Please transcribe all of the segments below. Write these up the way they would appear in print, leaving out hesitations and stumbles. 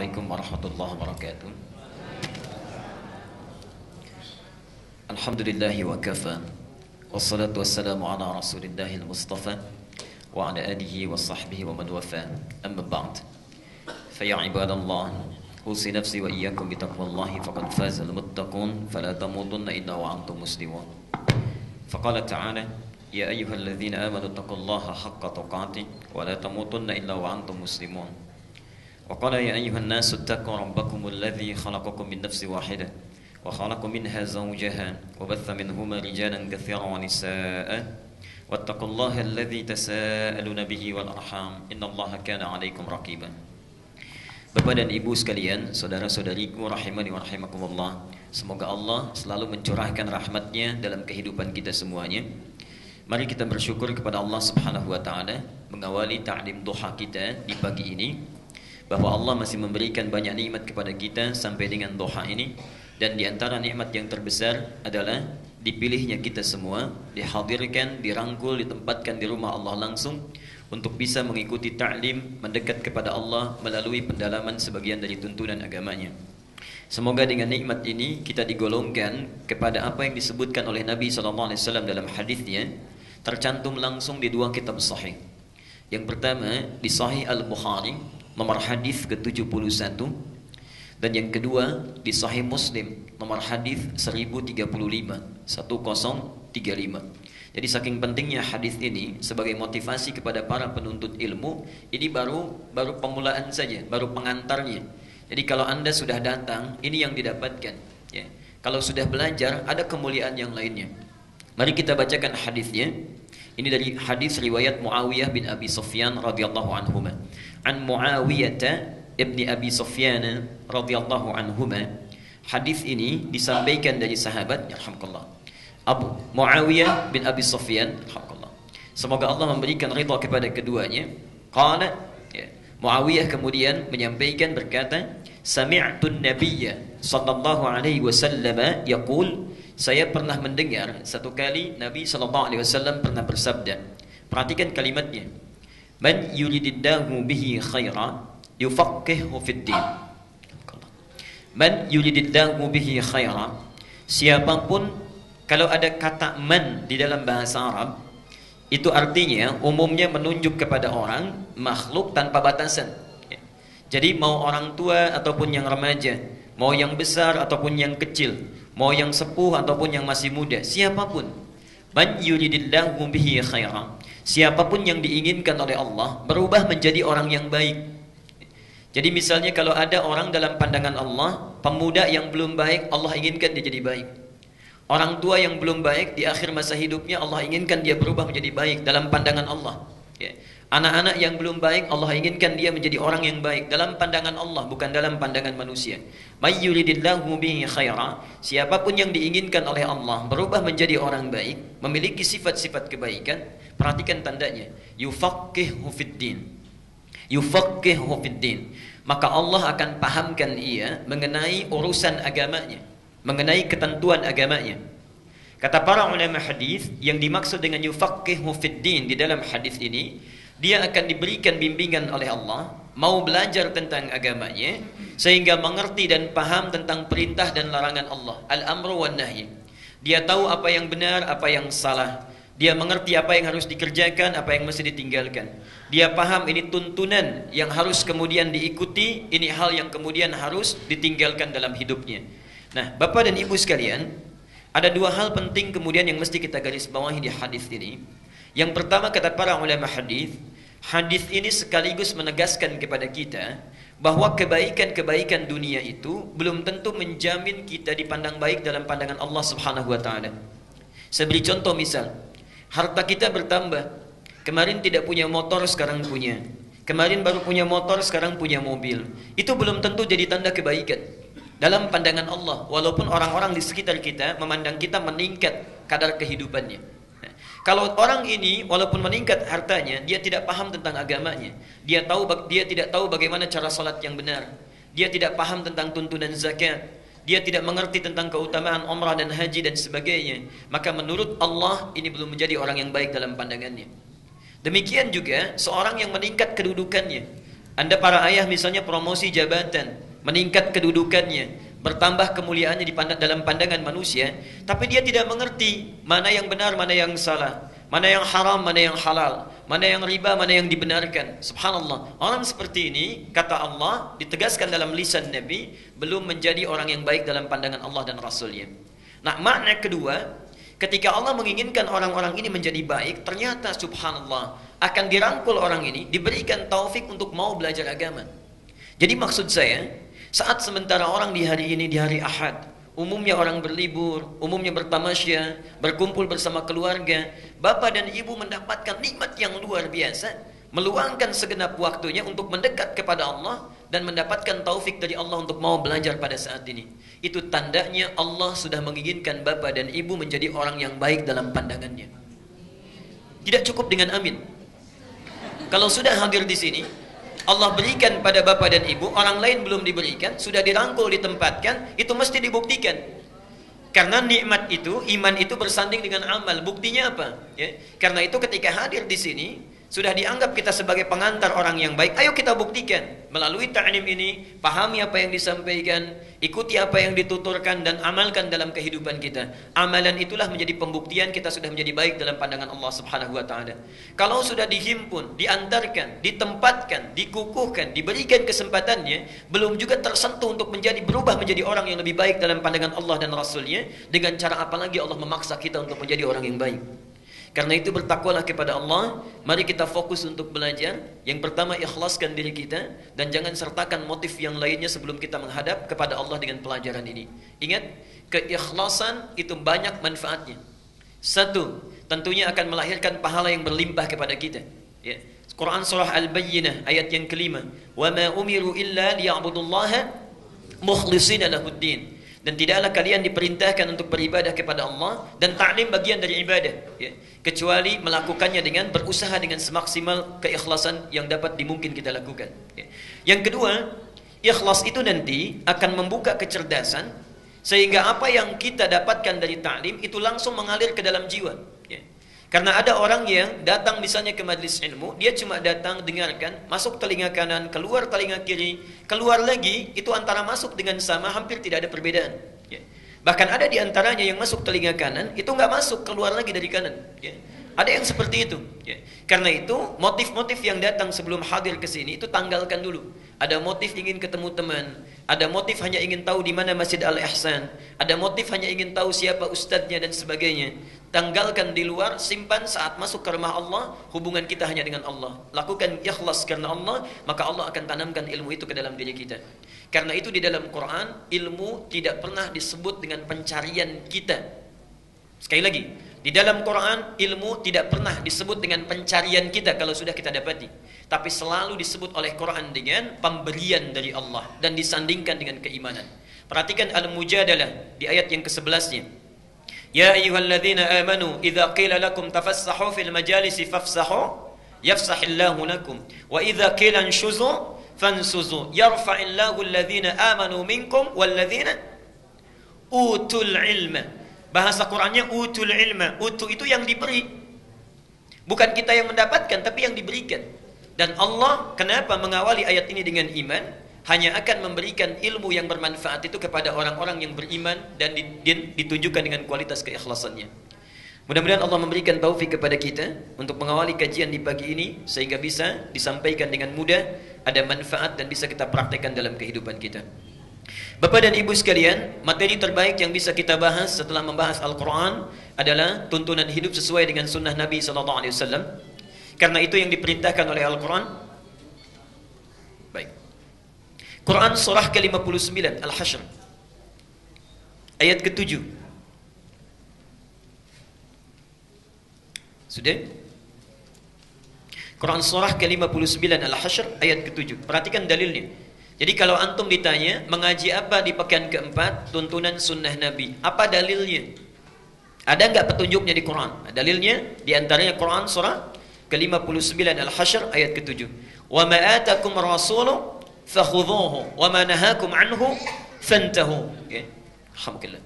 Assalamualaikum warahmatullahi wabarakatuh. Alhamdulillahi wa kafa. Wassalatu wassalamu ala rasulillahil mustafa wa ala alihi wa sahbihi wa man wafa. Amma ba'd. Faya ibadallah, usi nafsi wa iyyakum bitaqwallahi faqad fazal muttaqun fala tamutunna illa wa antum muslimun. Faqala ta'ala ya ayyuhalladzina amanu taqullaha haqqa tuqatih wa la tamutunna illa wa antum muslimun. وقال يا أيها الناس اتقوا ربكم الذي خلقكم من نفس واحدة وخلق منها زوجها وبث منهما رجالا كثيرا ونساء واتقوا الله الذي تساءلون به والأرحام إن الله كان عليكم رقيبا. Bapak dan Ibu sekalian, saudara-saudariku rahimani wa rahimakumullah, semoga Allah selalu mencurahkan rahmatnya dalam kehidupan kita semuanya. Mari kita bersyukur kepada Allah Subhanahu wa taala mengawali ta'lim duha kita di pagi ini, bahwa Allah masih memberikan banyak nikmat kepada kita sampai dengan duha ini. Dan di antara nikmat yang terbesar adalah dipilihnya kita semua, dihadirkan, dirangkul, ditempatkan di rumah Allah langsung untuk bisa mengikuti ta'lim, mendekat kepada Allah melalui pendalaman sebagian dari tuntunan agamanya. Semoga dengan nikmat ini kita digolongkan kepada apa yang disebutkan oleh Nabi SAW dalam hadisnya, tercantum langsung di dua kitab sahih. Yang pertama di Sahih Al-Bukhari nomor hadis ke-71, dan yang kedua di Sahih Muslim nomor hadis 1035. Jadi saking pentingnya hadis ini sebagai motivasi kepada para penuntut ilmu, ini baru pemulaan saja, baru pengantarnya. Jadi kalau Anda sudah datang, ini yang didapatkan, ya. Kalau sudah belajar, ada kemuliaan yang lainnya. Mari kita bacakan hadisnya. Ini dari hadis riwayat Muawiyah bin Abi Sufyan radhiyallahu anhuma. An Muawiyah ibni Abi Sufyan radhiyallahu anhuma. Hadis ini disampaikan dari sahabat, yarhamkallah, Abu Muawiyah bin Abi Sufyan, yarhamkallah. Semoga Allah memberikan ridha kepada keduanya. Qala, ya, Muawiyah kemudian menyampaikan berkata, sami'tu an-nabiyya sallallahu alaihi wasallam yaqul, saya pernah mendengar satu kali Nabi SAW pernah bersabda. Perhatikan kalimatnya. Man yuridillahu bihi khaira yufaqqihhu fid din. Man yuridillahu bihi khaira. Siapapun, kalau ada kata man di dalam bahasa Arab, itu artinya umumnya menunjuk kepada orang, makhluk tanpa batasan. Jadi mau orang tua ataupun yang remaja, mau yang besar ataupun yang kecil, mau yang sepuh ataupun yang masih muda, siapapun. Man yuridillahu bihi khaira. Siapapun yang diinginkan oleh Allah berubah menjadi orang yang baik. Jadi misalnya kalau ada orang dalam pandangan Allah, pemuda yang belum baik, Allah inginkan dia jadi baik. Orang tua yang belum baik, di akhir masa hidupnya Allah inginkan dia berubah menjadi baik dalam pandangan Allah, ya. Anak-anak yang belum baik, Allah inginkan dia menjadi orang yang baik dalam pandangan Allah, bukan dalam pandangan manusia. May yuridillahu bihi khaira. Siapapun yang diinginkan oleh Allah berubah menjadi orang baik, memiliki sifat-sifat kebaikan, perhatikan tandanya, yufaqqihhu fid din. Yufaqqihhu fid din. Maka Allah akan pahamkan ia mengenai urusan agamanya, mengenai ketentuan agamanya. Kata para ulama hadis, yang dimaksud dengan yufaqqihhu fid din di dalam hadis ini, dia akan diberikan bimbingan oleh Allah, mau belajar tentang agamanya, sehingga mengerti dan paham tentang perintah dan larangan Allah, al-amru wan nahi. Dia tahu apa yang benar, apa yang salah. Dia mengerti apa yang harus dikerjakan, apa yang mesti ditinggalkan. Dia paham ini tuntunan yang harus kemudian diikuti, ini hal yang kemudian harus ditinggalkan dalam hidupnya. Nah, Bapak dan Ibu sekalian, ada dua hal penting kemudian yang mesti kita garis bawahi di hadis ini. Yang pertama, kata para ulama hadis, hadis ini sekaligus menegaskan kepada kita bahwa kebaikan-kebaikan dunia itu belum tentu menjamin kita dipandang baik dalam pandangan Allah Subhanahu wa taala. Saya beri contoh, misal, harta kita bertambah. Kemarin tidak punya motor, sekarang punya. Kemarin baru punya motor, sekarang punya mobil. Itu belum tentu jadi tanda kebaikan dalam pandangan Allah, walaupun orang-orang di sekitar kita memandang kita meningkat kadar kehidupannya. Kalau orang ini walaupun meningkat hartanya, dia tidak paham tentang agamanya. Dia tidak tahu bagaimana cara salat yang benar. Dia tidak paham tentang tuntunan zakat. Dia tidak mengerti tentang keutamaan umrah dan haji dan sebagainya. Maka menurut Allah ini belum menjadi orang yang baik dalam pandangannya. Demikian juga seorang yang meningkat kedudukannya, Anda para ayah misalnya promosi jabatan, meningkat kedudukannya, bertambah kemuliaannya dalam pandangan manusia, tapi dia tidak mengerti mana yang benar, mana yang salah, mana yang haram, mana yang halal, mana yang riba, mana yang dibenarkan. Subhanallah, orang seperti ini, kata Allah, ditegaskan dalam lisan Nabi, belum menjadi orang yang baik dalam pandangan Allah dan Rasulnya. Nah, makna kedua, ketika Allah menginginkan orang-orang ini menjadi baik, ternyata subhanallah, akan dirangkul orang ini, diberikan taufik untuk mau belajar agama. Jadi maksud saya, saat sementara orang di hari ini, di hari Ahad, umumnya orang berlibur, umumnya bertamasya, berkumpul bersama keluarga, bapak dan ibu mendapatkan nikmat yang luar biasa, meluangkan segenap waktunya untuk mendekat kepada Allah dan mendapatkan taufik dari Allah untuk mau belajar pada saat ini. Itu tandanya Allah sudah menginginkan bapak dan ibu menjadi orang yang baik dalam pandangannya. Tidak cukup dengan amin. Kalau sudah hadir di sini, Allah berikan pada bapak dan ibu, orang lain belum diberikan, sudah dirangkul, ditempatkan, itu mesti dibuktikan. Karena nikmat itu, iman itu bersanding dengan amal. Buktinya apa? Ya. Karena itu ketika hadir di sini, sudah dianggap kita sebagai pengantar orang yang baik. Ayo kita buktikan melalui ta'lim ini, pahami apa yang disampaikan, ikuti apa yang dituturkan dan amalkan dalam kehidupan kita. Amalan itulah menjadi pembuktian kita sudah menjadi baik dalam pandangan Allah Subhanahu wa taala. Kalau sudah dihimpun, diantarkan, ditempatkan, dikukuhkan, diberikan kesempatannya, belum juga tersentuh untuk berubah menjadi orang yang lebih baik dalam pandangan Allah dan Rasulnya, dengan cara apa lagi Allah memaksa kita untuk menjadi orang yang baik. Karena itu bertakwalah kepada Allah. Mari kita fokus untuk belajar. Yang pertama, ikhlaskan diri kita, dan jangan sertakan motif yang lainnya sebelum kita menghadap kepada Allah dengan pelajaran ini. Ingat, keikhlasan itu banyak manfaatnya. Satu, tentunya akan melahirkan pahala yang berlimpah kepada kita. Ya. Quran surah Al-Bayyinah ayat yang kelima, wa ma umiru illa liya'budullaha mukhlishina lahuddin. Dan tidaklah kalian diperintahkan untuk beribadah kepada Allah, dan ta'lim bagian dari ibadah, ya, kecuali melakukannya dengan berusaha dengan semaksimal keikhlasan yang dapat dimungkin kita lakukan, ya. Yang kedua, ikhlas itu nanti akan membuka kecerdasan, sehingga apa yang kita dapatkan dari ta'lim itu langsung mengalir ke dalam jiwa, ya. Karena ada orang yang datang misalnya ke majlis ilmu, dia cuma datang dengarkan, masuk telinga kanan, keluar telinga kiri, keluar lagi, itu antara masuk dengan sama hampir tidak ada perbedaan. Ya. Bahkan ada di antaranya yang masuk telinga kanan, itu nggak masuk, keluar lagi dari kanan. Ya. Ada yang seperti itu. Ya. Karena itu motif-motif yang datang sebelum hadir ke sini itu tanggalkan dulu. Ada motif ingin ketemu teman, ada motif hanya ingin tahu di mana Masjid Al-Ihsan, ada motif hanya ingin tahu siapa ustadznya dan sebagainya. Tanggalkan di luar, simpan saat masuk ke rumah Allah, hubungan kita hanya dengan Allah. Lakukan ikhlas karena Allah, maka Allah akan tanamkan ilmu itu ke dalam diri kita. Karena itu di dalam Quran, ilmu tidak pernah disebut dengan pencarian kita. Sekali lagi, di dalam Quran, ilmu tidak pernah disebut dengan pencarian kita kalau sudah kita dapati. Tapi selalu disebut oleh Quran dengan pemberian dari Allah dan disandingkan dengan keimanan. Perhatikan Al-Mujadalah di ayat yang ke-11-nya. Ya ayyuhalladzina amanu idza qila lakum tafassahu fil majalisi fafsahu yafsahillahu lakum wa idza qila anshuzu fansuzu yarfa'illahu alladhina amanu minkum walladzina utul ilma. Bahasa Qur'annya utul ilma. Utu itu yang diberi. Bukan kita yang mendapatkan, tapi yang diberikan. Dan Allah kenapa mengawali ayat ini dengan iman? Hanya akan memberikan ilmu yang bermanfaat itu kepada orang-orang yang beriman dan ditunjukkan dengan kualitas keikhlasannya. Mudah-mudahan Allah memberikan taufik kepada kita untuk mengawali kajian di pagi ini sehingga bisa disampaikan dengan mudah, ada manfaat dan bisa kita praktekkan dalam kehidupan kita. Bapak dan Ibu sekalian, materi terbaik yang bisa kita bahas setelah membahas Al-Quran adalah tuntunan hidup sesuai dengan sunnah Nabi SAW. Karena itu yang diperintahkan oleh Al-Quran. Baik. Quran surah ke-59 Al-Hashr ayat ke-7. Sudah? Quran surah ke-59 Al-Hashr ayat ke-7. Perhatikan dalilnya. Jadi kalau antum ditanya mengaji apa di pekan keempat, tuntunan sunnah Nabi, apa dalilnya? Ada enggak petunjuknya di Quran? Dalilnya diantaranya Quran surah ke-59 Al-Hashr ayat ke-7. Wa ma atakum rasulu fakhudhuhu wa ma nahakum anhu fantahu. Okay. Alhamdulillah.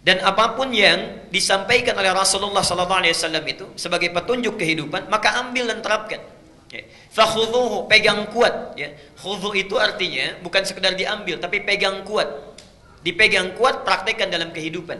Dan apapun yang disampaikan oleh Rasulullah sallallahu alaihi wasallam itu sebagai petunjuk kehidupan, maka ambil dan terapkan. Ya. Fakhudhuhu, pegang kuat. Ya. Khudhu itu artinya bukan sekedar diambil, tapi pegang kuat. Dipegang kuat, praktekkan dalam kehidupan.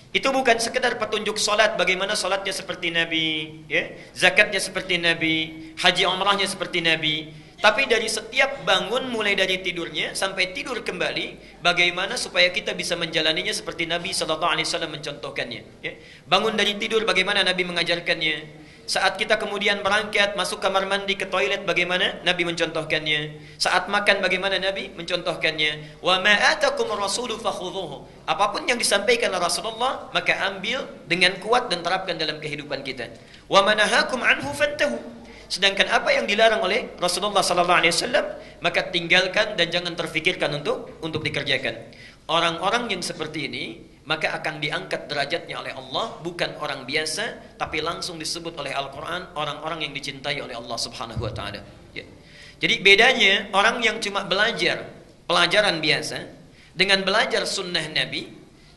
Itu bukan sekedar petunjuk solat, bagaimana solatnya seperti Nabi, ya. Zakatnya seperti Nabi, haji umrahnya seperti Nabi. Tapi dari setiap bangun, mulai dari tidurnya sampai tidur kembali, bagaimana supaya kita bisa menjalaninya seperti Nabi SAW mencontohkannya. Ya. Bangun dari tidur, bagaimana Nabi mengajarkannya. Saat kita kemudian berangkat, masuk kamar mandi, ke toilet, bagaimana Nabi mencontohkannya. Saat makan, bagaimana Nabi mencontohkannya. Wa ma atakum rasulu fakhudhuhu. Apapun yang disampaikan oleh Rasulullah, maka ambil dengan kuat dan terapkan dalam kehidupan kita. Wa manahakum anhu fantahu. Sedangkan apa yang dilarang oleh Rasulullah SAW, maka tinggalkan dan jangan terfikirkan untuk dikerjakan. Orang-orang yang seperti ini, maka akan diangkat derajatnya oleh Allah, bukan orang biasa, tapi langsung disebut oleh Al-Quran orang-orang yang dicintai oleh Allah Subhanahu Wa Taala. Ya. Jadi bedanya orang yang cuma belajar pelajaran biasa dengan belajar sunnah Nabi.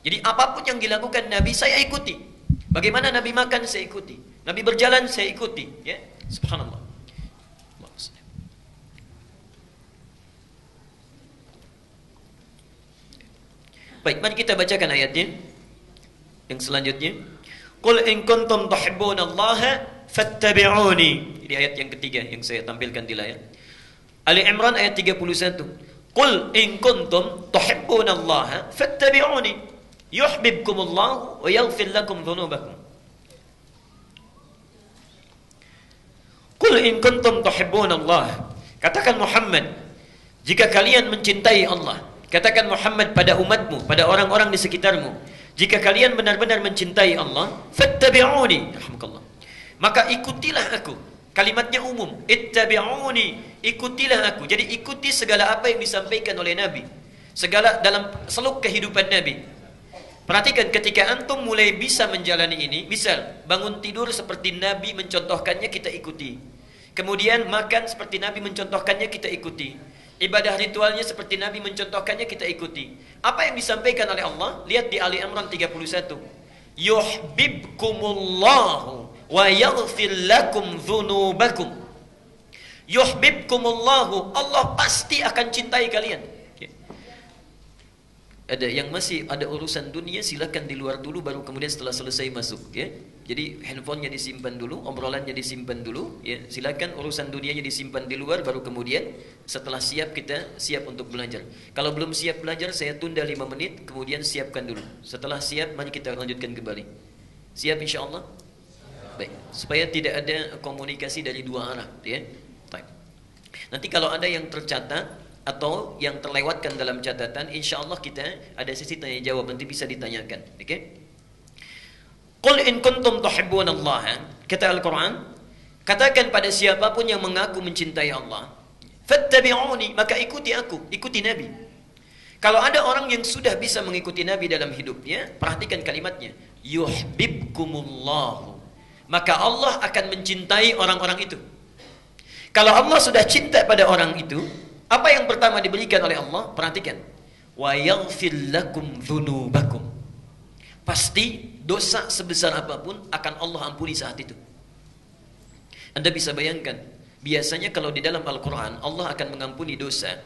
Jadi apapun yang dilakukan Nabi, saya ikuti. Bagaimana Nabi makan, saya ikuti. Nabi berjalan, saya ikuti. Ya, Subhanallah. Baik, mari kita bacakan ayatnya yang selanjutnya. Qul in kuntum tuhibbunallaha fattabi'uni. Ini ayat yang ketiga yang saya tampilkan di layar. Ali Imran ayat 31. Qul in kuntum tuhibbunallaha fattabi'uni yuhibbukumullahu wa yaghfir lakum dhunubakum. Qul in kuntum tuhibbunallaha. Katakan Muhammad, jika kalian mencintai Allah. Katakan Muhammad pada umatmu, pada orang-orang di sekitarmu, jika kalian benar-benar mencintai Allah, fattabi'uni, rahmukallah, maka ikutilah aku. Kalimatnya umum, ittabi'uni, ikutilah aku. Jadi ikuti segala apa yang disampaikan oleh Nabi, segala dalam seluk kehidupan Nabi. Perhatikan ketika antum mulai bisa menjalani ini, misal bangun tidur seperti Nabi mencontohkannya, kita ikuti. Kemudian makan seperti Nabi mencontohkannya, kita ikuti. Ibadah ritualnya seperti Nabi mencontohkannya, kita ikuti. Apa yang disampaikan oleh Allah? Lihat di Ali Imran 31. Yuhibbukumullahu wa yaghfir lakum dzunubakum. Yuhibbukumullahu, Allah pasti akan cintai kalian. Ada yang masih ada urusan dunia, silakan di luar dulu, baru kemudian setelah selesai masuk, ya. Jadi handphonenya disimpan dulu, obrolannya disimpan dulu, ya. Silakan urusan dunianya disimpan di luar, baru kemudian setelah siap kita siap untuk belajar. Kalau belum siap belajar, saya tunda 5 menit, kemudian siapkan dulu. Setelah siap, mari kita lanjutkan kembali. Siap insyaallah? Baik, supaya tidak ada komunikasi dari dua arah, ya. Baik. Nanti kalau ada yang tercatat atau yang terlewatkan dalam catatan, insyaallah kita ada sesi tanya jawab, nanti bisa ditanyakan. Oke? Qul in kuntum tuhibbunallaha, kata Al-Quran, katakan pada siapapun yang mengaku mencintai Allah, fattabi'uni, maka ikuti aku, ikuti Nabi. Kalau ada orang yang sudah bisa mengikuti Nabi dalam hidupnya, perhatikan kalimatnya, yuhibbukumullahu, maka Allah akan mencintai orang-orang itu. Kalau Allah sudah cinta pada orang itu, apa yang pertama diberikan oleh Allah? Perhatikan. Wa yaghfir lakum dzunubakum. Pasti dosa sebesar apapun akan Allah ampuni saat itu. Anda bisa bayangkan, biasanya kalau di dalam Al-Quran Allah akan mengampuni dosa,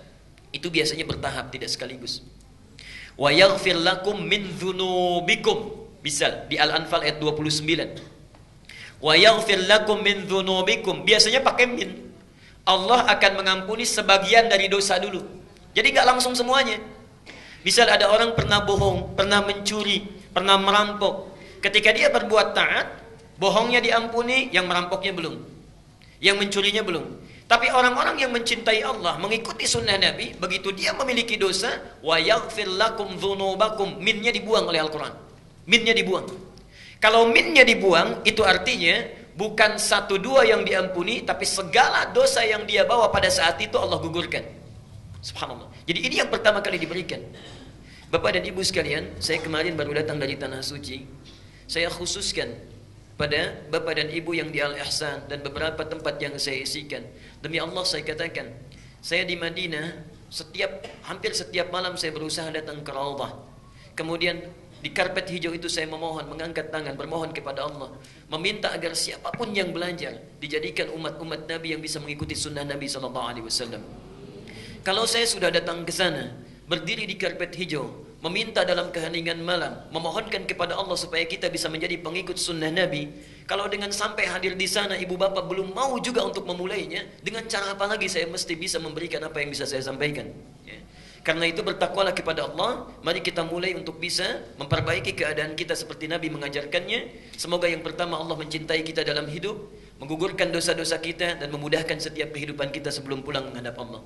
itu biasanya bertahap, tidak sekaligus. Wa yaghfir lakum min dzunubikum. Misal di Al-Anfal ayat 29. Wa yaghfir lakum min dzunubikum. Biasanya pakai min. Allah akan mengampuni sebagian dari dosa dulu. Jadi nggak langsung semuanya. Misal ada orang pernah bohong, pernah mencuri, pernah merampok. Ketika dia berbuat taat, bohongnya diampuni, yang merampoknya belum, yang mencurinya belum. Tapi orang-orang yang mencintai Allah, mengikuti sunnah Nabi, begitu dia memiliki dosa, wa yaghfir lakum dzunubakum, minnya dibuang oleh Al-Quran. Minnya dibuang. Kalau minnya dibuang, itu artinya bukan 1-2 yang diampuni, tapi segala dosa yang dia bawa pada saat itu Allah gugurkan. Subhanallah. Jadi ini yang pertama kali diberikan. Bapak dan Ibu sekalian, saya kemarin baru datang dari Tanah Suci. Saya khususkan pada Bapak dan Ibu yang di Al-Ihsan dan beberapa tempat yang saya isikan. Demi Allah saya katakan, saya di Madinah hampir setiap malam saya berusaha datang ke Raudhah. Kemudian Di karpet hijau itu saya memohon, mengangkat tangan, bermohon kepada Allah, meminta agar siapapun yang belajar dijadikan umat-umat Nabi yang bisa mengikuti sunnah Nabi SAW. Kalau saya sudah datang ke sana, berdiri di karpet hijau, meminta dalam keheningan malam, memohonkan kepada Allah supaya kita bisa menjadi pengikut sunnah Nabi. Kalau dengan sampai hadir di sana ibu bapak belum mau juga untuk memulainya, dengan cara apa lagi saya mesti bisa memberikan apa yang bisa saya sampaikan? Ya. Karena itu bertakwalah kepada Allah. Mari kita mulai untuk bisa memperbaiki keadaan kita seperti Nabi mengajarkannya. Semoga yang pertama Allah mencintai kita dalam hidup, menggugurkan dosa-dosa kita, dan memudahkan setiap kehidupan kita sebelum pulang menghadap Allah.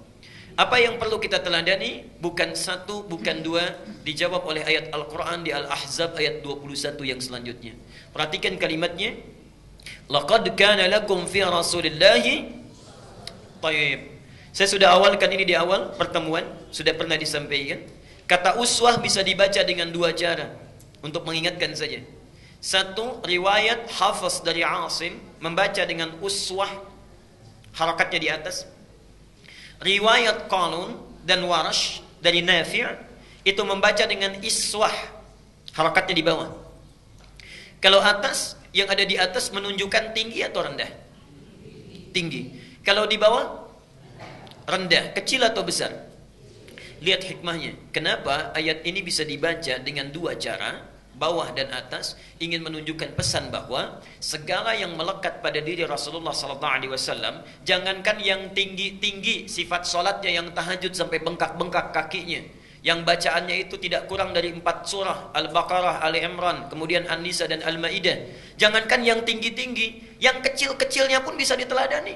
Apa yang perlu kita teladani? Bukan satu, bukan dua, dijawab oleh ayat Al-Quran di Al-Ahzab ayat 21 yang selanjutnya. Perhatikan kalimatnya. Laqad kana lakum fi Rasulillahi. Tayyib. Saya sudah awalkan ini di awal pertemuan, sudah pernah disampaikan. Kata uswah bisa dibaca dengan dua cara. Untuk mengingatkan saja. Satu, riwayat Hafiz dari Asim membaca dengan uswah, harakatnya di atas. Riwayat Qalun dan Warash dari Nafi' itu membaca dengan iswah, harakatnya di bawah. Kalau atas, yang ada di atas menunjukkan tinggi atau rendah? Tinggi. Kalau di bawah, rendah. Kecil atau besar? Lihat hikmahnya. Kenapa ayat ini bisa dibaca dengan dua cara, bawah dan atas, ingin menunjukkan pesan bahwa segala yang melekat pada diri Rasulullah SAW, jangankan yang tinggi-tinggi sifat solatnya yang tahajud sampai bengkak-bengkak kakinya, yang bacaannya itu tidak kurang dari 4 surah, Al-Baqarah, Ali Imran, kemudian An-Nisa dan Al-Maidah. Jangankan yang tinggi-tinggi, yang kecil-kecilnya pun bisa diteladani.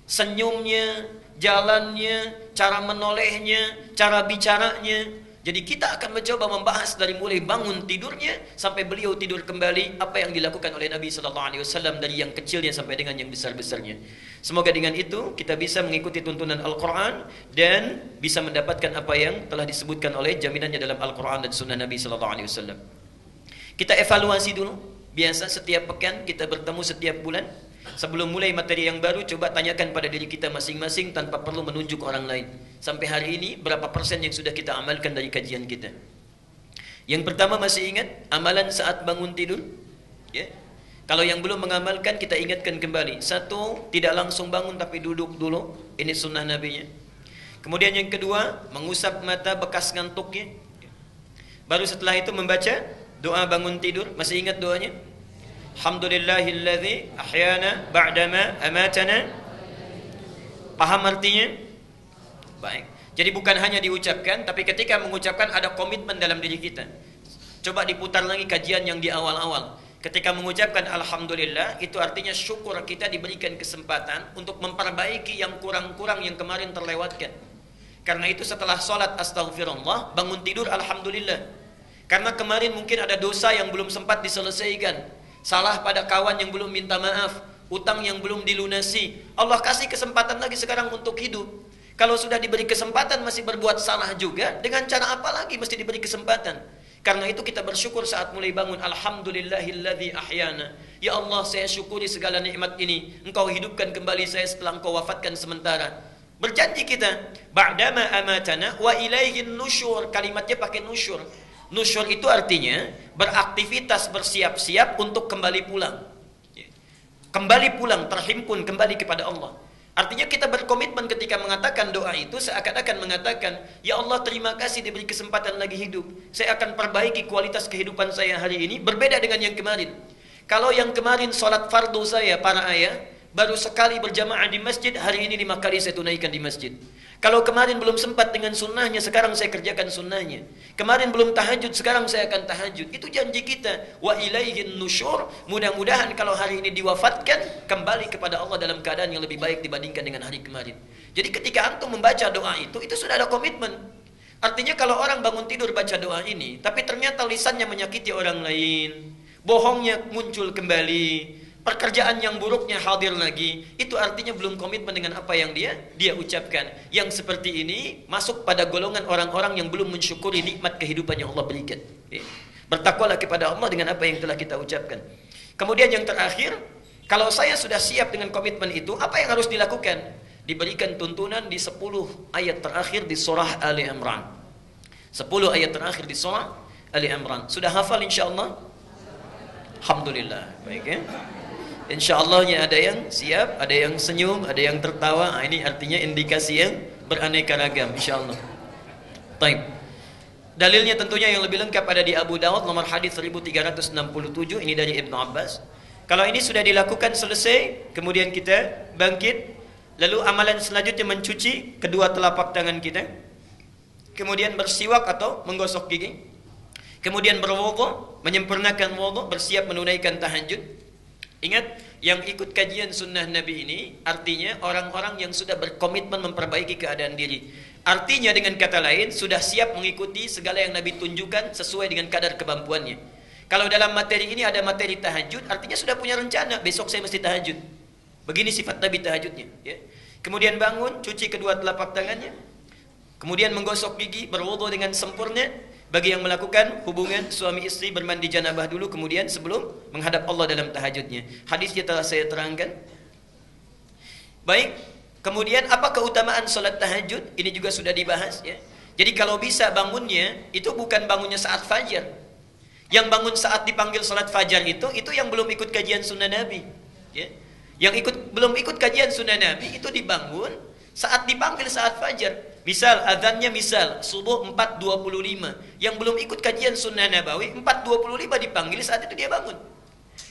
Senyumnya, jalannya, cara menolehnya, cara bicaranya. Jadi kita akan mencoba membahas dari mulai bangun tidurnya sampai beliau tidur kembali, apa yang dilakukan oleh Nabi SAW dari yang kecilnya sampai dengan yang besar-besarnya. Semoga dengan itu kita bisa mengikuti tuntunan Al-Quran dan bisa mendapatkan apa yang telah disebutkan oleh jaminannya dalam Al-Quran dan Sunnah Nabi SAW. Kita evaluasi dulu. Biasa setiap pekan kita bertemu setiap bulan. Sebelum mulai materi yang baru, coba tanyakan pada diri kita masing-masing tanpa perlu menunjuk orang lain. Sampai hari ini, berapa persen yang sudah kita amalkan dari kajian kita? Yang pertama masih ingat, amalan saat bangun tidur? Ya. Kalau yang belum mengamalkan, kita ingatkan kembali. Satu, tidak langsung bangun tapi duduk dulu. Ini sunnah Nabi-nya. Kemudian yang kedua, mengusap mata bekas ngantuknya. Baru setelah itu membaca doa bangun tidur. Masih ingat doanya? Alhamdulillahilladzi ahyana ba'dama amatana. Paham artinya? Baik. Jadi bukan hanya diucapkan, tapi ketika mengucapkan ada komitmen dalam diri kita. Coba diputar lagi kajian yang di awal-awal. Ketika mengucapkan Alhamdulillah, itu artinya syukur kita diberikan kesempatan untuk memperbaiki yang kurang-kurang yang kemarin terlewatkan. Karena itu setelah sholat astaghfirullah, bangun tidur Alhamdulillah. Karena kemarin mungkin ada dosa yang belum sempat diselesaikan. Salah pada kawan yang belum minta maaf, utang yang belum dilunasi. Allah kasih kesempatan lagi sekarang untuk hidup. Kalau sudah diberi kesempatan masih berbuat salah juga, dengan cara apa lagi mesti diberi kesempatan? Karena itu kita bersyukur saat mulai bangun. Alhamdulillahilladzi ahyana. Ya Allah, saya syukuri segala nikmat ini. Engkau hidupkan kembali saya setelah Engkau wafatkan sementara. Berjanji kita, ba'dama amatana wa ilaihin nusyur. Kalimatnya pakai nusyur. Nusyur itu artinya beraktivitas, bersiap-siap untuk kembali pulang. Kembali pulang, terhimpun kembali kepada Allah. Artinya kita berkomitmen ketika mengatakan doa itu seakan-akan mengatakan, ya Allah terima kasih diberi kesempatan lagi hidup. Saya akan perbaiki kualitas kehidupan saya hari ini berbeda dengan yang kemarin. Kalau yang kemarin sholat fardu saya para ayah baru sekali berjamaah di masjid, hari ini 5 kali saya tunaikan di masjid. Kalau kemarin belum sempat dengan sunnahnya, sekarang saya kerjakan sunnahnya. Kemarin belum tahajud, sekarang saya akan tahajud. Itu janji kita. Wa ilaihin nusyur. Mudah-mudahan kalau hari ini diwafatkan, kembali kepada Allah dalam keadaan yang lebih baik dibandingkan dengan hari kemarin. Jadi ketika antum membaca doa itu sudah ada komitmen. Artinya kalau orang bangun tidur baca doa ini, tapi ternyata lisannya menyakiti orang lain, bohongnya muncul kembali, pekerjaan yang buruknya hadir lagi, itu artinya belum komitmen dengan apa yang dia ucapkan. Yang seperti ini masuk pada golongan orang-orang yang belum mensyukuri nikmat kehidupan yang Allah berikan. Bertakwalah kepada Allah dengan apa yang telah kita ucapkan. Kemudian yang terakhir, kalau saya sudah siap dengan komitmen itu, apa yang harus dilakukan? Diberikan tuntunan di 10 ayat terakhir di surah Ali Imran. 10 ayat terakhir di surah Ali Imran. Sudah hafal insyaallah? Alhamdulillah. Baik ya. Insyaallah ada yang siap, ada yang senyum, ada yang tertawa. Ini artinya indikasi yang beraneka ragam insyaallah. Baik. Dalilnya tentunya yang lebih lengkap ada di Abu Dawud nomor hadis 1367, ini dari Ibnu Abbas. Kalau ini sudah dilakukan selesai, kemudian kita bangkit, lalu amalan selanjutnya mencuci kedua telapak tangan kita, kemudian bersiwak atau menggosok gigi, kemudian berwudu, menyempurnakan wudu, bersiap menunaikan tahajud. Ingat, yang ikut kajian sunnah Nabi ini artinya orang-orang yang sudah berkomitmen memperbaiki keadaan diri. Artinya dengan kata lain, sudah siap mengikuti segala yang Nabi tunjukkan sesuai dengan kadar kemampuannya. Kalau dalam materi ini ada materi tahajud, artinya sudah punya rencana, besok saya mesti tahajud. Begini sifat Nabi tahajudnya. Ya. Kemudian bangun, cuci kedua telapak tangannya, kemudian menggosok gigi, berwudu dengan sempurna. Bagi yang melakukan hubungan suami istri bermandi janabah dulu, kemudian sebelum menghadap Allah dalam tahajudnya. Hadisnya telah saya terangkan. Baik, kemudian apa keutamaan salat tahajud? Ini juga sudah dibahas ya. Jadi kalau bisa bangunnya itu bukan bangunnya saat fajar. Yang bangun saat dipanggil salat fajar itu yang belum ikut kajian sunnah Nabi. Ya. Yang belum ikut kajian sunnah Nabi itu dibangun saat dipanggil saat fajar. Misal azannya subuh 4.25. Yang belum ikut kajian sunnah Nabawi 4.25 dipanggil, saat itu dia bangun.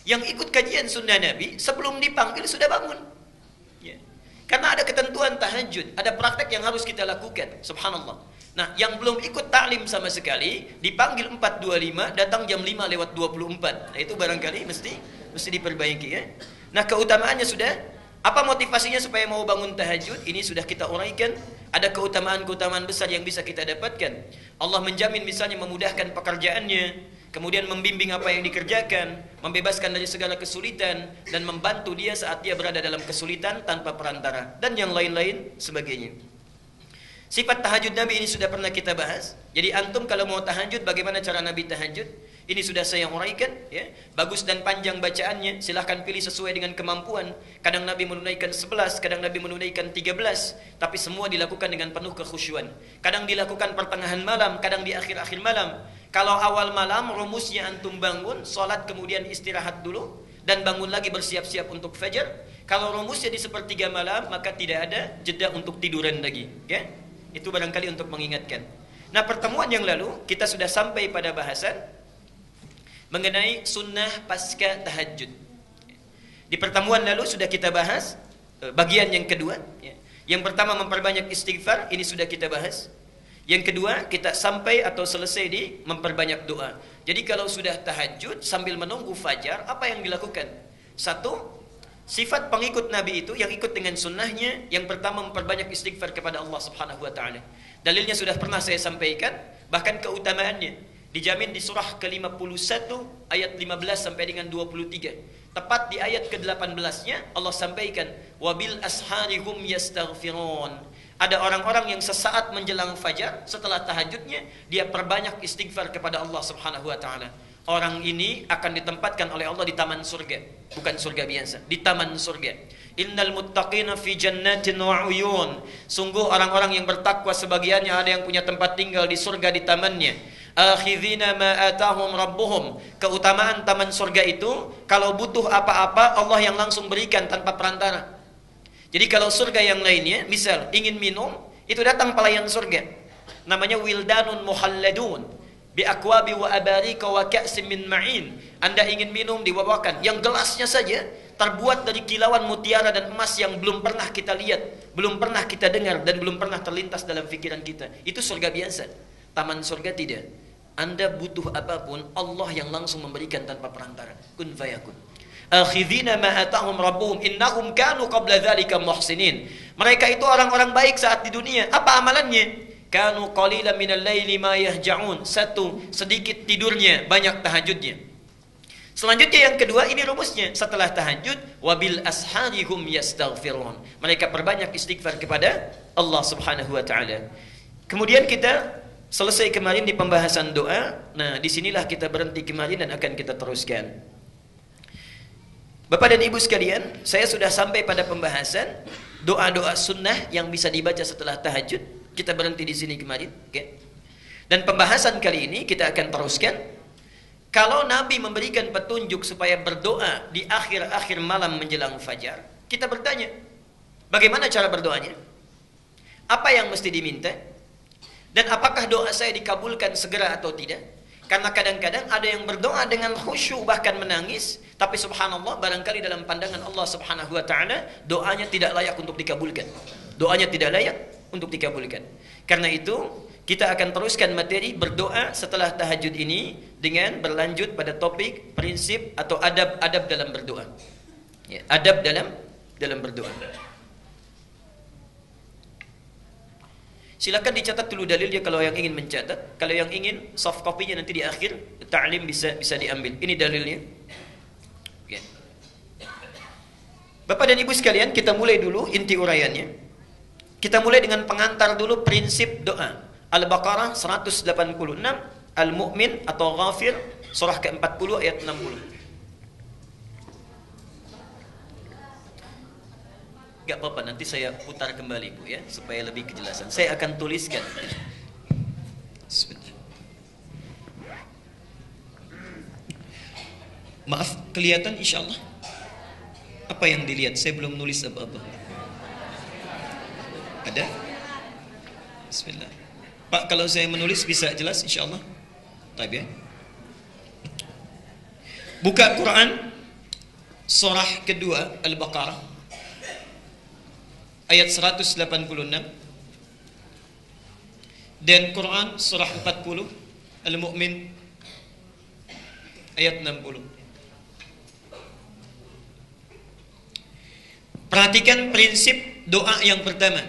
Yang ikut kajian sunnah Nabi sebelum dipanggil sudah bangun. Ya. Karena ada ketentuan tahajud, ada praktek yang harus kita lakukan. Subhanallah. Nah, yang belum ikut taklim sama sekali dipanggil 4.25, datang jam 5:24. Nah, itu barangkali mesti diperbaiki ya. Nah, keutamaannya sudah. Apa motivasinya supaya mau bangun tahajud? Ini sudah kita uraikan. Ada keutamaan-keutamaan besar yang bisa kita dapatkan. Allah menjamin misalnya memudahkan pekerjaannya, kemudian membimbing apa yang dikerjakan, membebaskan dari segala kesulitan, dan membantu dia saat dia berada dalam kesulitan tanpa perantara, dan yang lain-lain sebagainya. Sifat tahajud Nabi ini sudah pernah kita bahas. Jadi antum kalau mau tahajud, bagaimana cara Nabi tahajud? Ini sudah saya uraikan ya. Bagus dan panjang bacaannya, silahkan pilih sesuai dengan kemampuan. Kadang Nabi menunaikan 11, kadang Nabi menunaikan 13, tapi semua dilakukan dengan penuh kekhusyuan. Kadang dilakukan pertengahan malam, kadang di akhir-akhir malam. Kalau awal malam rumusnya antum bangun, salat kemudian istirahat dulu dan bangun lagi bersiap-siap untuk fajar. Kalau rumusnya di sepertiga malam, maka tidak ada jeda untuk tiduran lagi ya. Itu barangkali untuk mengingatkan. Nah, pertemuan yang lalu kita sudah sampai pada bahasan mengenai sunnah pasca tahajud. Di pertemuan lalu sudah kita bahas bagian yang kedua ya. Yang pertama memperbanyak istighfar, ini sudah kita bahas. Yang kedua kita sampai atau selesai di memperbanyak doa. Jadi kalau sudah tahajud sambil menunggu fajar, apa yang dilakukan? Satu, sifat pengikut Nabi itu yang ikut dengan sunnahnya, yang pertama memperbanyak istighfar kepada Allah Subhanahu wa taala. Dalilnya sudah pernah saya sampaikan, bahkan keutamaannya dijamin di surah ke-51 ayat 15 sampai dengan 23. Tepat di ayat ke-18-nya Allah sampaikan, wabil asharihum yastaghfirun. Ada orang-orang yang sesaat menjelang fajar setelah tahajudnya dia perbanyak istighfar kepada Allah Subhanahu wa taala. Orang ini akan ditempatkan oleh Allah di taman surga, bukan surga biasa, di taman surga. Innal muttaqina fi jannatin wa uyun. Sungguh orang-orang yang bertakwa sebagiannya ada yang punya tempat tinggal di surga di tamannya. Akhidhina ma atahum rabbuhum. Keutamaan taman surga itu kalau butuh apa-apa Allah yang langsung berikan tanpa perantara. Jadi kalau surga yang lainnya, misal ingin minum, itu datang pelayan surga. Namanya wildanun muhalladun bi akwabi wa abarika wa ka'sim min ma'in. Anda ingin minum dibawakan, yang gelasnya saja terbuat dari kilauan mutiara dan emas yang belum pernah kita lihat, belum pernah kita dengar, dan belum pernah terlintas dalam pikiran kita. Itu surga biasa. Taman surga tidak. Anda butuh apapun, Allah yang langsung memberikan tanpa perantara. Kun fayakun. Akhidhina ma atahum rabbuhum innahum kanu qabla dzalika muhsinin. Mereka itu orang-orang baik saat di dunia. Apa amalannya? Kanu qalilan minal laili ma yahja'un. Satu, sedikit tidurnya, banyak tahajudnya. Selanjutnya yang kedua, ini rumusnya. Setelah tahajud, wabil asharihum yastaghfirun. Mereka perbanyak istighfar kepada Allah Subhanahu wa taala. Kemudian kita selesai kemarin di pembahasan doa. Nah, disinilah kita berhenti kemarin dan akan kita teruskan. Bapak dan Ibu sekalian, saya sudah sampai pada pembahasan doa-doa sunnah yang bisa dibaca setelah tahajud. Kita berhenti di sini kemarin. Okay. Dan pembahasan kali ini kita akan teruskan. Kalau Nabi memberikan petunjuk supaya berdoa di akhir-akhir malam menjelang fajar, kita bertanya, bagaimana cara berdoanya? Apa yang mesti diminta? Dan apakah doa saya dikabulkan segera atau tidak? Karena kadang-kadang ada yang berdoa dengan khusyuk bahkan menangis, tapi subhanallah barangkali dalam pandangan Allah Subhanahu wa taala doanya tidak layak untuk dikabulkan. Doanya tidak layak untuk dikabulkan. Karena itu kita akan teruskan materi berdoa setelah tahajud ini dengan berlanjut pada topik prinsip atau adab-adab dalam berdoa. Ya, adab dalam berdoa. Silakan dicatat dulu dalilnya kalau yang ingin mencatat. Kalau yang ingin soft copy-nya nanti di akhir ta'lim bisa diambil. Ini dalilnya. Ya. Bapak dan Ibu sekalian, kita mulai dulu inti uraiannya. Kita mulai dengan pengantar dulu prinsip doa. Al-Baqarah 186, Al-Mu'min atau Ghafir surah ke-40 ayat 60. Gak apa-apa, nanti saya putar kembali Bu ya, supaya lebih kejelasan. Saya akan tuliskan. Sebentar. Maaf, kelihatan insyaallah. Apa yang dilihat? Saya belum nulis apa-apa. Ada? Bismillah. Pak, kalau saya menulis bisa jelas insyaallah? Baik ya. Buka Quran surah kedua Al-Baqarah ayat 186 dan Quran surah 40 Al-Mu'min ayat 60. Perhatikan prinsip doa yang pertama.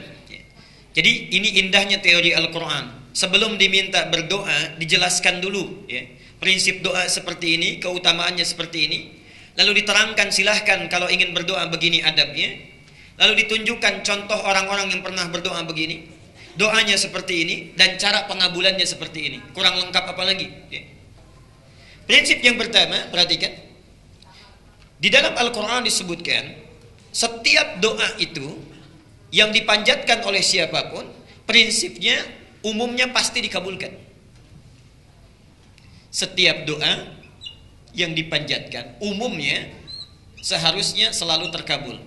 Jadi ini indahnya teori Al-Quran. Sebelum diminta berdoa, dijelaskan dulu ya. Prinsip doa seperti ini, keutamaannya seperti ini. Lalu diterangkan silahkan kalau ingin berdoa begini adabnya. Lalu ditunjukkan contoh orang-orang yang pernah berdoa begini. Doanya seperti ini dan cara pengabulannya seperti ini. Kurang lengkap apa lagi ya. Prinsip yang pertama, perhatikan. Di dalam Al-Quran disebutkan setiap doa itu yang dipanjatkan oleh siapapun, prinsipnya umumnya pasti dikabulkan. Setiap doa yang dipanjatkan umumnya seharusnya selalu terkabul.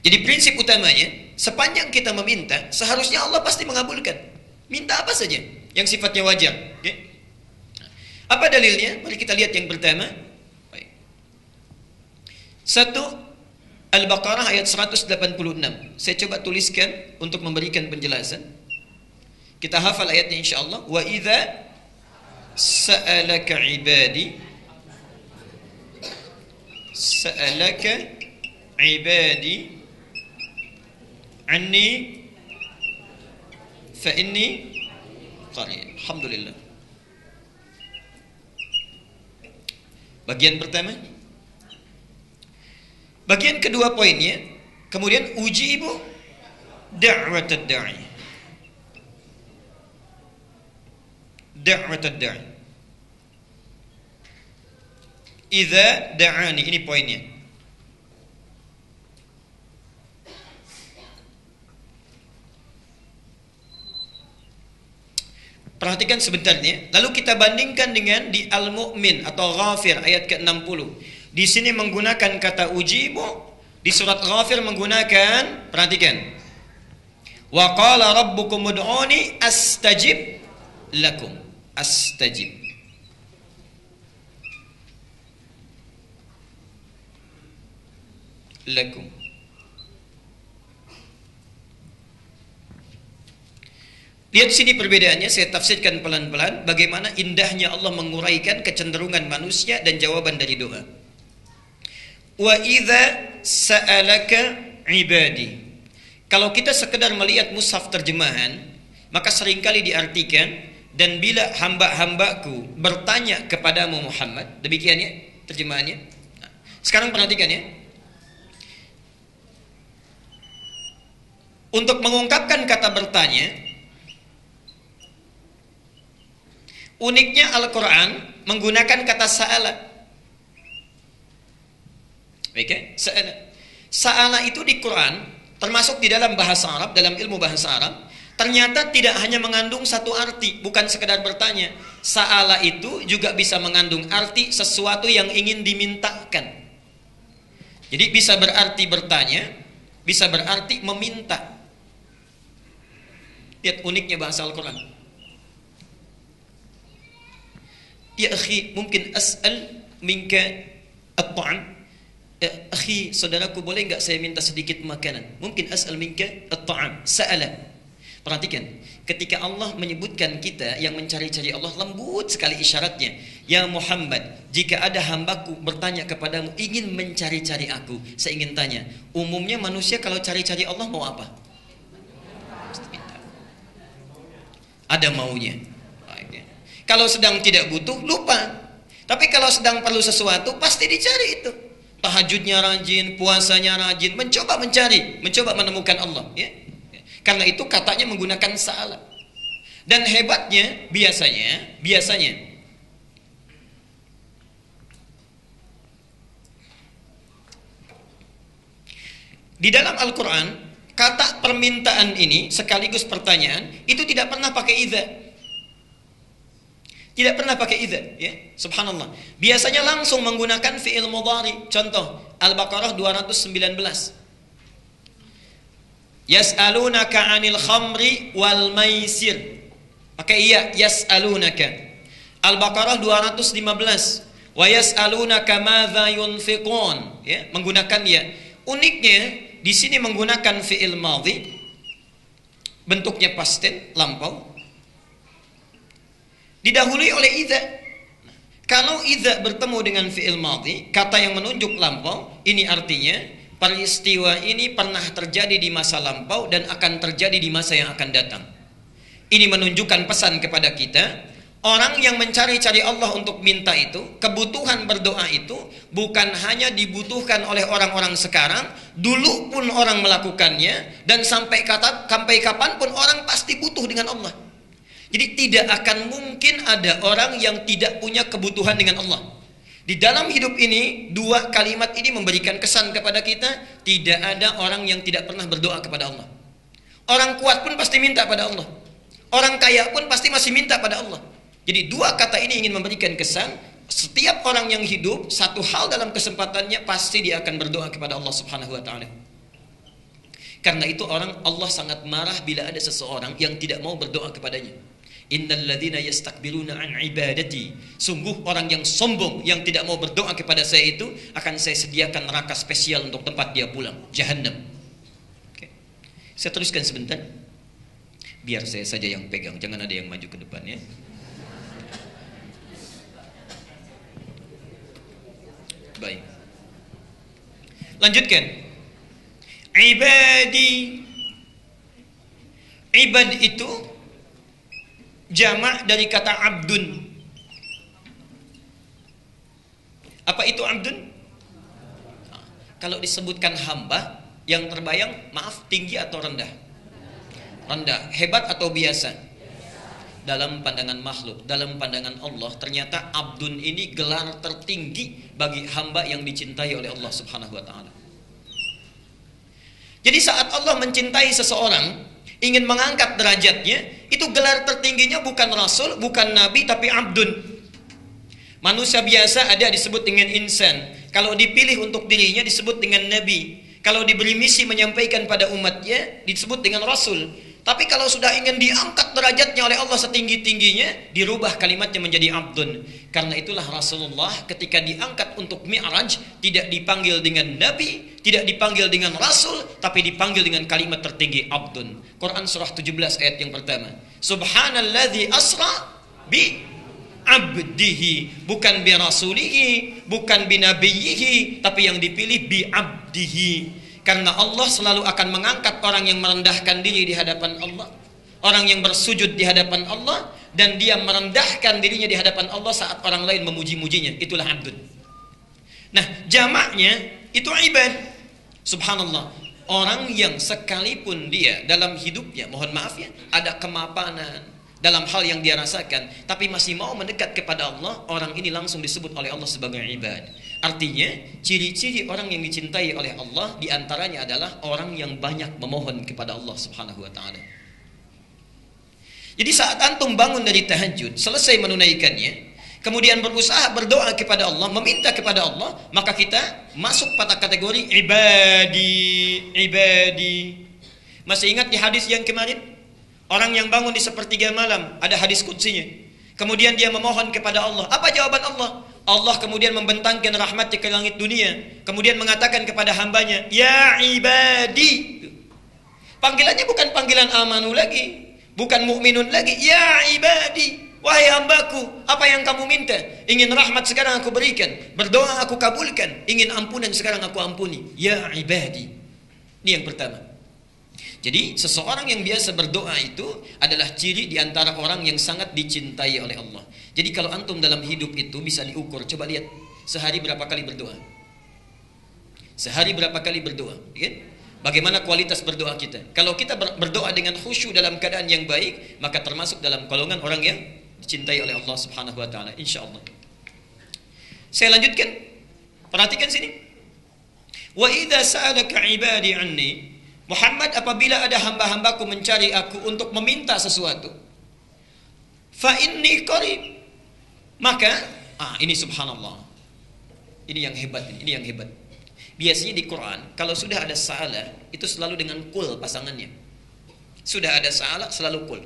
Jadi prinsip utamanya, sepanjang kita meminta, seharusnya Allah pasti mengabulkan. Minta apa saja yang sifatnya wajar. Okay? Apa dalilnya? Mari kita lihat yang pertama. Satu, Al-Baqarah ayat 186. Saya coba tuliskan untuk memberikan penjelasan. Kita hafal ayatnya insyaallah. Wa idza sa'alaka ibadi anni fa inni qarib. Alhamdulillah. Bagian pertama. Bagian kedua poinnya, kemudian ujibu da'watad da'i. Da'watad da'i. Idza da'ani, ini poinnya. Perhatikan sebentarnya, lalu kita bandingkan dengan di Al-Mu'min atau Ghafir ayat ke-60. Di sini menggunakan kata ujibu, di surat Ghafir menggunakan, perhatikan. Wa qala rabbukum ud'uni astajib lakum. Astajib. Lakum. Lihat sini perbedaannya, saya tafsirkan pelan-pelan bagaimana indahnya Allah menguraikan kecenderungan manusia dan jawaban dari doa. Wa idza sa'alaka ibadi. Kalau kita sekedar melihat mushaf terjemahan, maka seringkali diartikan dan bila hamba-hambaku bertanya kepadamu Muhammad, demikian ya terjemahannya. Nah, sekarang perhatikan ya. Untuk mengungkapkan kata bertanya, uniknya Al-Quran menggunakan kata sa'ala. Oke, sa'ala. Sa'ala itu di Quran termasuk di dalam bahasa Arab, dalam ilmu bahasa Arab, ternyata tidak hanya mengandung satu arti, bukan sekedar bertanya. Sa'ala itu juga bisa mengandung arti sesuatu yang ingin dimintakan. Jadi bisa berarti bertanya, bisa berarti meminta. Lihat uniknya bahasa Al-Quran. Ya akhi, mungkin as'al minka at-ta'am. Ya akhi, saudaraku, boleh enggak saya minta sedikit makanan? Mungkin as'al minka at-ta'am. Sa'ala. Perhatikan, ketika Allah menyebutkan kita yang mencari-cari Allah, lembut sekali isyaratnya. Ya Muhammad, jika ada hambaku bertanya kepadamu, ingin mencari-cari aku, saya ingin tanya, umumnya manusia kalau cari-cari Allah mau apa? Ada maunya. Kalau sedang tidak butuh, lupa. Tapi kalau sedang perlu sesuatu, pasti dicari itu. Tahajudnya rajin, puasanya rajin, mencoba mencari, mencoba menemukan Allah. Ya. Karena itu katanya menggunakan sa'ala. Dan hebatnya, biasanya di dalam Al-Quran, kata permintaan ini sekaligus pertanyaan itu tidak pernah pakai idza. Tidak pernah pakai idza, ya. Subhanallah. Biasanya langsung menggunakan fi'il mudhari. Contoh Al-Baqarah 219. Yas'alunaka 'anil khamri wal maisir. Pakai iya, yas'alunaka. Al-Baqarah 215. Wa yas'alunaka madza yunfiqun, ya, menggunakan ya. Uniknya di sini menggunakan fi'il madhi, bentuknya past tense, lampau, didahului oleh idza. Kalau idza bertemu dengan fi'il madhi, kata yang menunjuk lampau, ini artinya peristiwa ini pernah terjadi di masa lampau dan akan terjadi di masa yang akan datang. Ini menunjukkan pesan kepada kita, orang yang mencari-cari Allah untuk minta itu, kebutuhan berdoa itu bukan hanya dibutuhkan oleh orang-orang sekarang, dulu pun orang melakukannya, dan sampai kapanpun orang pasti butuh dengan Allah. Jadi tidak akan mungkin ada orang yang tidak punya kebutuhan dengan Allah. Di dalam hidup ini, dua kalimat ini memberikan kesan kepada kita, tidak ada orang yang tidak pernah berdoa kepada Allah. Orang kuat pun pasti minta pada Allah. Orang kaya pun pasti masih minta pada Allah. Jadi dua kata ini ingin memberikan kesan, setiap orang yang hidup, satu hal dalam kesempatannya pasti dia akan berdoa kepada Allah Subhanahu wa taala. Karena itu Allah sangat marah bila ada seseorang yang tidak mau berdoa kepadanya. Innal ladzina yastakbiruna an ibadati. Sungguh orang yang sombong yang tidak mau berdoa kepada saya itu akan saya sediakan neraka spesial untuk tempat dia pulang, Jahannam. Oke. Saya teruskan sebentar. Biar saya saja yang pegang, jangan ada yang maju ke depan ya. Baik. Lanjutkan. Ibadi. Ibad itu jamak dari kata abdun. Apa itu abdun? Kalau disebutkan hamba, yang terbayang, maaf, tinggi atau rendah? Rendah. Hebat atau biasa? Dalam pandangan makhluk, dalam pandangan Allah, ternyata abdun ini gelar tertinggi bagi hamba yang dicintai oleh Allah Subhanahu wa taala. Jadi saat Allah mencintai seseorang, ingin mengangkat derajatnya, itu gelar tertingginya bukan rasul, bukan nabi, tapi abdun. Manusia biasa ada disebut dengan insan. Kalau dipilih untuk dirinya disebut dengan nabi. Kalau diberi misi menyampaikan pada umatnya disebut dengan rasul. Tapi kalau sudah ingin diangkat derajatnya oleh Allah setinggi-tingginya, dirubah kalimatnya menjadi abdun. Karena itulah Rasulullah ketika diangkat untuk Mi'raj tidak dipanggil dengan nabi, tidak dipanggil dengan rasul, tapi dipanggil dengan kalimat tertinggi abdun. Quran surah 17 ayat yang pertama. Subhanalladzi asra bi abdihi, bukan bi rasulihi, bukan bi nabiyhi, tapi yang dipilih bi abdihi. Karena Allah selalu akan mengangkat orang yang merendahkan diri di hadapan Allah, orang yang bersujud di hadapan Allah, dan dia merendahkan dirinya di hadapan Allah saat orang lain memuji-mujinya. Itulah abdun. Nah, jamaknya itu ibad. Subhanallah. Orang yang sekalipun dia dalam hidupnya, mohon maaf ya, ada kemapanan dalam hal yang dia rasakan, tapi masih mau mendekat kepada Allah, orang ini langsung disebut oleh Allah sebagai ibad. Artinya, ciri-ciri orang yang dicintai oleh Allah diantaranya adalah orang yang banyak memohon kepada Allah Subhanahu wa ta'ala. Jadi saat antum bangun dari tahajud, selesai menunaikannya, kemudian berusaha berdoa kepada Allah, meminta kepada Allah, maka kita masuk pada kategori ibadi. Masih ingat di hadis yang kemarin? Orang yang bangun di sepertiga malam, ada hadis qudsinya. Kemudian dia memohon kepada Allah. Apa jawaban Allah? Allah kemudian membentangkan rahmat ke langit dunia. Kemudian mengatakan kepada hambanya, ya ibadi. Panggilannya bukan panggilan amanu lagi, bukan mukminun lagi. Ya ibadi, wahai hambaku, apa yang kamu minta? Ingin rahmat sekarang aku berikan, berdoa aku kabulkan, ingin ampunan sekarang aku ampuni. Ya ibadi. Ini yang pertama. Jadi seseorang yang biasa berdoa itu adalah ciri diantara orang yang sangat dicintai oleh Allah. Jadi kalau antum dalam hidup itu bisa diukur. Coba lihat sehari berapa kali berdoa. Sehari berapa kali berdoa, ya? Bagaimana kualitas berdoa kita? Kalau kita berdoa dengan khusyuk dalam keadaan yang baik, maka termasuk dalam golongan orang yang dicintai oleh Allah Subhanahu wa taala, insyaallah. Saya lanjutkan. Perhatikan sini. Wa idza sa'alaka 'ibadi 'anni, Muhammad, apabila ada hamba-hambaku mencari aku untuk meminta sesuatu, fa inni qarib, maka ini subhanallah. Ini yang hebat, ini yang hebat. Biasanya di Quran kalau sudah ada sa'ala itu selalu dengan kul pasangannya. Sudah ada sa'ala selalu kul.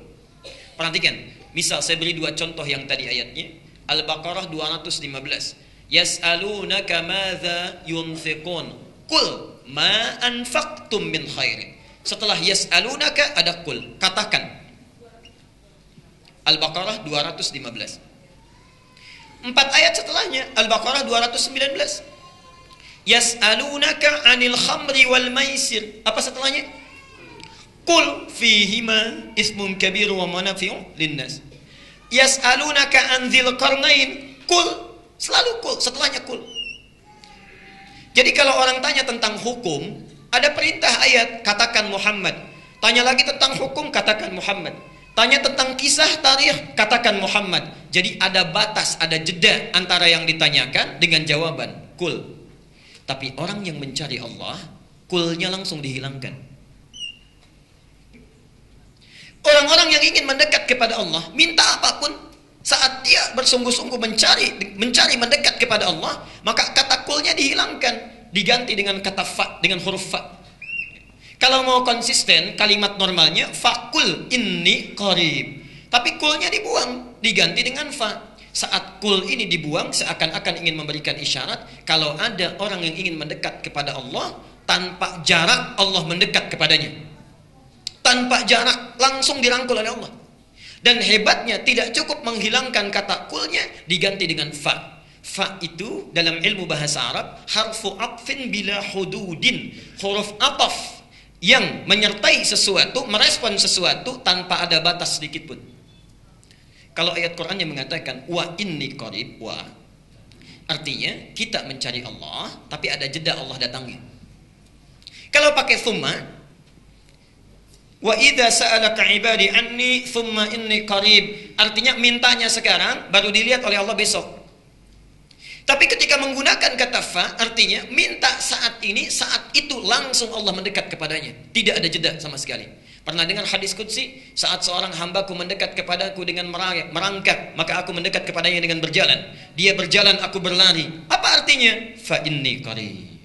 Perhatikan, misal saya beri dua contoh yang tadi ayatnya. Al-Baqarah 215. Yas'alunaka madza yunfiqun. Qul ma anfaqtum min khairin. Setelah yas'alunaka ada qul, katakan. Al-Baqarah 215. 4 ayat setelahnya Al-Baqarah 219. Yas'alunaka 'anil khamri wal maisir. Apa setelahnya? Qul fihima ismun kabir wa manafi'u linnas. Yas'alunaka 'an dzil qarnain. Qul, selalu qul, setelahnya qul. Jadi kalau orang tanya tentang hukum, ada perintah ayat, katakan Muhammad. Tanya lagi tentang hukum, katakan Muhammad. Tanya tentang kisah tarikh, katakan Muhammad. Jadi ada batas, ada jeda antara yang ditanyakan dengan jawaban, kul. Tapi orang yang mencari Allah, kulnya langsung dihilangkan. Orang-orang yang ingin mendekat kepada Allah, minta apapun, saat dia bersungguh-sungguh mencari mendekat kepada Allah, maka kata kulnya dihilangkan, diganti dengan kata fa, dengan huruf fa. Kalau mau konsisten kalimat normalnya fakul inni qarib, tapi kulnya dibuang, diganti dengan fa. Saat kul ini dibuang, seakan-akan ingin memberikan isyarat kalau ada orang yang ingin mendekat kepada Allah, tanpa jarak Allah mendekat kepadanya. Tanpa jarak, langsung dirangkul oleh Allah. Dan hebatnya tidak cukup menghilangkan kata kulnya, diganti dengan fa. Fa itu dalam ilmu bahasa Arab harfu atfin bila hududin, huruf ataf yang menyertai sesuatu, merespon sesuatu tanpa ada batas sedikit pun. Kalau ayat Qurannya mengatakan wa inni qarib, wa artinya kita mencari Allah tapi ada jeda Allah datangnya. Kalau pakai thumma, wa idza sa'alaka 'ibadi anni thumma inni qarib, artinya mintanya sekarang baru dilihat oleh Allah besok. Tapi ketika menggunakan kata fa, artinya minta saat ini, saat itu langsung Allah mendekat kepadanya. Tidak ada jeda sama sekali. Pernah dengar hadis qudsi, saat seorang hambaku mendekat kepadaku dengan merangkak, maka aku mendekat kepadanya dengan berjalan. Dia berjalan, aku berlari. Apa artinya? Fa inni qarib.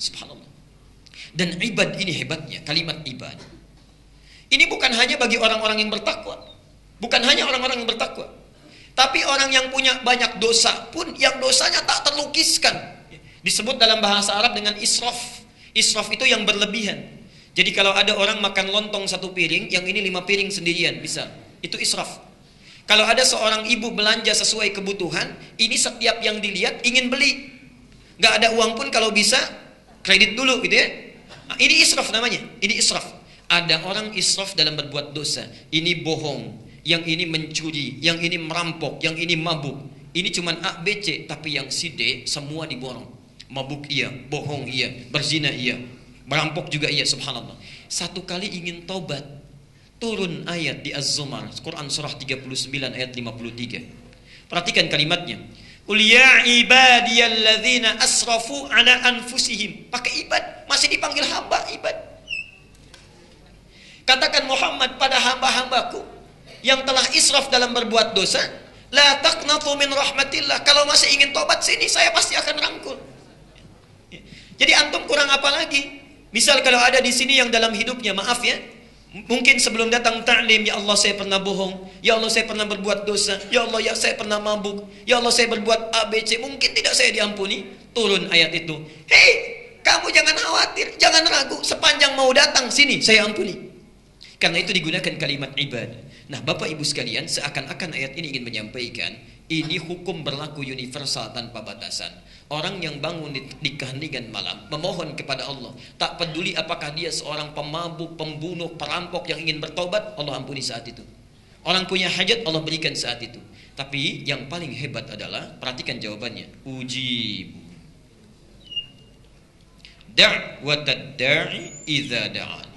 Subhanallah. Dan ibad ini hebatnya, kalimat ibad. Ini bukan hanya bagi orang-orang yang bertakwa. Bukan hanya orang-orang yang bertakwa. Tapi orang yang punya banyak dosa pun, yang dosanya tak terlukiskan. Disebut dalam bahasa Arab dengan israf. Israf itu yang berlebihan. Jadi kalau ada orang makan lontong 1 piring, yang ini 5 piring sendirian, bisa. Itu israf. Kalau ada seorang ibu belanja sesuai kebutuhan, ini setiap yang dilihat ingin beli. Gak ada uang pun kalau bisa, kredit dulu gitu ya. Nah, ini israf namanya, ini israf. Ada orang israf dalam berbuat dosa. Ini bohong, yang ini mencuri, yang ini merampok, yang ini mabuk. Ini cuman A, B, C, tapi yang si D semua diborong. Mabuk iya, bohong iya, berzina iya, merampok juga iya, subhanallah. Satu kali ingin taubat, turun ayat di Az-Zumar, Quran surah 39 ayat 53. Perhatikan kalimatnya. Qul ya ibadiyalladzina asrafu ala anfusihim. Pakai ibad, masih dipanggil hamba, ibad. Katakan Muhammad pada hamba-hambaku yang telah israf dalam berbuat dosa, la taqnatu min rahmatillah. Kalau masih ingin tobat sini, saya pasti akan rangkul. Jadi antum kurang apa lagi? Misal kalau ada di sini yang dalam hidupnya, maaf ya, mungkin sebelum datang ta'lim, ya Allah saya pernah bohong, ya Allah saya pernah berbuat dosa, ya Allah ya saya pernah mabuk, ya Allah saya berbuat ABC, mungkin tidak saya diampuni. Turun ayat itu. Hei, kamu jangan khawatir, jangan ragu, sepanjang mau datang sini saya ampuni. Karena itu digunakan kalimat ibadah. Nah, Bapak Ibu sekalian, seakan-akan ayat ini ingin menyampaikan ini hukum berlaku universal tanpa batasan. Orang yang bangun di keheningan malam memohon kepada Allah, tak peduli apakah dia seorang pemabuk, pembunuh, perampok yang ingin bertobat, Allah ampuni saat itu. Orang punya hajat, Allah berikan saat itu. Tapi yang paling hebat adalah, perhatikan jawabannya, ujib da'watad da'i idza da'an.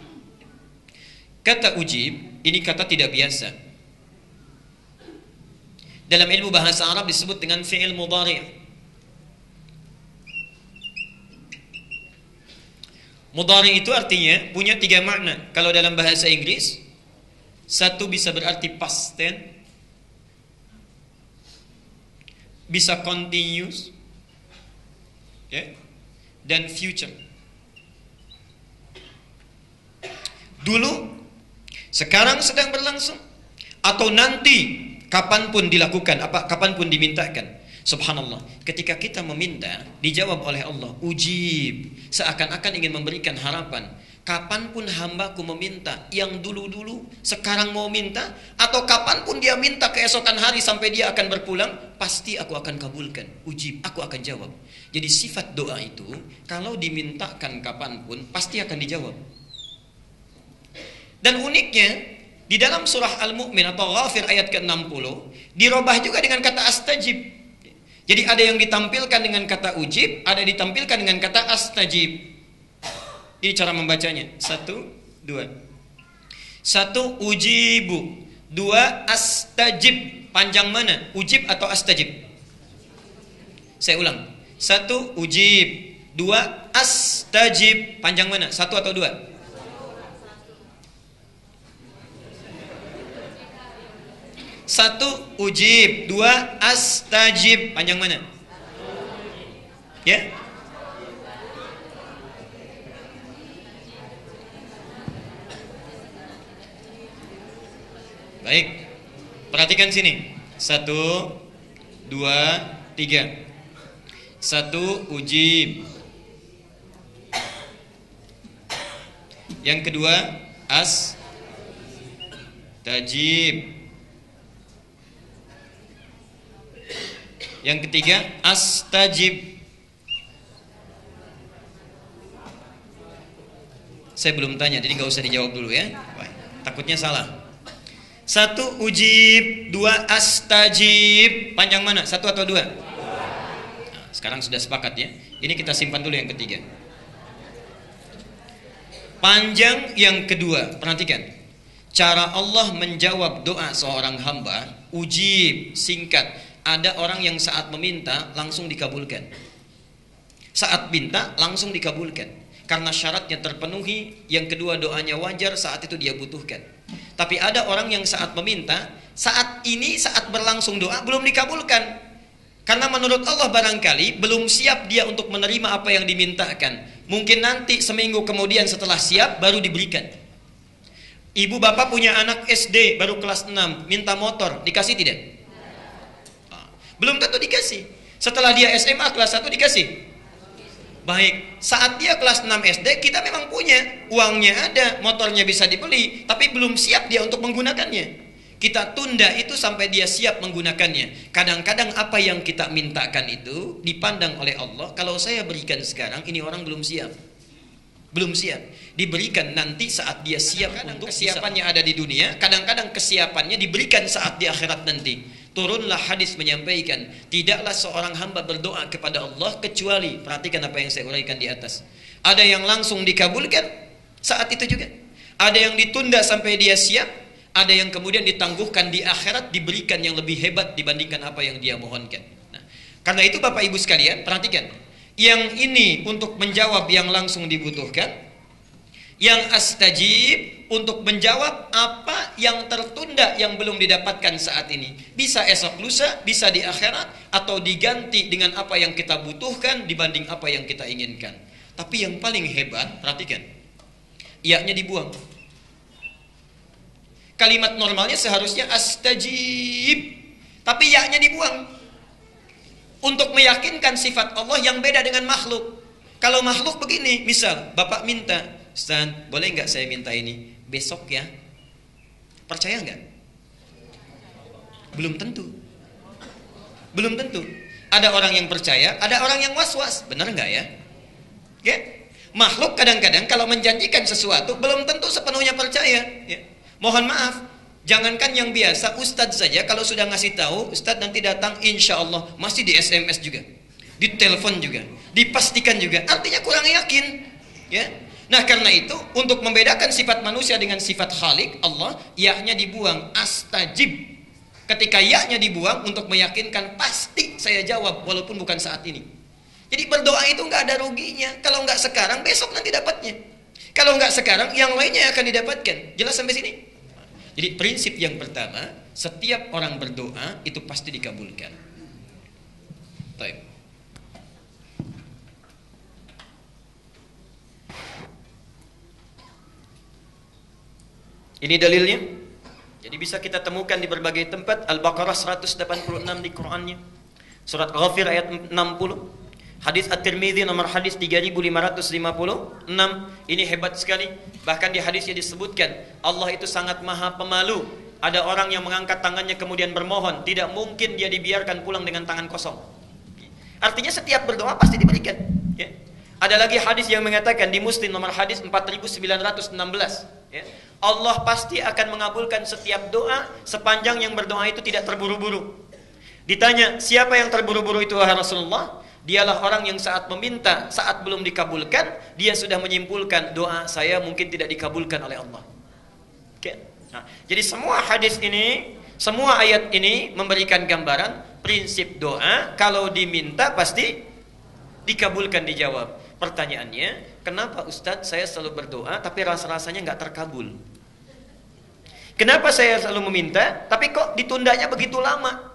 Kata ujib ini kata tidak biasa. Dalam ilmu bahasa Arab disebut dengan fi'il mudhari'. Mudhari' itu artinya punya 3 makna. Kalau dalam bahasa Inggris, satu bisa berarti past tense, bisa continuous, ya, dan future. Dulu, sekarang sedang berlangsung, atau nanti kapanpun dilakukan, kapanpun dimintakan. Subhanallah, ketika kita meminta, dijawab oleh Allah, ujib. Seakan-akan ingin memberikan harapan. Kapanpun hambaku meminta, yang dulu-dulu, sekarang mau minta, atau kapanpun dia minta keesokan hari sampai dia akan berpulang, pasti aku akan kabulkan. Ujib, aku akan jawab. Jadi sifat doa itu, kalau dimintakan kapanpun, pasti akan dijawab. Dan uniknya, di dalam surah Al-Mu'min atau Ghafir ayat ke-60, dirubah juga dengan kata astajib. Jadi ada yang ditampilkan dengan kata ujib, ada yang ditampilkan dengan kata astajib. Ini cara membacanya. 1, 2. 1 ujibu, 2 astajib. Panjang mana? Ujib atau astajib? Saya ulang. 1 ujib, 2 astajib. Panjang mana? 1 atau 2? 1 ujib, 2 astajib. Panjang mana? Ya? Baik. Perhatikan sini. 1 2 3. 1 ujib. Yang kedua astajib. Yang ketiga astajib. Saya belum tanya, jadi gak usah dijawab dulu ya. Takutnya salah. 1 ujib, 2 astajib. Panjang mana? 1 atau 2? Nah, sekarang sudah sepakat ya. Ini kita simpan dulu yang ketiga. Panjang yang kedua. Perhatikan. Cara Allah menjawab doa seorang hamba, ujib, singkat. Ada orang yang saat meminta langsung dikabulkan. Saat minta langsung dikabulkan. Karena syaratnya terpenuhi. Yang kedua doanya wajar, saat itu dia butuhkan. Tapi ada orang yang saat meminta, saat ini saat berlangsung doa belum dikabulkan. Karena menurut Allah barangkali belum siap dia untuk menerima apa yang dimintakan. Mungkin nanti seminggu kemudian setelah siap baru diberikan. Ibu bapak punya anak SD baru kelas 6, minta motor, dikasih tidak? Belum tentu dikasih. Setelah dia SMA kelas 1 dikasih. Baik, saat dia kelas 6 SD kita memang punya, uangnya ada, motornya bisa dibeli, tapi belum siap dia untuk menggunakannya. Kita tunda itu sampai dia siap menggunakannya. Kadang-kadang apa yang kita mintakan itu dipandang oleh Allah, kalau saya berikan sekarang ini orang belum siap. Belum siap. Diberikan nanti saat dia siap. Untuk kesiapannya ada di dunia, kadang-kadang kesiapannya diberikan saat di akhirat nanti. Turunlah hadis menyampaikan, tidaklah seorang hamba berdoa kepada Allah kecuali, perhatikan apa yang saya uraikan di atas. Ada yang langsung dikabulkan saat itu juga. Ada yang ditunda sampai dia siap. Ada yang kemudian ditangguhkan di akhirat, diberikan yang lebih hebat dibandingkan apa yang dia mohonkan. Nah, karena itu Bapak Ibu sekalian, perhatikan. Yang ini untuk menjawab yang langsung dibutuhkan. Yang astajib untuk menjawab apa yang tertunda yang belum didapatkan saat ini. Bisa esok lusa, bisa di akhirat, atau diganti dengan apa yang kita butuhkan dibanding apa yang kita inginkan. Tapi yang paling hebat, perhatikan, iya-nya dibuang. Kalimat normalnya seharusnya astajib, tapi ya-nya dibuang. Untuk meyakinkan sifat Allah yang beda dengan makhluk. Kalau makhluk begini, misal Bapak minta, Ustaz, boleh nggak saya minta ini besok ya? Percaya nggak? Belum tentu. Belum tentu. Ada orang yang percaya, ada orang yang was-was. Benar nggak ya? Oke? Makhluk kadang-kadang kalau menjanjikan sesuatu belum tentu sepenuhnya percaya. Ya. Mohon maaf, jangankan yang biasa, Ustadz saja kalau sudah ngasih tahu, Ustadz nanti datang, insya Allah masih di SMS juga, di telepon juga, dipastikan juga. Artinya kurang yakin. Ya. Nah karena itu untuk membedakan sifat manusia dengan sifat Khalik Allah, ya-nya dibuang, astajib. Ketika ya-nya dibuang untuk meyakinkan pasti saya jawab walaupun bukan saat ini. Jadi berdoa itu nggak ada ruginya. Kalau nggak sekarang besok nanti dapatnya. Kalau nggak sekarang yang lainnya akan didapatkan. Jelas sampai sini? Jadi prinsip yang pertama, setiap orang berdoa itu pasti dikabulkan. Baik. Ini dalilnya. Jadi bisa kita temukan di berbagai tempat. Al-Baqarah 186 di Qur'annya. Surat Ghafir ayat 60. Hadis At-Tirmidzi nomor hadis 3556. Ini hebat sekali. Bahkan di hadisnya disebutkan Allah itu sangat maha pemalu. Ada orang yang mengangkat tangannya kemudian bermohon, tidak mungkin dia dibiarkan pulang dengan tangan kosong. Artinya setiap berdoa pasti diberikan. Ya. Ada lagi hadis yang mengatakan di Muslim nomor hadis 4916. Ya. Allah pasti akan mengabulkan setiap doa sepanjang yang berdoa itu tidak terburu-buru. Ditanya, siapa yang terburu-buru itu wahai Rasulullah? Dialah orang yang saat meminta, saat belum dikabulkan, dia sudah menyimpulkan doa saya mungkin tidak dikabulkan oleh Allah. Oke. Nah, jadi semua hadis ini, semua ayat ini memberikan gambaran prinsip doa kalau diminta pasti dikabulkan, dijawab. Pertanyaannya, kenapa Ustadz saya selalu berdoa tapi rasa-rasanya nggak terkabul? Kenapa saya selalu meminta tapi kok ditundanya begitu lama?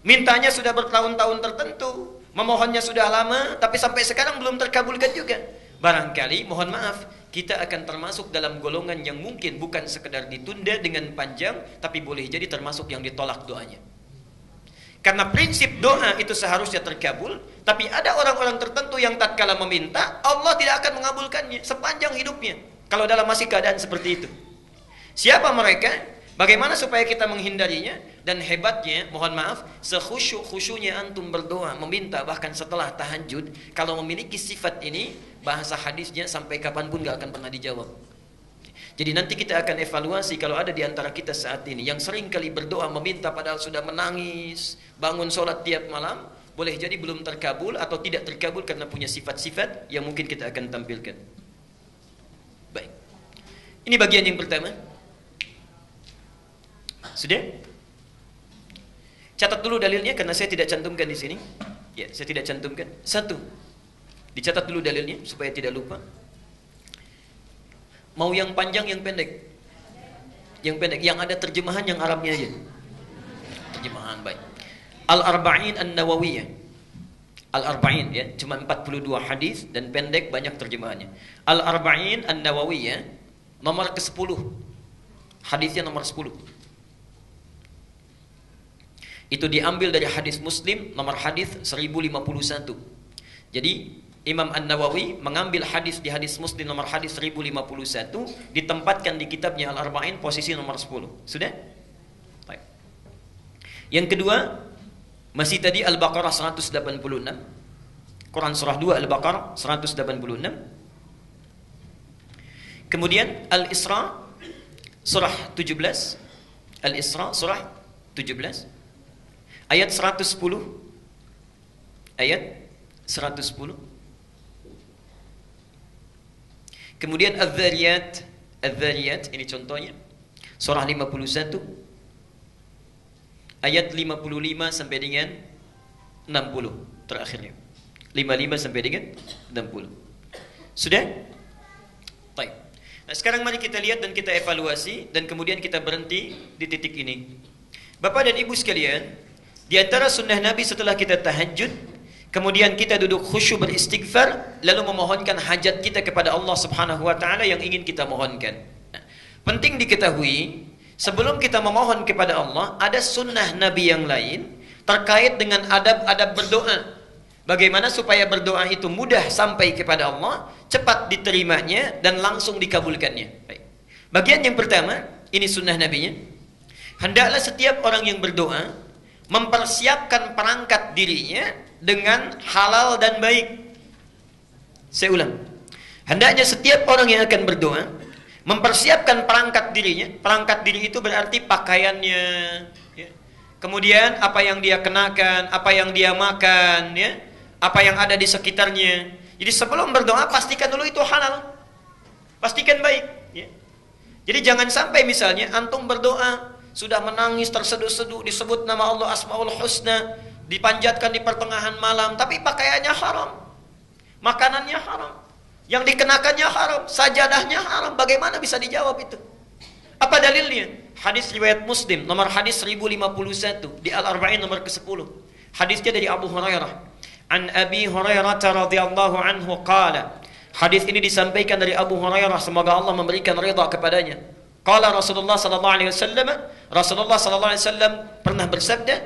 Mintanya sudah bertahun-tahun tertentu, memohonnya sudah lama tapi sampai sekarang belum terkabulkan juga. Barangkali, mohon maaf, kita akan termasuk dalam golongan yang mungkin bukan sekedar ditunda dengan panjang, tapi boleh jadi termasuk yang ditolak doanya. Karena prinsip doa itu seharusnya terkabul, tapi ada orang-orang tertentu yang tatkala meminta, Allah tidak akan mengabulkannya sepanjang hidupnya. Kalau dalam masih keadaan seperti itu. Siapa mereka? Bagaimana supaya kita menghindarinya? Dan hebatnya, mohon maaf, sekhusyuk-khusyuknya antum berdoa, meminta bahkan setelah tahajud, kalau memiliki sifat ini, bahasa hadisnya sampai kapanpun gak akan pernah dijawab. Jadi nanti kita akan evaluasi kalau ada di antara kita saat ini yang sering kali berdoa meminta padahal sudah menangis, bangun sholat tiap malam, boleh jadi belum terkabul atau tidak terkabul karena punya sifat-sifat yang mungkin kita akan tampilkan. Baik. Ini bagian yang pertama. Sudah? Catat dulu dalilnya karena saya tidak cantumkan di sini. Ya, saya tidak cantumkan. Satu. Dicatat dulu dalilnya supaya tidak lupa. Mau yang panjang, yang pendek? Yang pendek, yang ada terjemahan yang Arabnya aja. Terjemahan baik. Al-Arba'in An-Nawawiyah. Al-Arba'in ya, cuma 42 hadis dan pendek banyak terjemahannya. Al-Arba'in An-Nawawiyah nomor ke-10. Hadisnya nomor 10. Itu diambil dari hadis Muslim nomor hadis 1051. Jadi Imam An-Nawawi mengambil hadis di hadis Muslim nomor hadis 1051, ditempatkan di kitabnya Al-Arba'in posisi nomor 10. Sudah? Baik. Yang kedua, masih tadi Al-Baqarah 186. Quran surah 2 Al-Baqarah 186. Kemudian Al-Isra surah 17. Al-Isra surah 17. Ayat 110. Ayat 110. Kemudian Adz-Dzariyat ini contohnya Surah 51 ayat 55 sampai dengan 60 terakhirnya. 55 sampai dengan 60. Sudah? Baik. Nah, sekarang mari kita lihat dan kita evaluasi dan kemudian kita berhenti di titik ini. Bapak dan Ibu sekalian, di antara sunnah Nabi setelah kita tahajud, kemudian kita duduk khusyuk beristighfar, lalu memohonkan hajat kita kepada Allah Subhanahu wa taala yang ingin kita mohonkan. Nah, penting diketahui, sebelum kita memohon kepada Allah, ada sunnah Nabi yang lain terkait dengan adab-adab berdoa. Bagaimana supaya berdoa itu mudah sampai kepada Allah, cepat diterimanya dan langsung dikabulkannya. Baik. Bagian yang pertama, ini sunnah Nabinya. Hendaklah setiap orang yang berdoa mempersiapkan perangkat dirinya dengan halal dan baik. Saya ulang. Hendaknya setiap orang yang akan berdoa mempersiapkan perangkat dirinya. Perangkat diri itu berarti pakaiannya, ya. Kemudian apa yang dia kenakan, apa yang dia makan, ya, apa yang ada di sekitarnya. Jadi sebelum berdoa pastikan dulu itu halal, pastikan baik, ya. Jadi jangan sampai misalnya antum berdoa sudah menangis terseduh-seduh, disebut nama Allah Asmaul Husna, dipanjatkan di pertengahan malam, tapi pakaiannya haram, makanannya haram, yang dikenakannya haram, sajadahnya haram. Bagaimana bisa dijawab itu? Apa dalilnya? Hadis riwayat Muslim nomor hadis 1051 di Al-Arba'in nomor ke-10. Hadisnya dari Abu Hurairah. An Abi Hurairah radhiyallahu anhu qala. Hadis ini disampaikan dari Abu Hurairah, semoga Allah memberikan ridha kepadanya. Qala Rasulullah sallallahu alaihi wasallam, Rasulullah sallallahu alaihi wasallam pernah bersabda,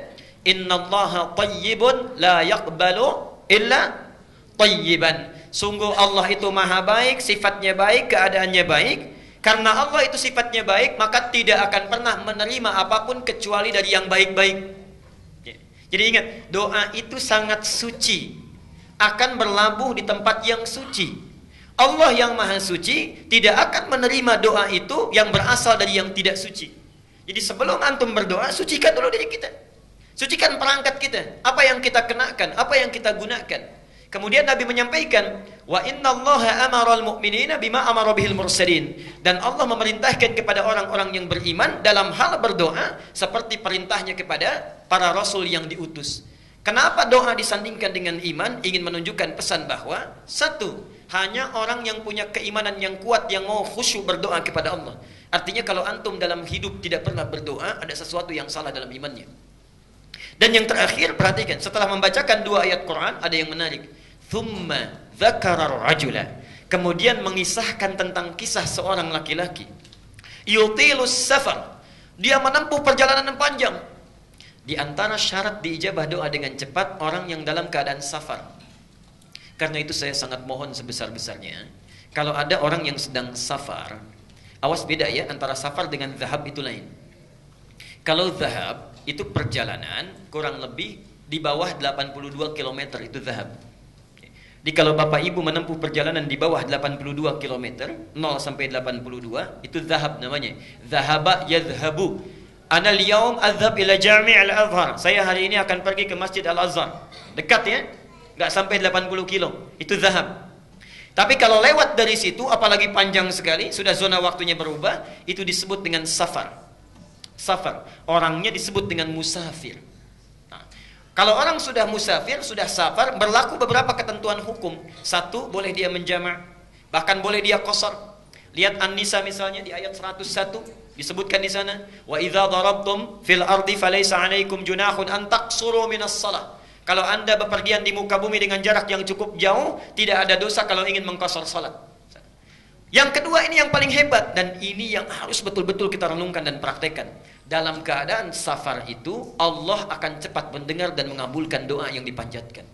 "Innallaha thayyibun la yaqbalu illa thayyiban." Sungguh Allah itu maha baik, sifatnya baik, keadaannya baik. Karena Allah itu sifatnya baik, maka tidak akan pernah menerima apapun kecuali dari yang baik-baik. Jadi ingat, doa itu sangat suci, akan berlabuh di tempat yang suci. Allah yang maha suci tidak akan menerima doa itu yang berasal dari yang tidak suci. Jadi sebelum antum berdoa, sucikan dulu diri kita, sucikan perangkat kita, apa yang kita kenakan, apa yang kita gunakan. Kemudian Nabi menyampaikan, wa innallaha amaral mu'minina bima amara bihil mursalin. Dan Allah memerintahkan kepada orang-orang yang beriman dalam hal berdoa seperti perintahnya kepada para rasul yang diutus. Kenapa doa disandingkan dengan iman? Ingin menunjukkan pesan bahwa satu, hanya orang yang punya keimanan yang kuat yang mau khusyuk berdoa kepada Allah. Artinya kalau antum dalam hidup tidak pernah berdoa, ada sesuatu yang salah dalam imannya. Dan yang terakhir, perhatikan, setelah membacakan dua ayat Quran, ada yang menarik. Thumma dzakara rajula. Kemudian mengisahkan tentang kisah seorang laki-laki. Yutilus safar. Dia menempuh perjalanan yang panjang. Di antara syarat diijabah doa dengan cepat orang yang dalam keadaan safar. Karena itu saya sangat mohon sebesar-besarnya, kalau ada orang yang sedang safar, awas beda ya antara safar dengan zahab, itu lain. Kalau zahab itu perjalanan kurang lebih di bawah 82 km itu zahab. Jadi kalau Bapak Ibu menempuh perjalanan di bawah 82 km, 0 sampai 82, itu zahab namanya. Zahaba yadhhabu. Ana al-yawm adhhab ila Jami' al-Azhar. Saya hari ini akan pergi ke Masjid Al-Azhar. Dekat ya? Enggak sampai 80 kilo. Itu zahab. Tapi kalau lewat dari situ, apalagi panjang sekali, sudah zona waktunya berubah, itu disebut dengan safar. Safar. Orangnya disebut dengan musafir. Nah, kalau orang sudah musafir, sudah safar, berlaku beberapa ketentuan hukum. Satu, boleh dia menjamak. Bahkan boleh dia qasar. Lihat An-Nisa misalnya di ayat 101. Disebutkan di sana, wa idza darabtum fil ardi falaysa 'alaikum junahun an taqsuru minas shalah. Kalau Anda bepergian di muka bumi dengan jarak yang cukup jauh, tidak ada dosa kalau ingin mengqasar salat. Yang kedua, ini yang paling hebat dan ini yang harus betul-betul kita renungkan dan praktekkan. Dalam keadaan safar itu, Allah akan cepat mendengar dan mengabulkan doa yang dipanjatkan.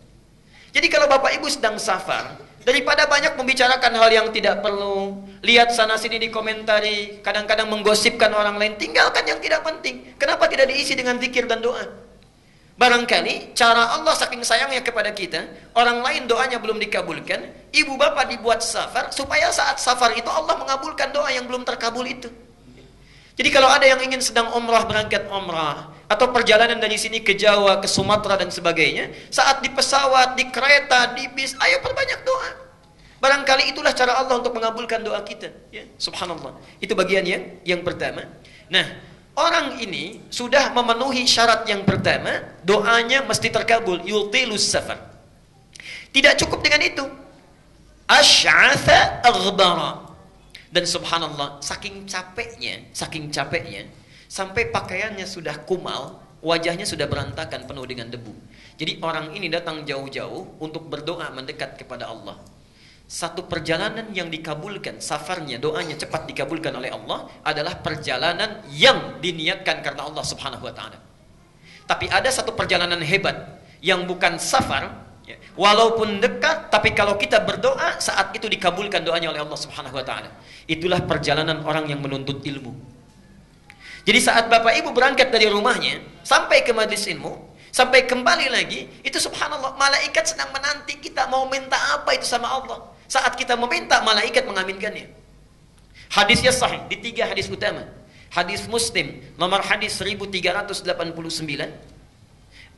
Jadi kalau Bapak Ibu sedang safar, daripada banyak membicarakan hal yang tidak perlu, lihat sana sini dikomentari, kadang-kadang menggosipkan orang lain, tinggalkan yang tidak penting. Kenapa tidak diisi dengan zikir dan doa? Barangkali cara Allah saking sayangnya kepada kita, orang lain doanya belum dikabulkan, ibu bapak dibuat safar, supaya saat safar itu Allah mengabulkan doa yang belum terkabul itu. Jadi kalau ada yang ingin sedang umrah, berangkat umrah, atau perjalanan dari sini ke Jawa, ke Sumatera dan sebagainya, saat di pesawat, di kereta, di bis, ayo perbanyak doa. Barangkali itulah cara Allah untuk mengabulkan doa kita. Ya, subhanallah. Itu bagian yang pertama. Nah, orang ini sudah memenuhi syarat yang pertama, doanya mesti terkabul, yutilus safar. Tidak cukup dengan itu. Asy'atha aghbara. Dan subhanallah, saking capeknya, sampai pakaiannya sudah kumal, wajahnya sudah berantakan penuh dengan debu. Jadi orang ini datang jauh-jauh untuk berdoa mendekat kepada Allah. Satu perjalanan yang dikabulkan, safarnya, doanya cepat dikabulkan oleh Allah adalah perjalanan yang diniatkan karena Allah Subhanahu wa taala. Tapi ada satu perjalanan hebat yang bukan safar, ya, walaupun dekat, tapi kalau kita berdoa saat itu dikabulkan doanya oleh Allah Subhanahu wa taala. Itulah perjalanan orang yang menuntut ilmu. Jadi saat Bapak Ibu berangkat dari rumahnya sampai ke majelis ilmu, sampai kembali lagi, itu subhanallah, malaikat sedang menanti kita mau minta apa itu sama Allah. Saat kita meminta, malaikat mengaminkannya. Hadisnya sahih di 3 hadis utama. Hadis Muslim nomor hadis 1389,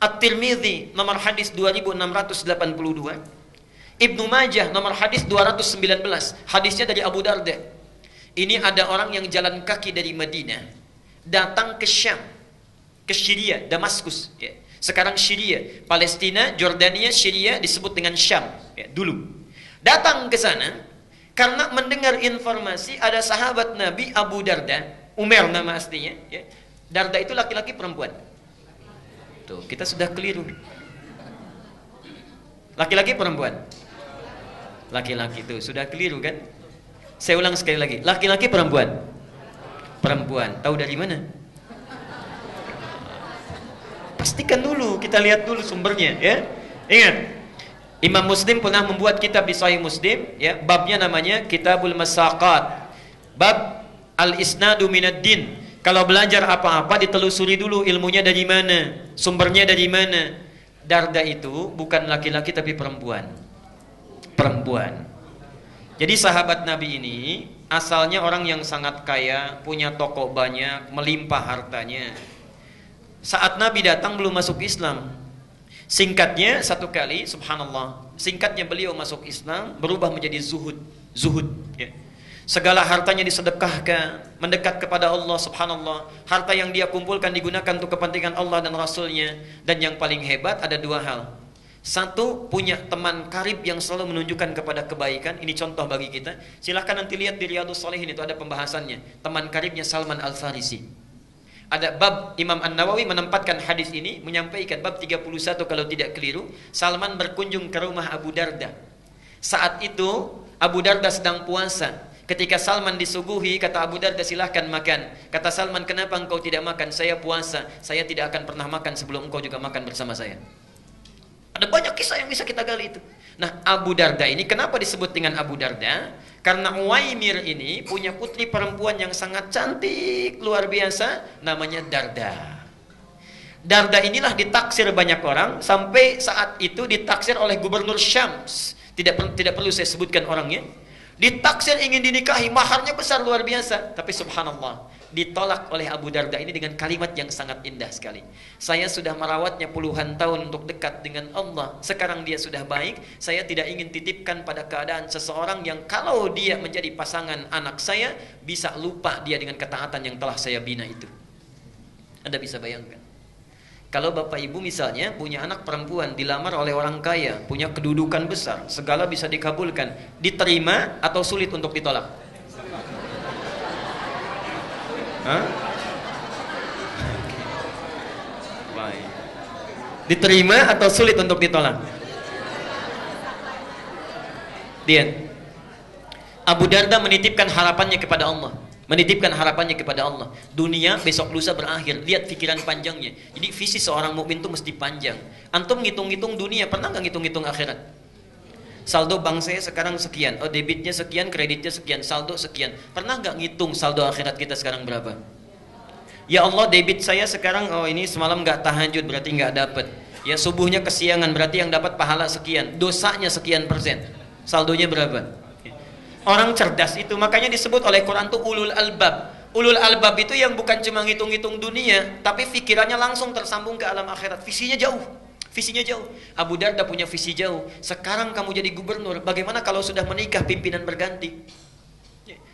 At-Tirmidzi nomor hadis 2682, Ibnu Majah nomor hadis 219. Hadisnya dari Abu Darda. Ini ada orang yang jalan kaki dari Madinah datang ke Syam, ke Syria, Damaskus, ya. Sekarang Syria, Palestina, Jordania, Syria disebut dengan Syam, ya, dulu. Datang ke sana karena mendengar informasi ada sahabat Nabi Abu Darda, Umar nama aslinya, ya. Darda itu laki-laki perempuan. Tuh, kita sudah keliru. Laki-laki perempuan. Laki-laki itu sudah keliru kan? Saya ulang sekali lagi. Laki-laki perempuan? Perempuan. Tahu dari mana? Pastikan dulu, kita lihat dulu sumbernya, ya. Ingat, Imam Muslim pernah membuat kitab di Sahih Muslim, ya, babnya namanya Kitabul Masaqat. Bab al-isnadu minad din. Kalau belajar apa-apa ditelusuri dulu ilmunya dari mana, sumbernya dari mana. Darda itu bukan laki-laki tapi perempuan. Perempuan. Jadi sahabat Nabi ini asalnya orang yang sangat kaya, punya toko banyak, melimpah hartanya. Saat Nabi datang belum masuk Islam. Singkatnya satu kali, subhanallah, singkatnya beliau masuk Islam berubah menjadi zuhud, ya. Segala hartanya disedekahkan, mendekat kepada Allah, subhanallah. Harta yang dia kumpulkan digunakan untuk kepentingan Allah dan Rasulnya. Dan yang paling hebat ada 2 hal. Satu, punya teman karib yang selalu menunjukkan kepada kebaikan. Ini contoh bagi kita. Silahkan nanti lihat di Riyadhus Shalihin, itu ada pembahasannya. Teman karibnya Salman Al-Farisi. Ada bab, Imam An-Nawawi menempatkan hadis ini, menyampaikan bab 31 kalau tidak keliru. Salman berkunjung ke rumah Abu Darda. Saat itu Abu Darda sedang puasa. Ketika Salman disuguhi, kata Abu Darda, silahkan makan. Kata Salman, kenapa engkau tidak makan? Saya puasa, saya tidak akan pernah makan sebelum engkau juga makan bersama saya. Ada banyak kisah yang bisa kita gali itu. Nah, Abu Darda ini kenapa disebut dengan Abu Darda? Karena Uwaimir ini punya putri perempuan yang sangat cantik, luar biasa, namanya Darda. Darda inilah ditaksir banyak orang, sampai saat itu ditaksir oleh gubernur Syams. Tidak perlu saya sebutkan orangnya. Ditaksir ingin dinikahi, maharnya besar luar biasa, tapi subhanallah ditolak oleh Abu Darda ini dengan kalimat yang sangat indah sekali. Saya sudah merawatnya puluhan tahun untuk dekat dengan Allah. Sekarang dia sudah baik. Saya tidak ingin titipkan pada keadaan seseorang yang kalau dia menjadi pasangan anak saya, bisa lupa dia dengan ketaatan yang telah saya bina itu. Anda bisa bayangkan. Kalau Bapak Ibu misalnya punya anak perempuan, dilamar oleh orang kaya, punya kedudukan besar, segala bisa dikabulkan, diterima atau sulit untuk ditolak? Hah? Baik. Diterima atau sulit untuk ditolak? Lihat, Abu Darda menitipkan harapannya kepada Allah. Menitipkan harapannya kepada Allah. Dunia besok lusa berakhir. Lihat pikiran panjangnya. Jadi visi seorang mukmin itu mesti panjang. Antum ngitung-ngitung dunia, pernah nggak ngitung-ngitung akhirat? Saldo bank saya sekarang sekian, oh debitnya sekian, kreditnya sekian, saldo sekian. Pernah nggak ngitung saldo akhirat kita sekarang berapa? Ya Allah, debit saya sekarang, oh ini semalam nggak tahajud berarti nggak dapat. Ya subuhnya kesiangan berarti yang dapat pahala sekian, dosanya sekian persen. Saldonya berapa? Orang cerdas itu makanya disebut oleh Quran tuh ulul albab. Ulul albab itu yang bukan cuma ngitung-ngitung dunia, tapi pikirannya langsung tersambung ke alam akhirat. Visinya jauh. Visinya jauh. Abu Darda punya visi jauh. Sekarang kamu jadi gubernur, bagaimana kalau sudah menikah pimpinan berganti?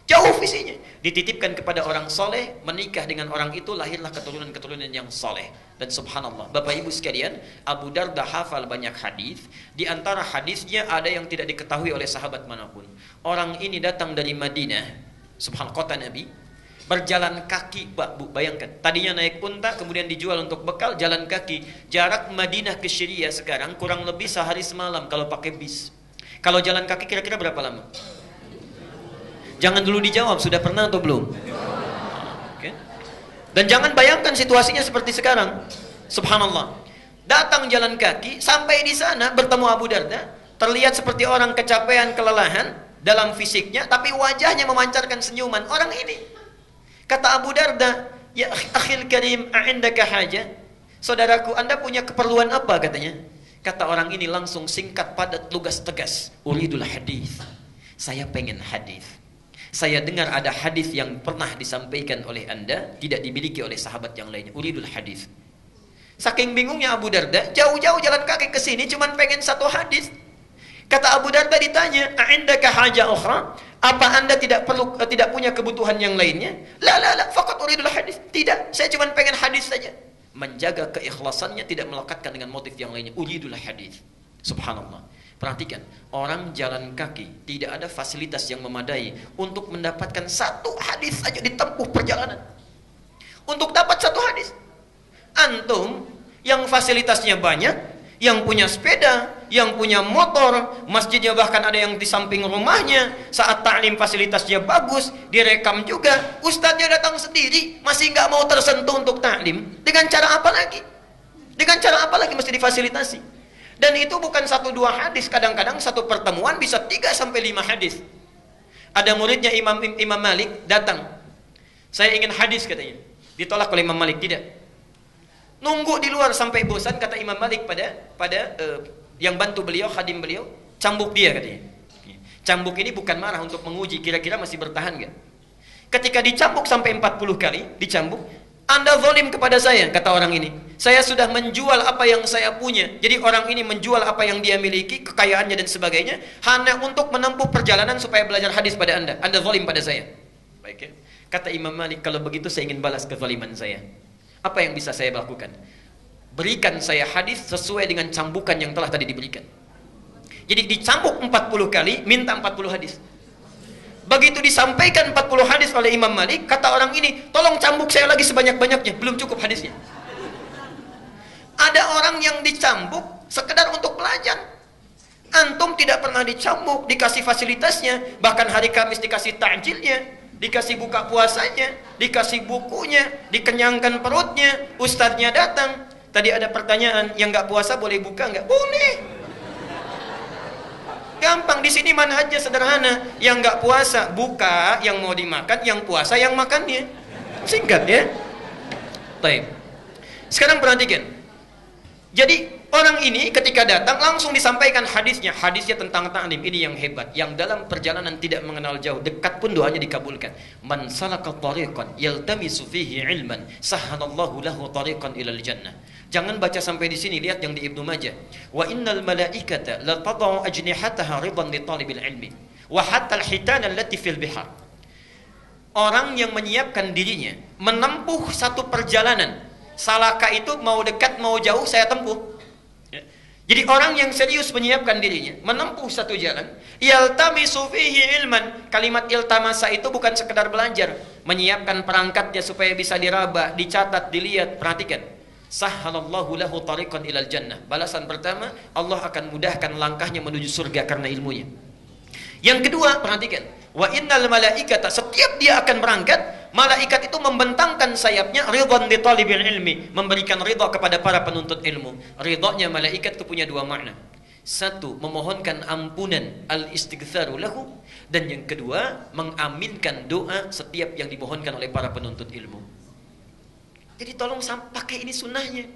Jauh visinya. Dititipkan kepada orang soleh, menikah dengan orang itu, lahirlah keturunan-keturunan yang soleh. Dan subhanallah, Bapak Ibu sekalian, Abu Darda hafal banyak hadis. Di antara hadisnya ada yang tidak diketahui oleh sahabat manapun. Orang ini datang dari Madinah, subhanallah, kota Nabi, berjalan kaki, Pak, Bu, bayangkan. Tadinya naik unta, kemudian dijual untuk bekal, jalan kaki. Jarak Madinah ke Syria sekarang kurang lebih sehari semalam kalau pakai bis. Kalau jalan kaki kira-kira berapa lama? Jangan dulu dijawab, sudah pernah atau belum? Okay. Dan jangan bayangkan situasinya seperti sekarang. Subhanallah. Datang jalan kaki, sampai di sana bertemu Abu Darda, terlihat seperti orang kecapean, kelelahan dalam fisiknya, tapi wajahnya memancarkan senyuman. Orang ini, kata Abu Darda, "Ya akhil karim, a'indaka haja?" Saudaraku, Anda punya keperluan apa katanya? Kata orang ini langsung singkat, padat, lugas, tegas. Uridul hadis. Saya pengen hadis. Saya dengar ada hadis yang pernah disampaikan oleh Anda, tidak dimiliki oleh sahabat yang lainnya. Uridul hadis. Saking bingungnya Abu Darda, jauh-jauh jalan kaki ke sini cuman pengen satu hadis. Kata Abu Darda ditanya, "A'indaka haja ukhra?" Apa Anda tidak punya kebutuhan yang lainnya? La, faqat uridul hadis. Tidak, saya cuman pengen hadis saja. Menjaga keikhlasannya, tidak melekatkan dengan motif yang lainnya. Uridul hadis. Subhanallah. Perhatikan, orang jalan kaki tidak ada fasilitas yang memadai untuk mendapatkan satu hadis saja ditempuh perjalanan. Untuk dapat satu hadis. Antum yang fasilitasnya banyak, yang punya sepeda, yang punya motor, masjidnya bahkan ada yang di samping rumahnya, saat ta'lim fasilitasnya bagus, direkam juga, ustadznya datang sendiri, masih nggak mau tersentuh untuk ta'lim. Dengan cara apa lagi? Dengan cara apa lagi mesti difasilitasi? Dan itu bukan 1-2 hadis, kadang-kadang satu pertemuan bisa 3-5 hadis. Ada muridnya Imam Malik datang. Saya ingin hadis katanya. Ditolak oleh Imam Malik, tidak. Nunggu di luar sampai bosan, kata Imam Malik pada yang bantu beliau, khadim beliau, cambuk dia katanya. Cambuk ini bukan marah, untuk menguji kira-kira masih bertahan enggak. Ketika dicambuk sampai 40 kali, dicambuk, "Anda zalim kepada saya," kata orang ini. "Saya sudah menjual apa yang saya punya." Jadi orang ini menjual apa yang dia miliki, kekayaannya dan sebagainya, hanya untuk menempuh perjalanan supaya belajar hadis pada Anda. Anda zalim pada saya. Baik ya. Kata Imam Malik, kalau begitu saya ingin balas kezaliman saya. Apa yang bisa saya lakukan? Berikan saya hadis sesuai dengan cambukan yang telah tadi diberikan. Jadi dicambuk 40 kali, minta 40 hadis. Begitu disampaikan 40 hadis oleh Imam Malik, kata orang ini, "Tolong cambuk saya lagi sebanyak-banyaknya." Belum cukup hadisnya. Ada orang yang dicambuk sekedar untuk belajar. Antum tidak pernah dicambuk, dikasih fasilitasnya, bahkan hari Kamis dikasih takjilnya, dikasih buka puasanya, dikasih bukunya, dikenyangkan perutnya, ustadznya datang. Tadi ada pertanyaan, yang nggak puasa boleh buka nggak? Boleh. Gampang, di sini manhajnya sederhana. Yang nggak puasa buka, yang mau dimakan, yang puasa yang makannya. Singkat ya. Baik. Sekarang perhatikan. Jadi orang ini ketika datang langsung disampaikan hadisnya. Hadisnya tentang ta'lim, ini yang hebat. Yang dalam perjalanan tidak mengenal jauh, dekat pun doanya dikabulkan. Man salaka tariqan yaltamisu fihi ilman, sahhalallahu lahu tariqan ilal jannah. Jangan baca sampai di sini, lihat yang di Ibnu Majah. Wa innal malaikata la tad'u ajnihataha ridan li talibil ilmi wa hatta al-hitan allati fil bihar. Orang yang menyiapkan dirinya menempuh satu perjalanan. Salaka itu mau dekat mau jauh saya tempuh. Jadi orang yang serius menyiapkan dirinya menempuh satu jalan, yaltamisu fihi ilman. Kalimat iltamasa itu bukan sekedar belajar, menyiapkan perangkatnya supaya bisa diraba, dicatat, dilihat. Perhatikan. Sahhalallahu lahu tariqan ilal jannah. Balasan pertama, Allah akan mudahkan langkahnya menuju surga karena ilmunya. Yang kedua, perhatikan. Wa innal malaikata, setiap dia akan berangkat, malaikat itu membentangkan sayapnya ridwan li talibil ilmi, memberikan ridha kepada para penuntut ilmu. Ridhanya malaikat itu punya 2 makna. Satu, memohonkan ampunan, al-istighfaru lahu, dan yang kedua, mengaminkan doa setiap yang dimohonkan oleh para penuntut ilmu. Jadi tolong pakai ini sunnahnya.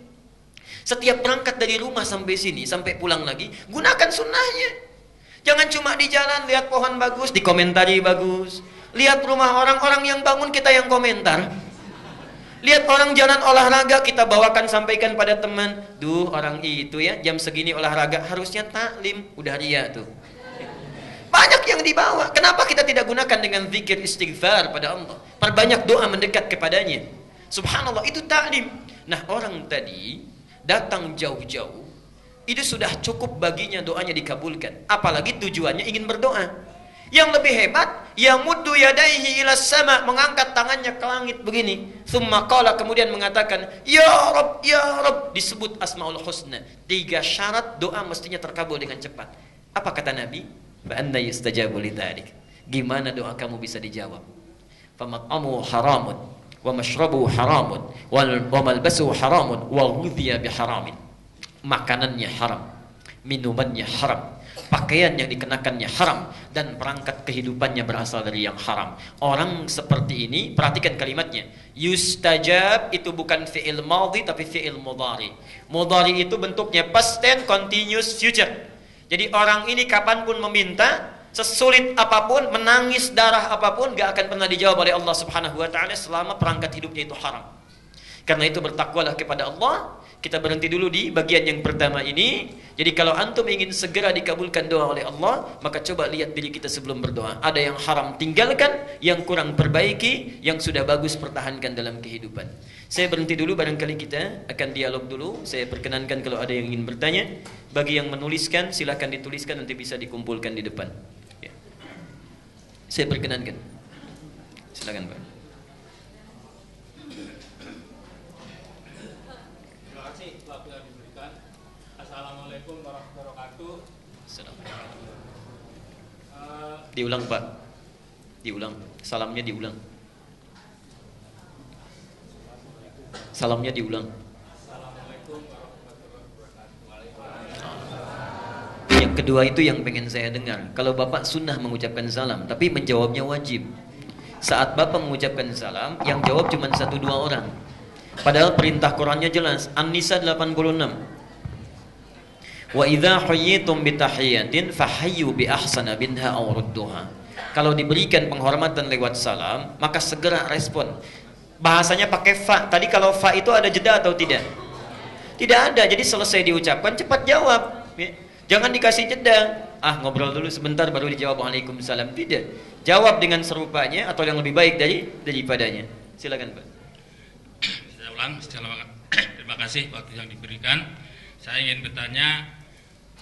Setiap berangkat dari rumah sampai sini, sampai pulang lagi, gunakan sunnahnya. Jangan cuma di jalan lihat pohon bagus, dikomentari bagus. Lihat rumah orang-orang yang bangun, kita yang komentar. Lihat orang jalan olahraga, kita bawakan, sampaikan pada teman. Duh, orang itu ya jam segini olahraga, harusnya taklim. Udah ria tuh. Banyak yang dibawa. Kenapa kita tidak gunakan dengan zikir istighfar pada Allah? Perbanyak doa mendekat kepadanya. Subhanallah, itu ta'lim. Nah, orang tadi datang jauh-jauh, itu sudah cukup baginya doanya dikabulkan. Apalagi tujuannya ingin berdoa. Yang lebih hebat, yamuddu yadaihi ila sama, mengangkat tangannya ke langit begini. Tsumma qala, kemudian mengatakan, ya Rabb, ya Rabb, disebut Asmaul Husna. 3 syarat doa mestinya terkabul dengan cepat. Apa kata Nabi? Fa anna yustajabu lidzalik. Gimana doa kamu bisa dijawab? Famat'amu haramun wa mashrabu haramun wa malbasu haramun wa ghudhiya biharamin. Makanannya haram, minumannya haram, pakaian yang dikenakannya haram, dan perangkat kehidupannya berasal dari yang haram. Orang seperti ini, perhatikan kalimatnya. Yustajab itu bukan fi'il madhi tapi fi'il mudhari. Mudhari itu bentuknya past tense continuous future. Jadi orang ini kapanpun meminta, sesulit apapun, menangis darah apapun, gak akan pernah dijawab oleh Allah Subhanahu wa ta'ala selama perangkat hidupnya itu haram. Karena itu bertakwalah kepada Allah. Kita berhenti dulu di bagian yang pertama ini. Jadi kalau antum ingin segera dikabulkan doa oleh Allah, maka coba lihat diri kita sebelum berdoa. Ada yang haram tinggalkan, yang kurang perbaiki, yang sudah bagus pertahankan dalam kehidupan. Saya berhenti dulu, barangkali kita akan dialog dulu. Saya perkenankan kalau ada yang ingin bertanya. Bagi yang menuliskan, silakan dituliskan, nanti bisa dikumpulkan di depan. Ya. Saya perkenankan. Silakan Pak. Assalamualaikum warahmatullahi wabarakatuh. Diulang Pak. Diulang. Salamnya diulang. Salamnya diulang. Assalamualaikum warahmatullahi wabarakatuh. Yang kedua itu yang pengen saya dengar. Kalau Bapak sunnah mengucapkan salam, tapi menjawabnya wajib. Saat Bapak mengucapkan salam, yang jawab cuma 1-2 orang. Padahal perintah Qurannya jelas. An-Nisa 86. Wa idza huyyitum bi tahiyatin fahayyu bi ahsana minha aw rudduha. Kalau diberikan penghormatan lewat salam, maka segera respon. Bahasanya pakai fa. Tadi kalau fa itu ada jeda atau tidak? Tidak ada. Jadi selesai diucapkan cepat jawab. Jangan dikasih jeda. Ngobrol dulu sebentar baru dijawab Waalaikumsalam. Tidak. Jawab dengan serupanya atau yang lebih baik daripadanya. Silakan Pak. Saya ulang. Terima kasih waktu yang diberikan. Saya ingin bertanya,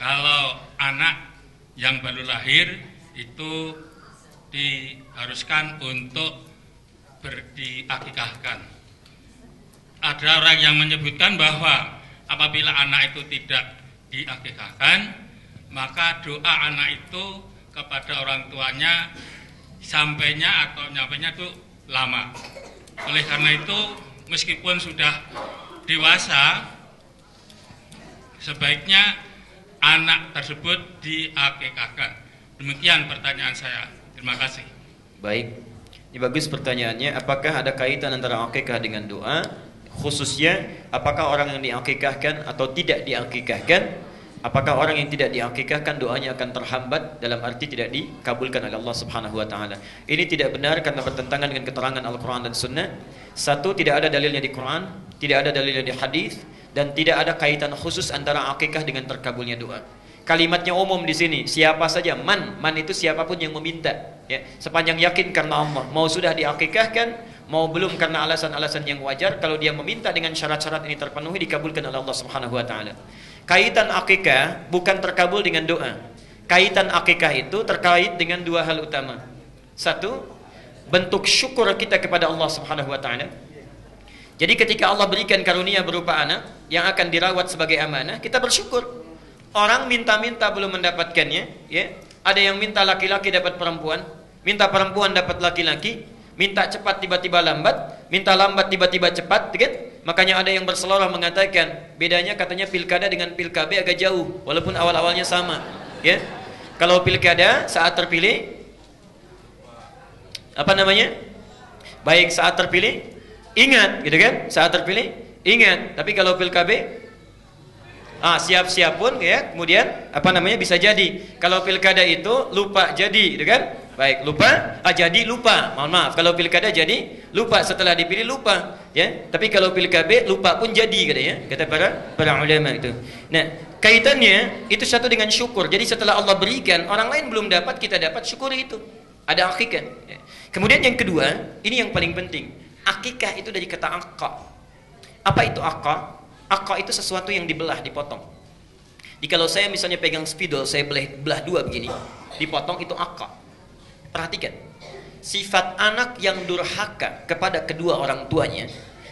kalau anak yang baru lahir itu diharuskan untuk diakikahkan. Ada orang yang menyebutkan bahwa apabila anak itu tidak diakikahkan, maka doa anak itu kepada orang tuanya sampainya atau nyampainya itu lama. Oleh karena itu, meskipun sudah dewasa, sebaiknya anak tersebut diakikahkan. Demikian pertanyaan saya. Terima kasih. Baik. Ini bagus pertanyaannya. Apakah ada kaitan antara akikah dengan doa? Khususnya, apakah orang yang diakikahkan atau tidak diakikahkan? Apakah orang yang tidak diakikahkan doanya akan terhambat dalam arti tidak dikabulkan oleh Allah Subhanahu wa taala? Ini tidak benar karena bertentangan dengan keterangan Al-Qur'an dan Sunnah. Satu, tidak ada dalilnya di Quran, tidak ada dalilnya di hadis, dan tidak ada kaitan khusus antara akikah dengan terkabulnya doa. Kalimatnya umum di sini, siapa saja, man itu siapapun yang meminta, ya, sepanjang yakin karena Allah, mau sudah diakikahkan, mau belum karena alasan-alasan yang wajar, kalau dia meminta dengan syarat-syarat ini terpenuhi, dikabulkan oleh Allah Subhanahu wa taala. Kaitan akikah bukan terkabul dengan doa. Kaitan akikah itu terkait dengan 2 hal utama. Satu, bentuk syukur kita kepada Allah Subhanahu wa taala. Jadi ketika Allah berikan karunia berupa anak yang akan dirawat sebagai amanah, kita bersyukur. Orang minta-minta belum mendapatkannya, ya. Ada yang minta laki-laki dapat perempuan, minta perempuan dapat laki-laki, minta cepat tiba-tiba lambat, minta lambat tiba-tiba cepat, kan? Makanya ada yang berseloroh mengatakan, bedanya katanya pilkada dengan pilkab agak jauh, walaupun awal-awalnya sama, ya. Kalau pilkada saat terpilih apa namanya? Baik saat terpilih ingat, gitu kan? Saat terpilih ingat. Tapi kalau pilkab siap-siap pun, ya, kemudian apa namanya bisa jadi. Kalau pilkada itu lupa jadi, gitu kan? Baik, lupa, jadi lupa. Mohon maaf, kalau pilkada jadi lupa, setelah dipilih lupa, ya. Tapi kalau pilkab lupa pun jadi, katanya, kata para ulama itu. Nah, kaitannya itu satu dengan syukur. Jadi setelah Allah berikan, orang lain belum dapat, kita dapat, syukuri itu. Ada akikah. Kemudian yang kedua, ini yang paling penting. Akikah itu dari kata aqqa. Apa itu aqqa? Aqqa itu sesuatu yang dibelah, dipotong. Jadi kalau saya misalnya pegang spidol, saya belah dua begini, dipotong, itu aqqa. Perhatikan. Sifat anak yang durhaka kepada kedua orang tuanya,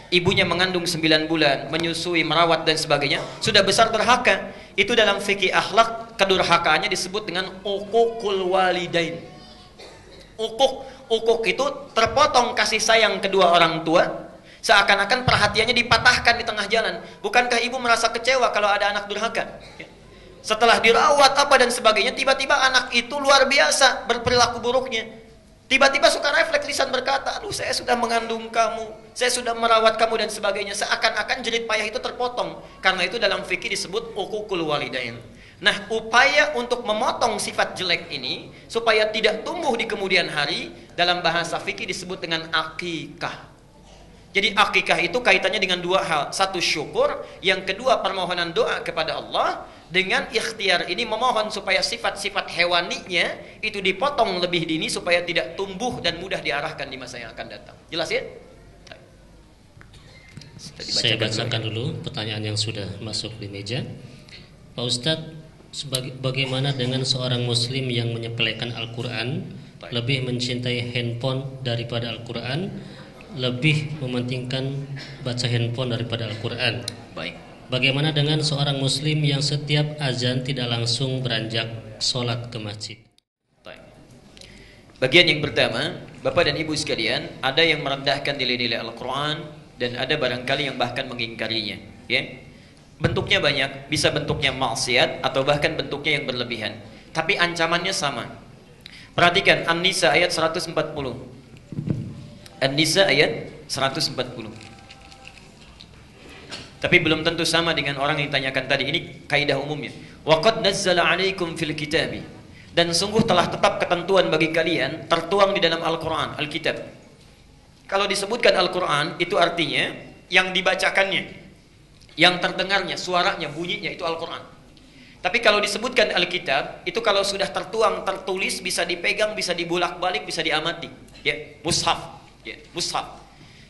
ibunya mengandung 9 bulan, menyusui, merawat dan sebagainya, sudah besar durhaka. Itu dalam fikih akhlak, kedurhakaannya disebut dengan uququl walidain. Uquq itu terpotong kasih sayang kedua orang tua, seakan-akan perhatiannya dipatahkan di tengah jalan. Bukankah ibu merasa kecewa kalau ada anak durhaka? Setelah dirawat apa dan sebagainya, tiba-tiba anak itu luar biasa berperilaku buruknya. Tiba-tiba suka refleks, lisan berkata, aduh saya sudah mengandung kamu, saya sudah merawat kamu dan sebagainya. Seakan-akan jerit payah itu terpotong. Karena itu dalam fikih disebut uququl walidain. Nah, upaya untuk memotong sifat jelek ini supaya tidak tumbuh di kemudian hari, dalam bahasa fikih disebut dengan akikah. Jadi akikah itu kaitannya dengan dua hal. Satu syukur, yang kedua permohonan doa kepada Allah. Dengan ikhtiar ini memohon supaya sifat-sifat hewaninya itu dipotong lebih dini supaya tidak tumbuh dan mudah diarahkan di masa yang akan datang. Jelas ya? Saya bacakan dulu pertanyaan yang sudah masuk di meja. Pak Ustadz, bagaimana dengan seorang muslim yang menyepelekan Al-Quran, lebih mencintai handphone daripada Al-Quran, lebih mementingkan baca handphone daripada Al-Quran? Baik. Bagaimana dengan seorang muslim yang setiap azan tidak langsung beranjak sholat ke masjid? Bagian yang pertama, Bapak dan Ibu sekalian, ada yang merendahkan nilai-nilai Al-Quran dan ada barangkali yang bahkan mengingkarinya. Ya? Bentuknya banyak, bisa bentuknya maksiat atau bahkan bentuknya yang berlebihan. Tapi ancamannya sama. Perhatikan An-Nisa ayat 140. An-Nisa ayat 140. Tapi belum tentu sama dengan orang yang ditanyakan tadi. Ini kaidah umumnya. Wa qad nazzala 'alaikum fil kitabi. Dan sungguh telah tetap ketentuan bagi kalian tertuang di dalam Al-Qur'an, Al-Kitab. Kalau disebutkan Al-Qur'an itu artinya yang dibacakannya, yang terdengarnya, suaranya, bunyinya itu Al-Qur'an. Tapi kalau disebutkan Alkitab, itu kalau sudah tertuang, tertulis, bisa dipegang, bisa dibolak-balik, bisa diamati. Ya, mushaf. Ya, mushaf.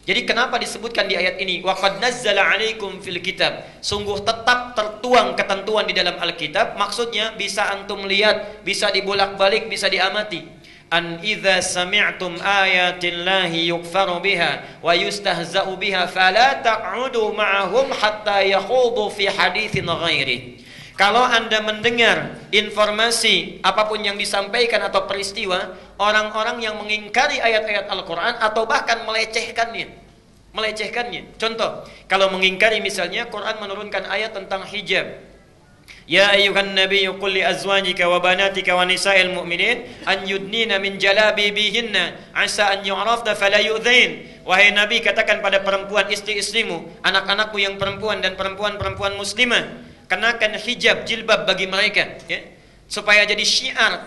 Jadi kenapa disebutkan di ayat ini wa qad nazzala 'alaikum fil kitab? Sungguh tetap tertuang ketentuan di dalam Alkitab, maksudnya bisa antum lihat, bisa dibolak-balik, bisa diamati. An idza sami'tum ayatillahi yukfaru biha wa yustahza'u biha fala taq'udu ma'ahum hatta yakhudu fi haditsin ghairi. Kalau Anda mendengar informasi apapun yang disampaikan atau peristiwa orang-orang yang mengingkari ayat-ayat Al-Quran atau bahkan melecehkannya. Contoh, kalau mengingkari misalnya Quran menurunkan ayat tentang hijab. Ya ayyuhan nabiyyu qul li azwajika wa banatika wa nisa'il mu'minin an yudnina min jalabibihinna asa an yu'rafna fala yu'dzain. Wahai Nabi, katakan pada perempuan istri-istrimu, anak-anakmu yang perempuan dan perempuan-perempuan muslimah, kenakan hijab, jilbab bagi mereka, ya, supaya jadi syiar,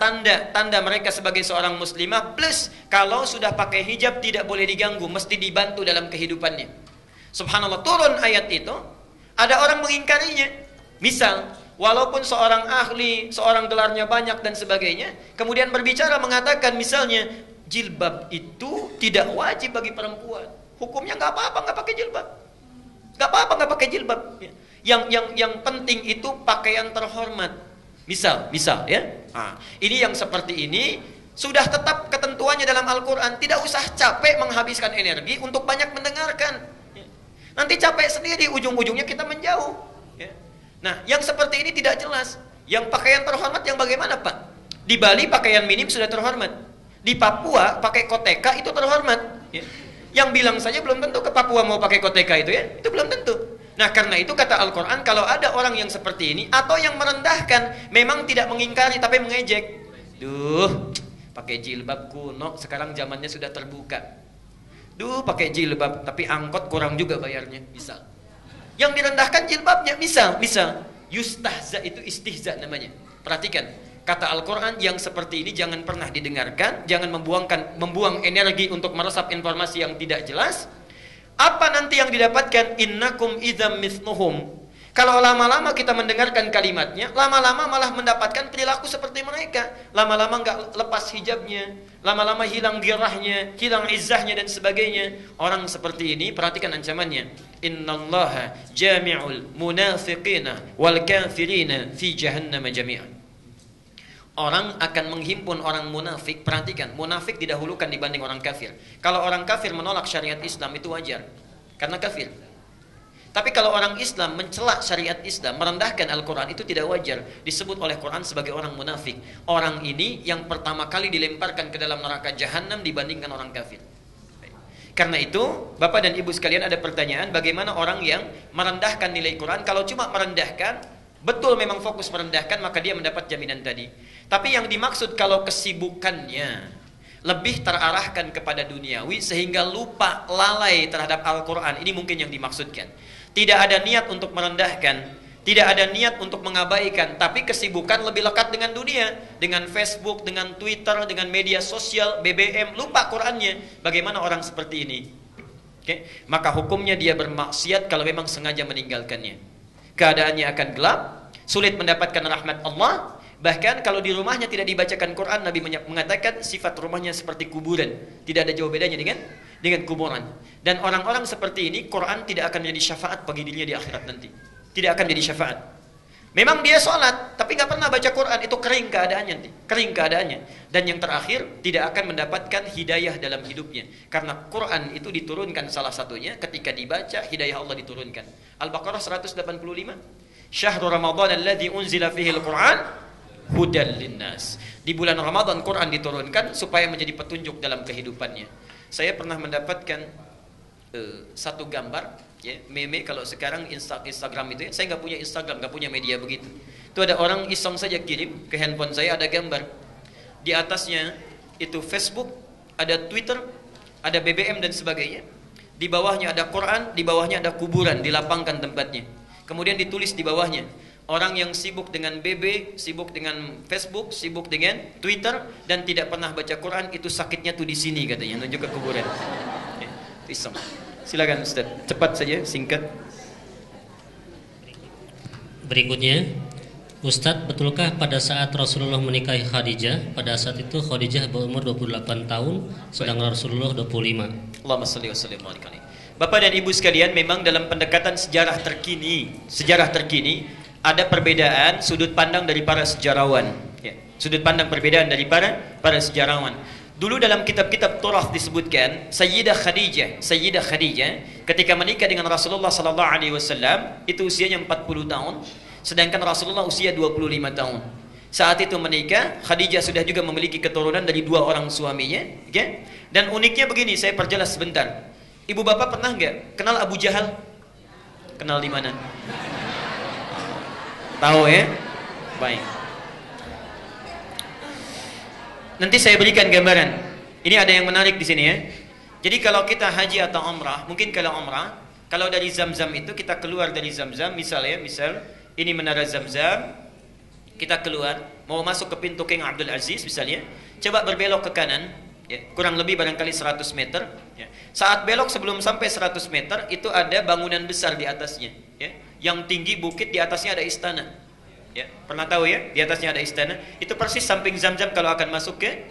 tanda mereka sebagai seorang muslimah. Plus kalau sudah pakai hijab tidak boleh diganggu, mesti dibantu dalam kehidupannya. Subhanallah, turun ayat itu, ada orang mengingkarinya. Misal, walaupun seorang ahli, seorang gelarnya banyak dan sebagainya, kemudian berbicara mengatakan misalnya jilbab itu tidak wajib bagi perempuan. Hukumnya nggak apa-apa nggak pakai jilbab, nggak apa-apa nggak pakai jilbab. Ya. Yang penting itu pakaian terhormat. Misal ya. Nah, ini yang seperti ini sudah tetap ketentuannya dalam Al-Quran. Tidak usah capek menghabiskan energi untuk banyak mendengarkan. Ya. Nanti capek sendiri, ujung-ujungnya kita menjauh. Ya. Nah, yang seperti ini tidak jelas. Yang pakaian terhormat yang bagaimana, Pak? Di Bali pakaian minim sudah terhormat. Di Papua pakai koteka itu terhormat. Ya. Yang bilang saja belum tentu ke Papua mau pakai koteka itu ya. Itu belum tentu. Nah, karena itu kata Al-Quran, kalau ada orang yang seperti ini atau yang merendahkan, memang tidak mengingkari tapi mengejek. Duh, pakai jilbab kuno, sekarang zamannya sudah terbuka. Duh, pakai jilbab tapi angkot kurang juga bayarnya, misal. Yang direndahkan jilbabnya, misal. Yustahza itu istihza namanya. Perhatikan, kata Al-Quran, yang seperti ini jangan pernah didengarkan, jangan membuang energi untuk meresap informasi yang tidak jelas. Apa nanti yang didapatkan? Innakum idzam mithluhum. Kalau lama-lama kita mendengarkan kalimatnya, lama-lama malah mendapatkan perilaku seperti mereka. Lama-lama nggak lepas hijabnya, lama-lama hilang girahnya, hilang izzahnya dan sebagainya. Orang seperti ini, perhatikan ancamannya. Innallaha jami'ul munafiqina wal kafirina fi jahannam jami'an. Orang akan menghimpun orang munafik. Perhatikan, munafik didahulukan dibanding orang kafir. Kalau orang kafir menolak syariat Islam itu wajar, karena kafir. Tapi kalau orang Islam mencela syariat Islam, merendahkan Al-Quran, itu tidak wajar. Disebut oleh Quran sebagai orang munafik. Orang ini yang pertama kali dilemparkan ke dalam neraka jahanam dibandingkan orang kafir. Karena itu, Bapak dan Ibu sekalian, ada pertanyaan, bagaimana orang yang merendahkan nilai Quran? Kalau cuma merendahkan, betul memang fokus merendahkan, maka dia mendapat jaminan tadi. Tapi yang dimaksud kalau kesibukannya lebih terarahkan kepada duniawi sehingga lupa, lalai terhadap Al-Quran, ini mungkin yang dimaksudkan. Tidak ada niat untuk merendahkan, tidak ada niat untuk mengabaikan, tapi kesibukan lebih lekat dengan dunia, dengan Facebook, dengan Twitter, dengan media sosial, BBM, lupa Qurannya. Bagaimana orang seperti ini? Oke, maka hukumnya dia bermaksiat kalau memang sengaja meninggalkannya. Keadaannya akan gelap, sulit mendapatkan rahmat Allah. Bahkan kalau di rumahnya tidak dibacakan Quran, Nabi mengatakan sifat rumahnya seperti kuburan. Tidak ada jauh bedanya dengan kuburan. Dan orang-orang seperti ini, Quran tidak akan menjadi syafaat bagi dirinya di akhirat nanti. Tidak akan jadi syafaat. Memang dia sholat, tapi nggak pernah baca Quran, itu kering keadaannya nanti. Kering keadaannya. Dan yang terakhir, tidak akan mendapatkan hidayah dalam hidupnya. Karena Quran itu diturunkan salah satunya, ketika dibaca, hidayah Allah diturunkan. Al-Baqarah 185. Syahrul Ramadan alladzi unzila fihi al-Quran hudal linnas. Di bulan Ramadan Quran diturunkan supaya menjadi petunjuk dalam kehidupannya. Saya pernah mendapatkan satu gambar, ya, meme kalau sekarang Instagram itu, ya, saya nggak punya Instagram, nggak punya media begitu. Itu ada orang iseng saja kirim ke handphone saya, ada gambar. Di atasnya itu Facebook, ada Twitter, ada BBM dan sebagainya. Di bawahnya ada Quran, di bawahnya ada kuburan, dilapangkan tempatnya. Kemudian ditulis di bawahnya, orang yang sibuk dengan BB, sibuk dengan Facebook, sibuk dengan Twitter dan tidak pernah baca Quran, itu sakitnya tuh di sini katanya, nunjuk ke kuburan. Ya, iseng. Silakan Ustaz, cepat saja, singkat. Berikutnya, Ustadz, betulkah pada saat Rasulullah menikahi Khadijah, pada saat itu Khadijah berumur 28 tahun, sedangkan Rasulullah 25? Allahumma shalli wa sallim alaihi. Bapak dan Ibu sekalian, memang dalam pendekatan sejarah terkini ada perbedaan sudut pandang dari para sejarawan. Ya, sudut pandang perbedaan dari para sejarawan. Dulu dalam kitab-kitab Turath disebutkan Sayyidah Khadijah ketika menikah dengan Rasulullah sallallahu alaihi wasallam itu usianya 40 tahun, sedangkan Rasulullah usia 25 tahun. Saat itu menikah, Khadijah sudah juga memiliki keturunan dari dua orang suaminya, okay? Dan uniknya begini, saya perjelas sebentar. Ibu bapak pernah nggak kenal Abu Jahal? Kenal di mana? Tahu ya? Baik. Nanti saya berikan gambaran. Ini ada yang menarik di sini ya. Jadi kalau kita haji atau umrah, mungkin kalau umrah, kalau dari Zamzam itu kita keluar dari Zamzam, misal ini menara Zamzam, kita keluar mau masuk ke pintu King Abdul Aziz misalnya, coba berbelok ke kanan, ya, kurang lebih barangkali 100 meter. Ya. Saat belok sebelum sampai 100 meter itu ada bangunan besar di atasnya, ya, yang tinggi bukit, di atasnya ada istana. Ya, pernah tahu ya, di atasnya ada istana. Itu persis samping Zamzam kalau akan masuk ke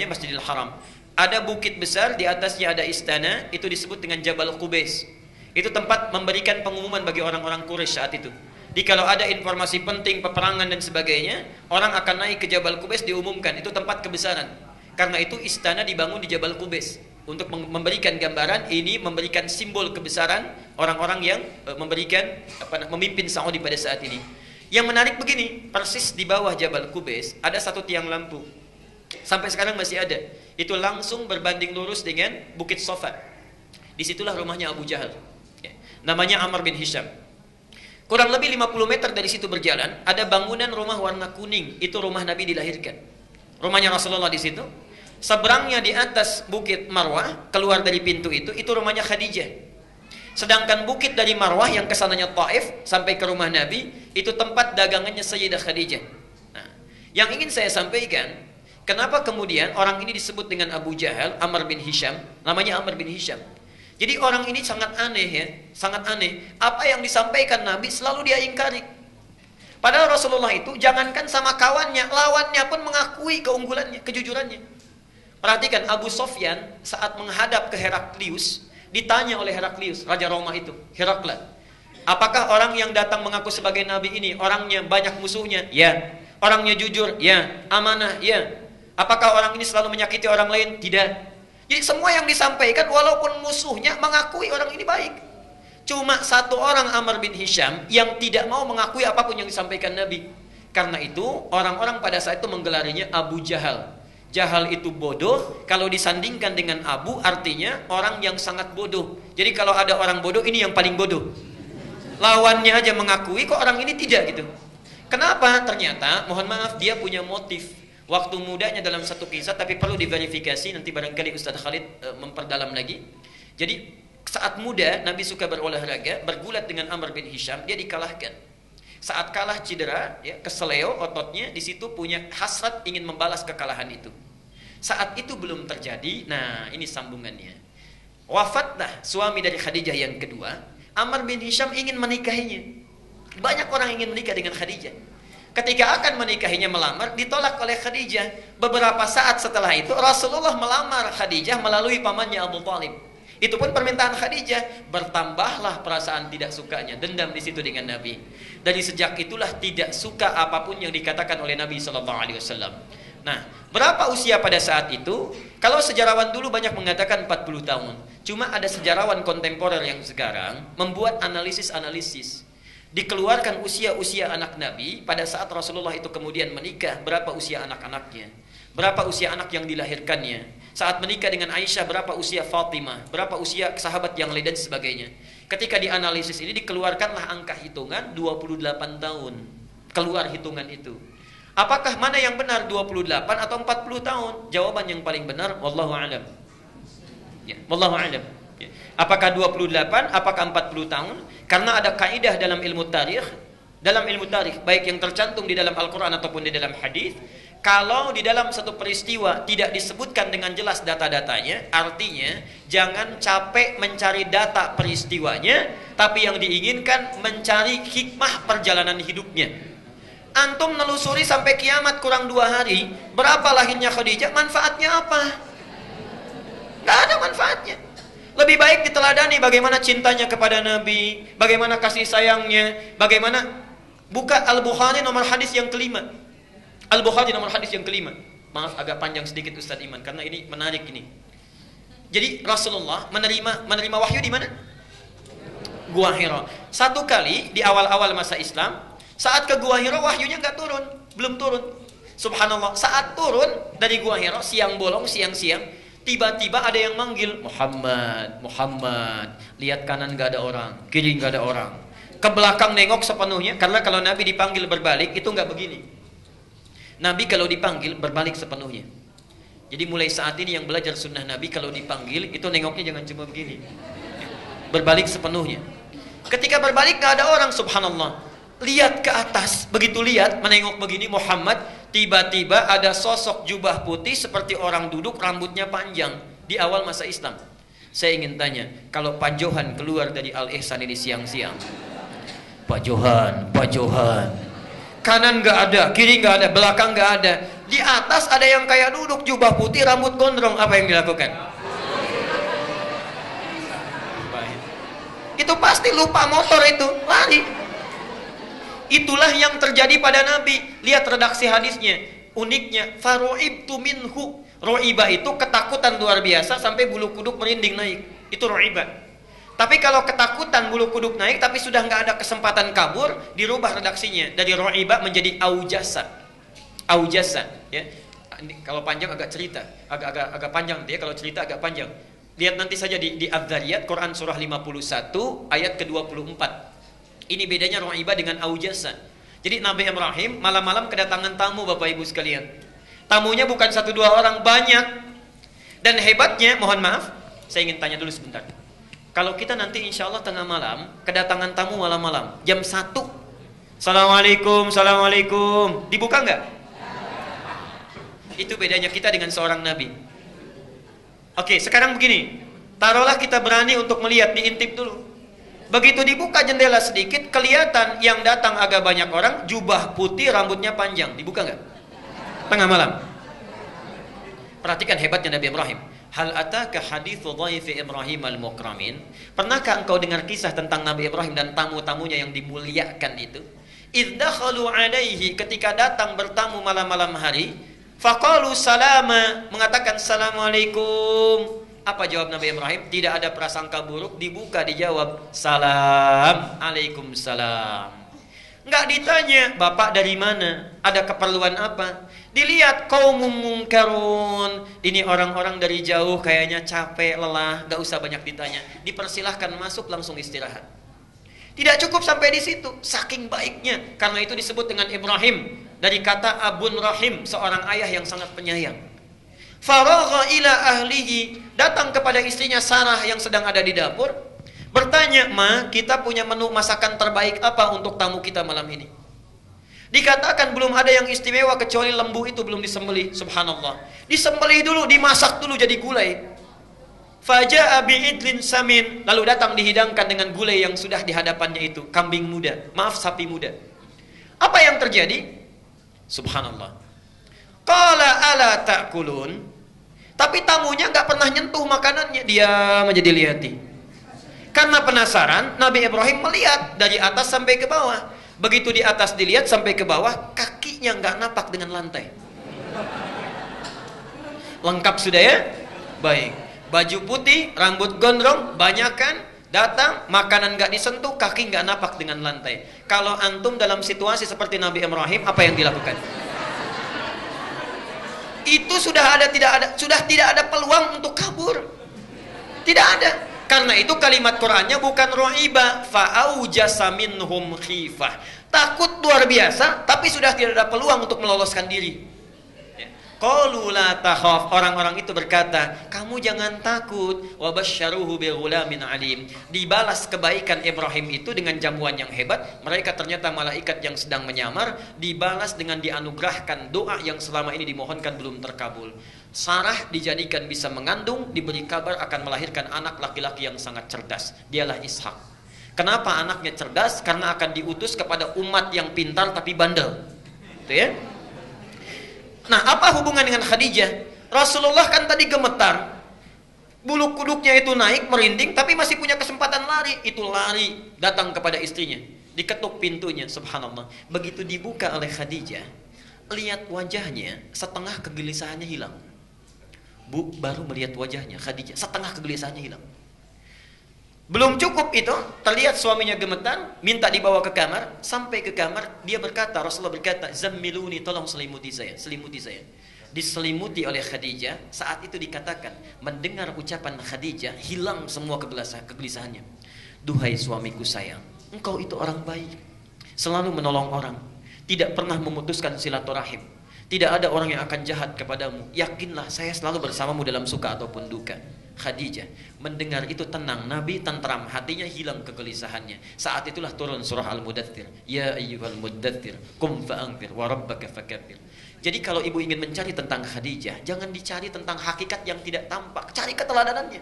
Masjidil Haram. Ada bukit besar, di atasnya ada istana, itu disebut dengan Jabal Qubais. Itu tempat memberikan pengumuman bagi orang-orang Quraisy saat itu. Jadi kalau ada informasi penting, peperangan dan sebagainya, orang akan naik ke Jabal Qubais, diumumkan, itu tempat kebesaran. Karena itu istana dibangun di Jabal Qubais untuk memberikan gambaran, ini memberikan simbol kebesaran orang-orang yang memimpin Saudi pada saat ini. Yang menarik begini, persis di bawah Jabal Qubais ada satu tiang lampu. Sampai sekarang masih ada. Itu langsung berbanding lurus dengan Bukit Sofa. Disitulah rumahnya Abu Jahal. Ya. Namanya Amr bin Hisham. Kurang lebih 50 meter dari situ berjalan, ada bangunan rumah warna kuning. Itu rumah Nabi dilahirkan. Rumahnya Rasulullah di situ. Seberangnya di atas Bukit Marwah, keluar dari pintu itu rumahnya Khadijah. Sedangkan bukit dari Marwah yang kesananya Taif sampai ke rumah Nabi, itu tempat dagangannya Sayyidah Khadijah. Nah, yang ingin saya sampaikan, kenapa kemudian orang ini disebut dengan Abu Jahal, Amr bin Hisham, namanya Amr bin Hisham. Jadi orang ini sangat aneh ya, sangat aneh. Apa yang disampaikan Nabi selalu dia ingkari. Padahal Rasulullah itu jangankan sama kawannya, lawannya pun mengakui keunggulannya, kejujurannya. Perhatikan Abu Sofyan saat menghadap ke Heraklius, ditanya oleh Heraklius, Raja Roma itu, Herakla, apakah orang yang datang mengaku sebagai Nabi ini, orangnya banyak musuhnya? Ya. Orangnya jujur? Ya. Amanah? Ya. Apakah orang ini selalu menyakiti orang lain? Tidak. Jadi semua yang disampaikan walaupun musuhnya mengakui orang ini baik. Cuma satu orang Amr bin Hisham yang tidak mau mengakui apapun yang disampaikan Nabi. Karena itu orang-orang pada saat itu menggelarinya Abu Jahal. Jahal itu bodoh, kalau disandingkan dengan Abu artinya orang yang sangat bodoh. Jadi kalau ada orang bodoh, ini yang paling bodoh. Lawannya aja mengakui, kok orang ini tidak gitu. Kenapa? Ternyata, mohon maaf, dia punya motif. Waktu mudanya dalam satu kisah, tapi perlu diverifikasi, nanti barangkali Ustaz Khalid memperdalam lagi. Jadi saat muda Nabi suka berolahraga, bergulat dengan Amr bin Hisham, dia dikalahkan. Saat kalah cedera, ya, keseleo ototnya, di situ punya hasrat ingin membalas kekalahan itu. Saat itu belum terjadi, nah ini sambungannya. Wafatlah suami dari Khadijah yang kedua, Amr bin Hisham ingin menikahinya. Banyak orang ingin menikah dengan Khadijah. Ketika akan menikahinya melamar, ditolak oleh Khadijah. Beberapa saat setelah itu Rasulullah melamar Khadijah melalui pamannya Abu Thalib. Itu pun permintaan Khadijah. Bertambahlah perasaan tidak sukanya, dendam di situ dengan Nabi. Dari sejak itulah tidak suka apapun yang dikatakan oleh Nabi SAW. Nah, berapa usia pada saat itu? Kalau sejarawan dulu banyak mengatakan 40 tahun. Cuma ada sejarawan kontemporer yang sekarang membuat analisis-analisis. Dikeluarkan usia-usia anak Nabi pada saat Rasulullah itu kemudian menikah, berapa usia anak-anaknya, berapa usia anak yang dilahirkannya, saat menikah dengan Aisyah berapa usia Fatimah, berapa usia sahabat yang lain dan sebagainya. Ketika dianalisis ini dikeluarkanlah angka hitungan 28 tahun. Keluar hitungan itu. Apakah mana yang benar, 28 atau 40 tahun? Jawaban yang paling benar wallahu a'lam. Ya, wallahu a'lam. Apakah 28, apakah 40 tahun? Karena ada kaidah dalam ilmu tarikh, baik yang tercantum di dalam Al-Quran ataupun di dalam hadis, kalau di dalam satu peristiwa tidak disebutkan dengan jelas data-datanya, artinya jangan capek mencari data peristiwanya, tapi yang diinginkan mencari hikmah perjalanan hidupnya. Antum nelusuri sampai kiamat kurang 2 hari, berapa lahirnya Khadijah, manfaatnya apa? Gak ada manfaatnya. Lebih baik diteladani bagaimana cintanya kepada Nabi, bagaimana kasih sayangnya, bagaimana. Buka Al-Bukhari nomor hadis yang kelima. Al-Bukhari nomor hadis yang kelima. Maaf agak panjang sedikit Ustaz Iman karena ini menarik ini. Jadi Rasulullah menerima wahyu di mana? Gua Hira. Satu kali di awal-awal masa Islam, saat ke Gua Hira wahyunya nggak turun, belum turun. Subhanallah, saat turun dari Gua Hira siang bolong, siang-siang, tiba-tiba ada yang manggil, Muhammad, Muhammad. Lihat kanan gak ada orang, kiri gak ada orang. Ke belakang nengok sepenuhnya, karena kalau Nabi dipanggil berbalik itu gak begini. Nabi kalau dipanggil berbalik sepenuhnya. Jadi mulai saat ini yang belajar sunnah Nabi kalau dipanggil itu nengoknya jangan cuma begini, berbalik sepenuhnya. Ketika berbalik gak ada orang, subhanallah. Lihat ke atas, begitu lihat menengok begini Muhammad, tiba-tiba ada sosok jubah putih seperti orang duduk, rambutnya panjang di awal masa Islam. Saya ingin tanya, kalau Pak Johan keluar dari Al-Ihsan ini siang-siang, Pak Johan, kanan nggak ada, kiri nggak ada, belakang nggak ada, di atas ada yang kayak duduk jubah putih, rambut gondrong, apa yang dilakukan? Itu pasti lupa motor itu, lari. Itulah yang terjadi pada Nabi. Lihat redaksi hadisnya. Uniknya, faru'ibtu minhu. Ro'iba itu ketakutan luar biasa sampai bulu kuduk merinding naik. Itu ro'iba. Tapi kalau ketakutan bulu kuduk naik tapi sudah nggak ada kesempatan kabur, dirubah redaksinya dari ro'iba menjadi aujasa. Aujasa, ya. Kalau panjang agak cerita, agak panjang dia, kalau cerita agak panjang. Lihat nanti saja di Adz-Dzariyat Quran surah 51 ayat ke-24. Ini bedanya ro'iba dengan aujasa. Jadi Nabi Ibrahim malam-malam kedatangan tamu Bapak Ibu sekalian. Tamunya bukan 1-2 orang, banyak. Dan hebatnya, mohon maaf, saya ingin tanya dulu sebentar. Kalau kita nanti insya Allah tengah malam kedatangan tamu malam-malam jam 1, Assalamualaikum, Assalamualaikum, dibuka nggak? Itu bedanya kita dengan seorang Nabi. Oke, sekarang begini. Taruhlah kita berani untuk melihat, diintip dulu. Begitu dibuka jendela sedikit, kelihatan yang datang agak banyak orang, jubah putih, rambutnya panjang. Dibuka nggak? Tengah malam. Perhatikan hebatnya Nabi Ibrahim. Hal ataka hadithu dhaifi Ibrahim al-mukramin. Pernahkah engkau dengar kisah tentang Nabi Ibrahim dan tamu-tamunya yang dimuliakan itu? Idh dakhalu alaihi, ketika datang bertamu malam-malam hari, faqalu salama, mengatakan assalamualaikum. Apa jawab Nabi Ibrahim? Tidak ada prasangka buruk, dibuka dijawab salam, alaikumsalam. Enggak ditanya, Bapak dari mana? Ada keperluan apa? Dilihat qaumum munkarun. Ini orang-orang dari jauh kayaknya capek, lelah, enggak usah banyak ditanya. Dipersilahkan masuk, langsung istirahat. Tidak cukup sampai di situ, saking baiknya. Karena itu disebut dengan Ibrahim dari kata abun rahim, seorang ayah yang sangat penyayang. Faragha ila ahlihi, datang kepada istrinya Sarah yang sedang ada di dapur, bertanya, "Ma, kita punya menu masakan terbaik apa untuk tamu kita malam ini?" Dikatakan belum ada yang istimewa kecuali lembu itu belum disembelih. Subhanallah. Disembelih dulu, dimasak dulu jadi gulai. Faja'a bi'idlin samin, lalu datang dihidangkan dengan gulai yang sudah di hadapannya itu, kambing muda, maaf sapi muda. Apa yang terjadi? Subhanallah. Qala ala ta'kulun. Tapi tamunya nggak pernah nyentuh makanannya, diam aja dilihati. Karena penasaran, Nabi Ibrahim melihat dari atas sampai ke bawah. Begitu di atas dilihat sampai ke bawah, kakinya nggak napak dengan lantai. Lengkap sudah ya? Baik. Baju putih, rambut gondrong, banyakan, datang, makanan nggak disentuh, kaki nggak napak dengan lantai. Kalau antum dalam situasi seperti Nabi Ibrahim, apa yang dilakukan? Itu sudah tidak ada peluang untuk kabur. Tidak ada. Karena itu kalimat Qur'annya bukan ro'iba, fa'aujasa minhum khifah. Takut luar biasa, tapi sudah tidak ada peluang untuk meloloskan diri. Qalu la takhaf, orang-orang itu berkata, kamu jangan takut. Wa basyaruhu bi ghulamin alim. Dibalas kebaikan Ibrahim itu dengan jamuan yang hebat. Mereka ternyata malaikat yang sedang menyamar, dibalas dengan dianugerahkan doa yang selama ini dimohonkan belum terkabul. Sarah dijadikan bisa mengandung, diberi kabar akan melahirkan anak laki-laki yang sangat cerdas. Dialah Ishak. Kenapa anaknya cerdas? Karena akan diutus kepada umat yang pintar tapi bandel. Itu ya. Nah, apa hubungan dengan Khadijah? Rasulullah kan tadi gemetar, bulu kuduknya itu naik, merinding, tapi masih punya kesempatan lari. Itu lari, datang kepada istrinya, diketuk pintunya, subhanallah. Begitu dibuka oleh Khadijah, lihat wajahnya, setengah kegelisahannya hilang. Bu, baru melihat wajahnya Khadijah, setengah kegelisahannya hilang. Belum cukup itu, terlihat suaminya gemetar, minta dibawa ke kamar. Sampai ke kamar, dia berkata, Rasulullah berkata, "Zammiluni, tolong selimuti saya, selimuti saya." Diselimuti oleh Khadijah. Saat itu dikatakan, mendengar ucapan Khadijah, hilang semua kegelisahannya. "Duhai suamiku sayang, engkau itu orang baik, selalu menolong orang, tidak pernah memutuskan silaturahim. Tidak ada orang yang akan jahat kepadamu. Yakinlah, saya selalu bersamamu dalam suka ataupun duka." Khadijah mendengar itu tenang, Nabi tentram, hatinya hilang kegelisahannya. Saat itulah turun surah Al-Mudaththir, ya ayyuhal mudaththir qum fa'anzir wa rabbaka fakabbir. Jadi kalau ibu ingin mencari tentang Khadijah, jangan dicari tentang hakikat yang tidak tampak, cari keteladanannya.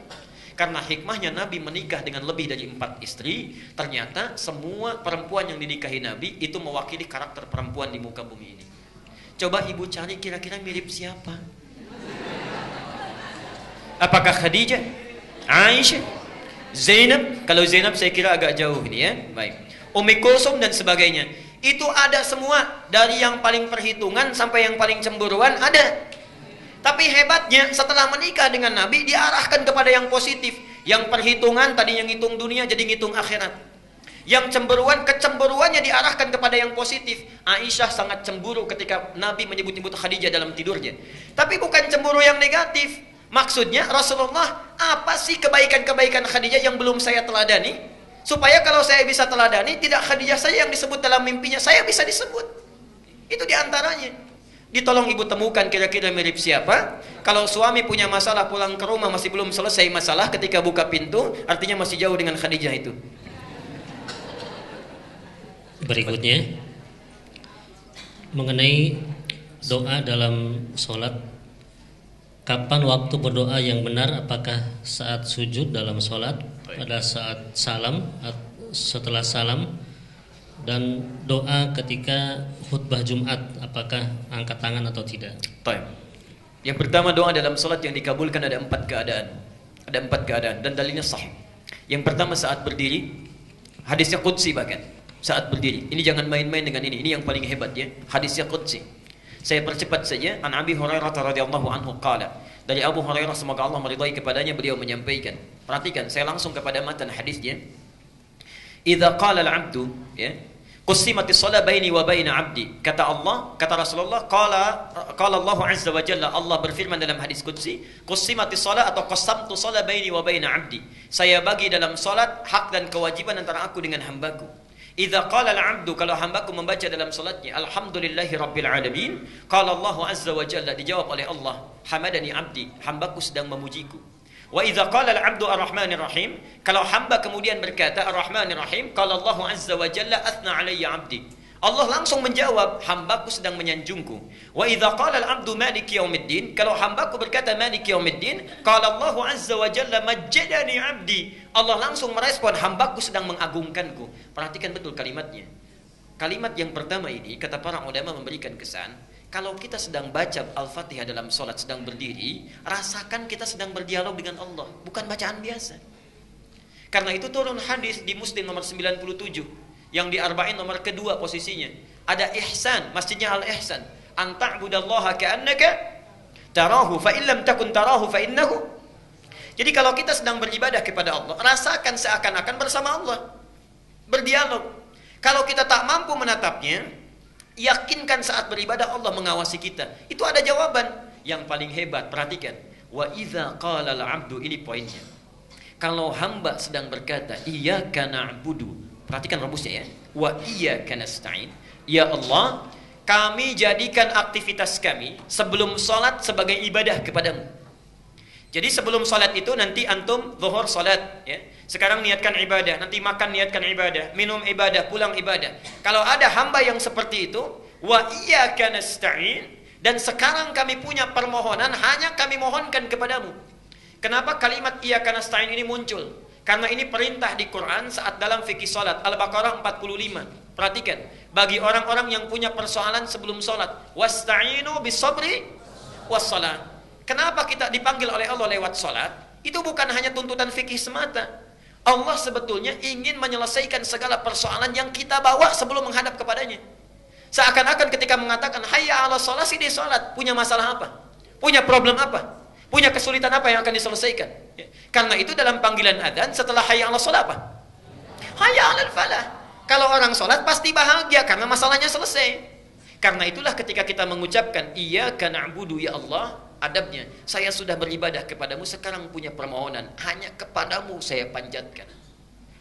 Karena hikmahnya Nabi menikah dengan lebih dari 4 istri. Ternyata semua perempuan yang dinikahi Nabi itu mewakili karakter perempuan di muka bumi ini. Coba ibu cari kira-kira mirip siapa? Apakah Khadijah, Aisyah, Zainab? Kalau Zainab saya kira agak jauh ini ya. Baik. Ummi Kulsum dan sebagainya. Itu ada semua, dari yang paling perhitungan sampai yang paling cemburuan ada. Tapi hebatnya setelah menikah dengan Nabi diarahkan kepada yang positif. Yang perhitungan tadinya ngitung dunia jadi ngitung akhirat. Yang cemburuan, kecemburuannya diarahkan kepada yang positif. Aisyah sangat cemburu ketika Nabi menyebut-nyebut Khadijah dalam tidurnya. Tapi bukan cemburu yang negatif. Maksudnya, Rasulullah, apa sih kebaikan-kebaikan Khadijah yang belum saya teladani? Supaya kalau saya bisa teladani, tidak Khadijah saya yang disebut dalam mimpinya, saya bisa disebut. Itu diantaranya. Ditolong ibu temukan kira-kira mirip siapa. Kalau suami punya masalah pulang ke rumah masih belum selesai masalah, ketika buka pintu, artinya masih jauh dengan Khadijah itu. Berikutnya, mengenai doa dalam sholat kapan waktu berdoa yang benar? Apakah saat sujud dalam sholat, pada saat salam, setelah salam, dan doa ketika khutbah Jumat, apakah angkat tangan atau tidak? Baik. Yang pertama, doa dalam sholat yang dikabulkan ada 4 keadaan. Ada 4 keadaan dan dalilnya sah. Yang pertama saat berdiri, hadisnya qudsi bahkan. Saat berdiri. Ini jangan main-main dengan ini. Ini yang paling hebat ya. Hadisnya qudsi. Saya percepat saja. An Abi Hurairah radhiyallahu anhu qala. Dari Abu Hurairah semoga Allah meridai kepadanya, beliau menyampaikan. Perhatikan, saya langsung kepada matan hadisnya. Idza qala al-'abdu ya, qussimatis shalah baini wa baina 'abdi. Kata Allah, kata Rasulullah, qala Allah azza wa jalla, Allah berfirman dalam hadis qudsi, qussimatis shalah atau qassamtu shalah baini wa baina 'abdi. Saya bagi dalam salat hak dan kewajiban antara aku dengan hambaku. Idza qala al-'abdu, kalau hambaku membaca dalam salatnya alhamdulillahi rabbil alamin, qala Allah azza wa jalla, dijawab oleh Allah, hamadani 'abdi, hambaku sedang memujiku. Wa idza qala al-'abdu ar-rahmanir rahim, kalau hamba kemudian berkata ar-rahmanir rahim, qala Allah azza wa jalla athna 'alayya 'abdi, Allah langsung menjawab hambaku sedang menyanjungku. Wa idza qala al-'abdu maliki yaumiddin, kalau hambaku berkata maliki yaumiddin, qala Allah azza wa jalla majjadani 'abdi, Allah langsung merespon hambaku sedang mengagungkanku. Perhatikan betul kalimatnya. Kalimat yang pertama ini kata para ulama memberikan kesan, kalau kita sedang baca Al-Fatihah dalam sholat sedang berdiri, rasakan kita sedang berdialog dengan Allah, bukan bacaan biasa. Karena itu turun hadis di Muslim nomor 97, yang di Arba'in nomor kedua posisinya. Ada ihsan, masjidnya Al-Ihsan. An ta'budallaha ka'annaka tarahu, fa in lam takun tarahu fa innahu. Jadi kalau kita sedang beribadah kepada Allah, rasakan seakan-akan bersama Allah, berdialog. Kalau kita tak mampu menatapnya, yakinkan saat beribadah Allah mengawasi kita. Itu ada jawaban. Yang paling hebat, perhatikan. Wa idza qala al-'abdu, ini poinnya. Kalau hamba sedang berkata iyyaka na'budu, perhatikan rumusnya ya. Wa iyyaka nasta'in, ya Allah, kami jadikan aktivitas kami sebelum salat sebagai ibadah kepadamu. Jadi sebelum salat itu nanti antum zuhur salat ya. Sekarang niatkan ibadah, nanti makan niatkan ibadah, minum ibadah, pulang ibadah. Kalau ada hamba yang seperti itu, wa iyyaka nasta'in, dan sekarang kami punya permohonan, hanya kami mohonkan kepadamu. Kenapa kalimat iyyaka nasta'in ini muncul? Karena ini perintah di Quran saat dalam fikih salat, Al-Baqarah 45. Perhatikan, bagi orang-orang yang punya persoalan sebelum salat, wasta'inu bis-sabri was-salat. Kenapa kita dipanggil oleh Allah lewat salat? Itu bukan hanya tuntutan fikih semata. Allah sebetulnya ingin menyelesaikan segala persoalan yang kita bawa sebelum menghadap kepadanya. Seakan-akan ketika mengatakan hayya 'ala shalah, si dia salat, punya masalah apa? Punya problem apa? Punya kesulitan apa yang akan diselesaikan? Ya. Karena itu dalam panggilan adzan setelah hayya 'ala shalah apa? Hayya 'alal falah. Kalau orang salat pasti bahagia karena masalahnya selesai. Karena itulah ketika kita mengucapkan iyyaka na'budu ya Allah, adabnya, saya sudah beribadah kepadamu, sekarang punya permohonan, hanya kepadamu saya panjatkan.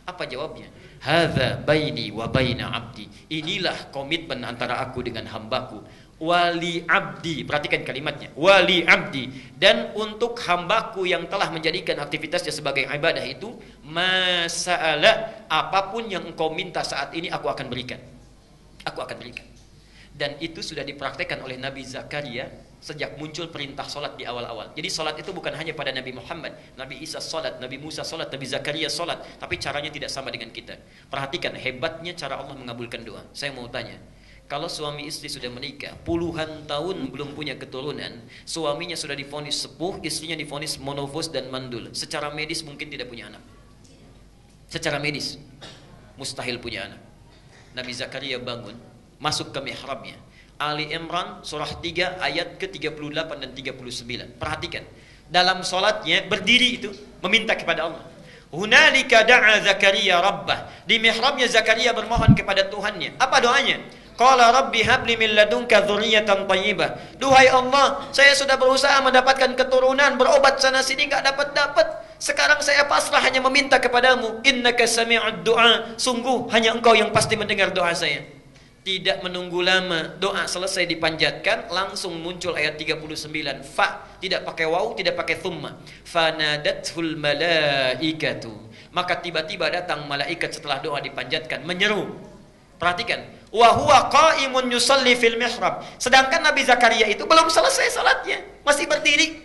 Apa jawabnya? Hadza baini wa baina 'abdi. Inilah komitmen antara aku dengan hambaku. Wali 'abdi, perhatikan kalimatnya. Wali 'abdi, dan untuk hambaku yang telah menjadikan aktivitasnya sebagai ibadah itu, masa'ala, apapun yang engkau minta saat ini aku akan berikan. Aku akan berikan. Dan itu sudah dipraktekkan oleh Nabi Zakaria sejak muncul perintah solat di awal-awal. Jadi solat itu bukan hanya pada Nabi Muhammad, Nabi Isa solat, Nabi Musa solat, Nabi Zakaria solat, tapi caranya tidak sama dengan kita. Perhatikan hebatnya cara Allah mengabulkan doa. Saya mau tanya, kalau suami istri sudah menikah puluhan tahun belum punya keturunan, suaminya sudah divonis sepuh, istrinya divonis monofos dan mandul, secara medis mungkin tidak punya anak. Secara medis mustahil punya anak. Nabi Zakaria bangun, masuk ke mihrabnya. Ali Imran surah 3 ayat ke-38 dan 39. Perhatikan. Dalam solatnya berdiri itu meminta kepada Allah. Hunalika da'a Zakaria rabbah. Di mihrabnya Zakaria bermohon kepada Tuhannya. Apa doanya? Qala rabbi habli min ladunka dzurriyyatan thayyibah. Duhai Allah, saya sudah berusaha mendapatkan keturunan, berobat sana sini enggak dapat-dapat. Sekarang saya pasrah hanya meminta kepadamu. Innaka sami'ud du'a. Sungguh hanya engkau yang pasti mendengar doa saya. Tidak menunggu lama, doa selesai dipanjatkan, langsung muncul ayat 39. Fa, tidak pakai waw, tidak pakai thumma. Fanadathul malaikatu. Maka tiba-tiba datang malaikat setelah doa dipanjatkan, menyeru. Perhatikan. Wa huwa qa'imun yusalli fil mihrab. Sedangkan Nabi Zakaria itu belum selesai salatnya, masih berdiri.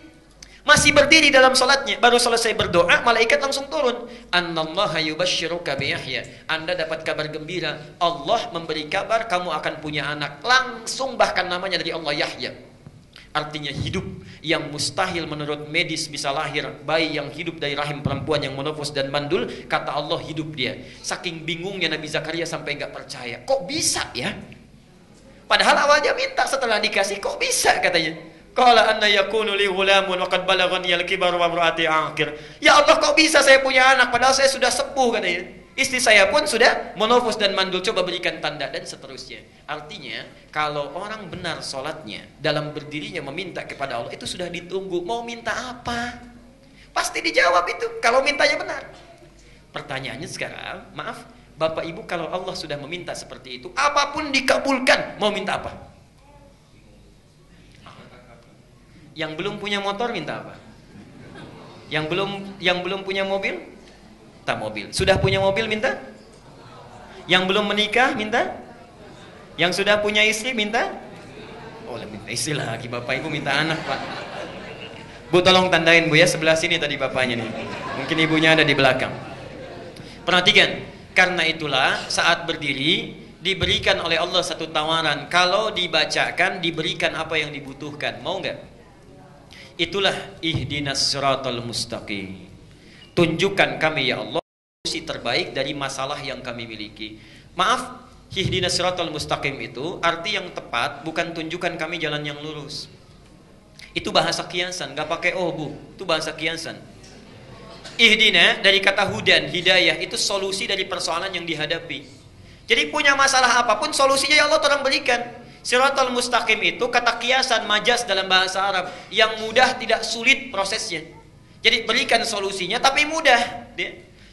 Masih berdiri dalam salatnya, baru selesai berdoa, malaikat langsung turun. Annallaha yubashshiruka bi Yahya. Anda dapat kabar gembira, Allah memberi kabar kamu akan punya anak. Langsung bahkan namanya dari Allah Yahya. Artinya hidup yang mustahil menurut medis bisa lahir. Bayi yang hidup dari rahim perempuan yang menopos dan mandul, kata Allah hidup dia. Saking bingungnya Nabi Zakaria sampai nggak percaya. Kok bisa ya? Padahal awalnya minta, setelah dikasih kok bisa katanya. Qala anna yakunu li ghulamun wa qad balaghani al-kibar wa imraati aqir. Ya Allah, kok bisa saya punya anak padahal saya sudah sepuh katanya. Istri saya pun sudah menopos dan mandul, coba berikan tanda dan seterusnya. Artinya, kalau orang benar salatnya, dalam berdirinya meminta kepada Allah, itu sudah ditunggu. Mau minta apa? Pasti dijawab itu kalau mintanya benar. Pertanyaannya sekarang, maaf, Bapak Ibu, kalau Allah sudah meminta seperti itu, apapun dikabulkan, mau minta apa? Yang belum punya motor minta apa? Yang belum punya mobil? Minta mobil. Sudah punya mobil minta? Yang belum menikah minta? Yang sudah punya istri minta? Oh, minta istri lagi. Bapak Ibu minta anak, Pak. Bu, tolong tandain Bu ya, sebelah sini tadi bapaknya nih. Mungkin ibunya ada di belakang. Perhatikan, karena itulah saat berdiri diberikan oleh Allah satu tawaran. Kalau dibacakan, diberikan apa yang dibutuhkan. Mau nggak? Itulah ihdinas siratal mustaqim. Tunjukkan kami ya Allah solusi terbaik dari masalah yang kami miliki. Maaf, ihdinas siratal mustaqim itu arti yang tepat bukan tunjukkan kami jalan yang lurus. Itu bahasa kiasan, nggak pakai oh Bu, itu bahasa kiasan. Ihdina dari kata hudan, hidayah, itu solusi dari persoalan yang dihadapi. Jadi punya masalah apapun, solusinya ya Allah tolong berikan. Siratal mustaqim itu kata kiasan majas dalam bahasa Arab, yang mudah tidak sulit prosesnya. Jadi berikan solusinya tapi mudah.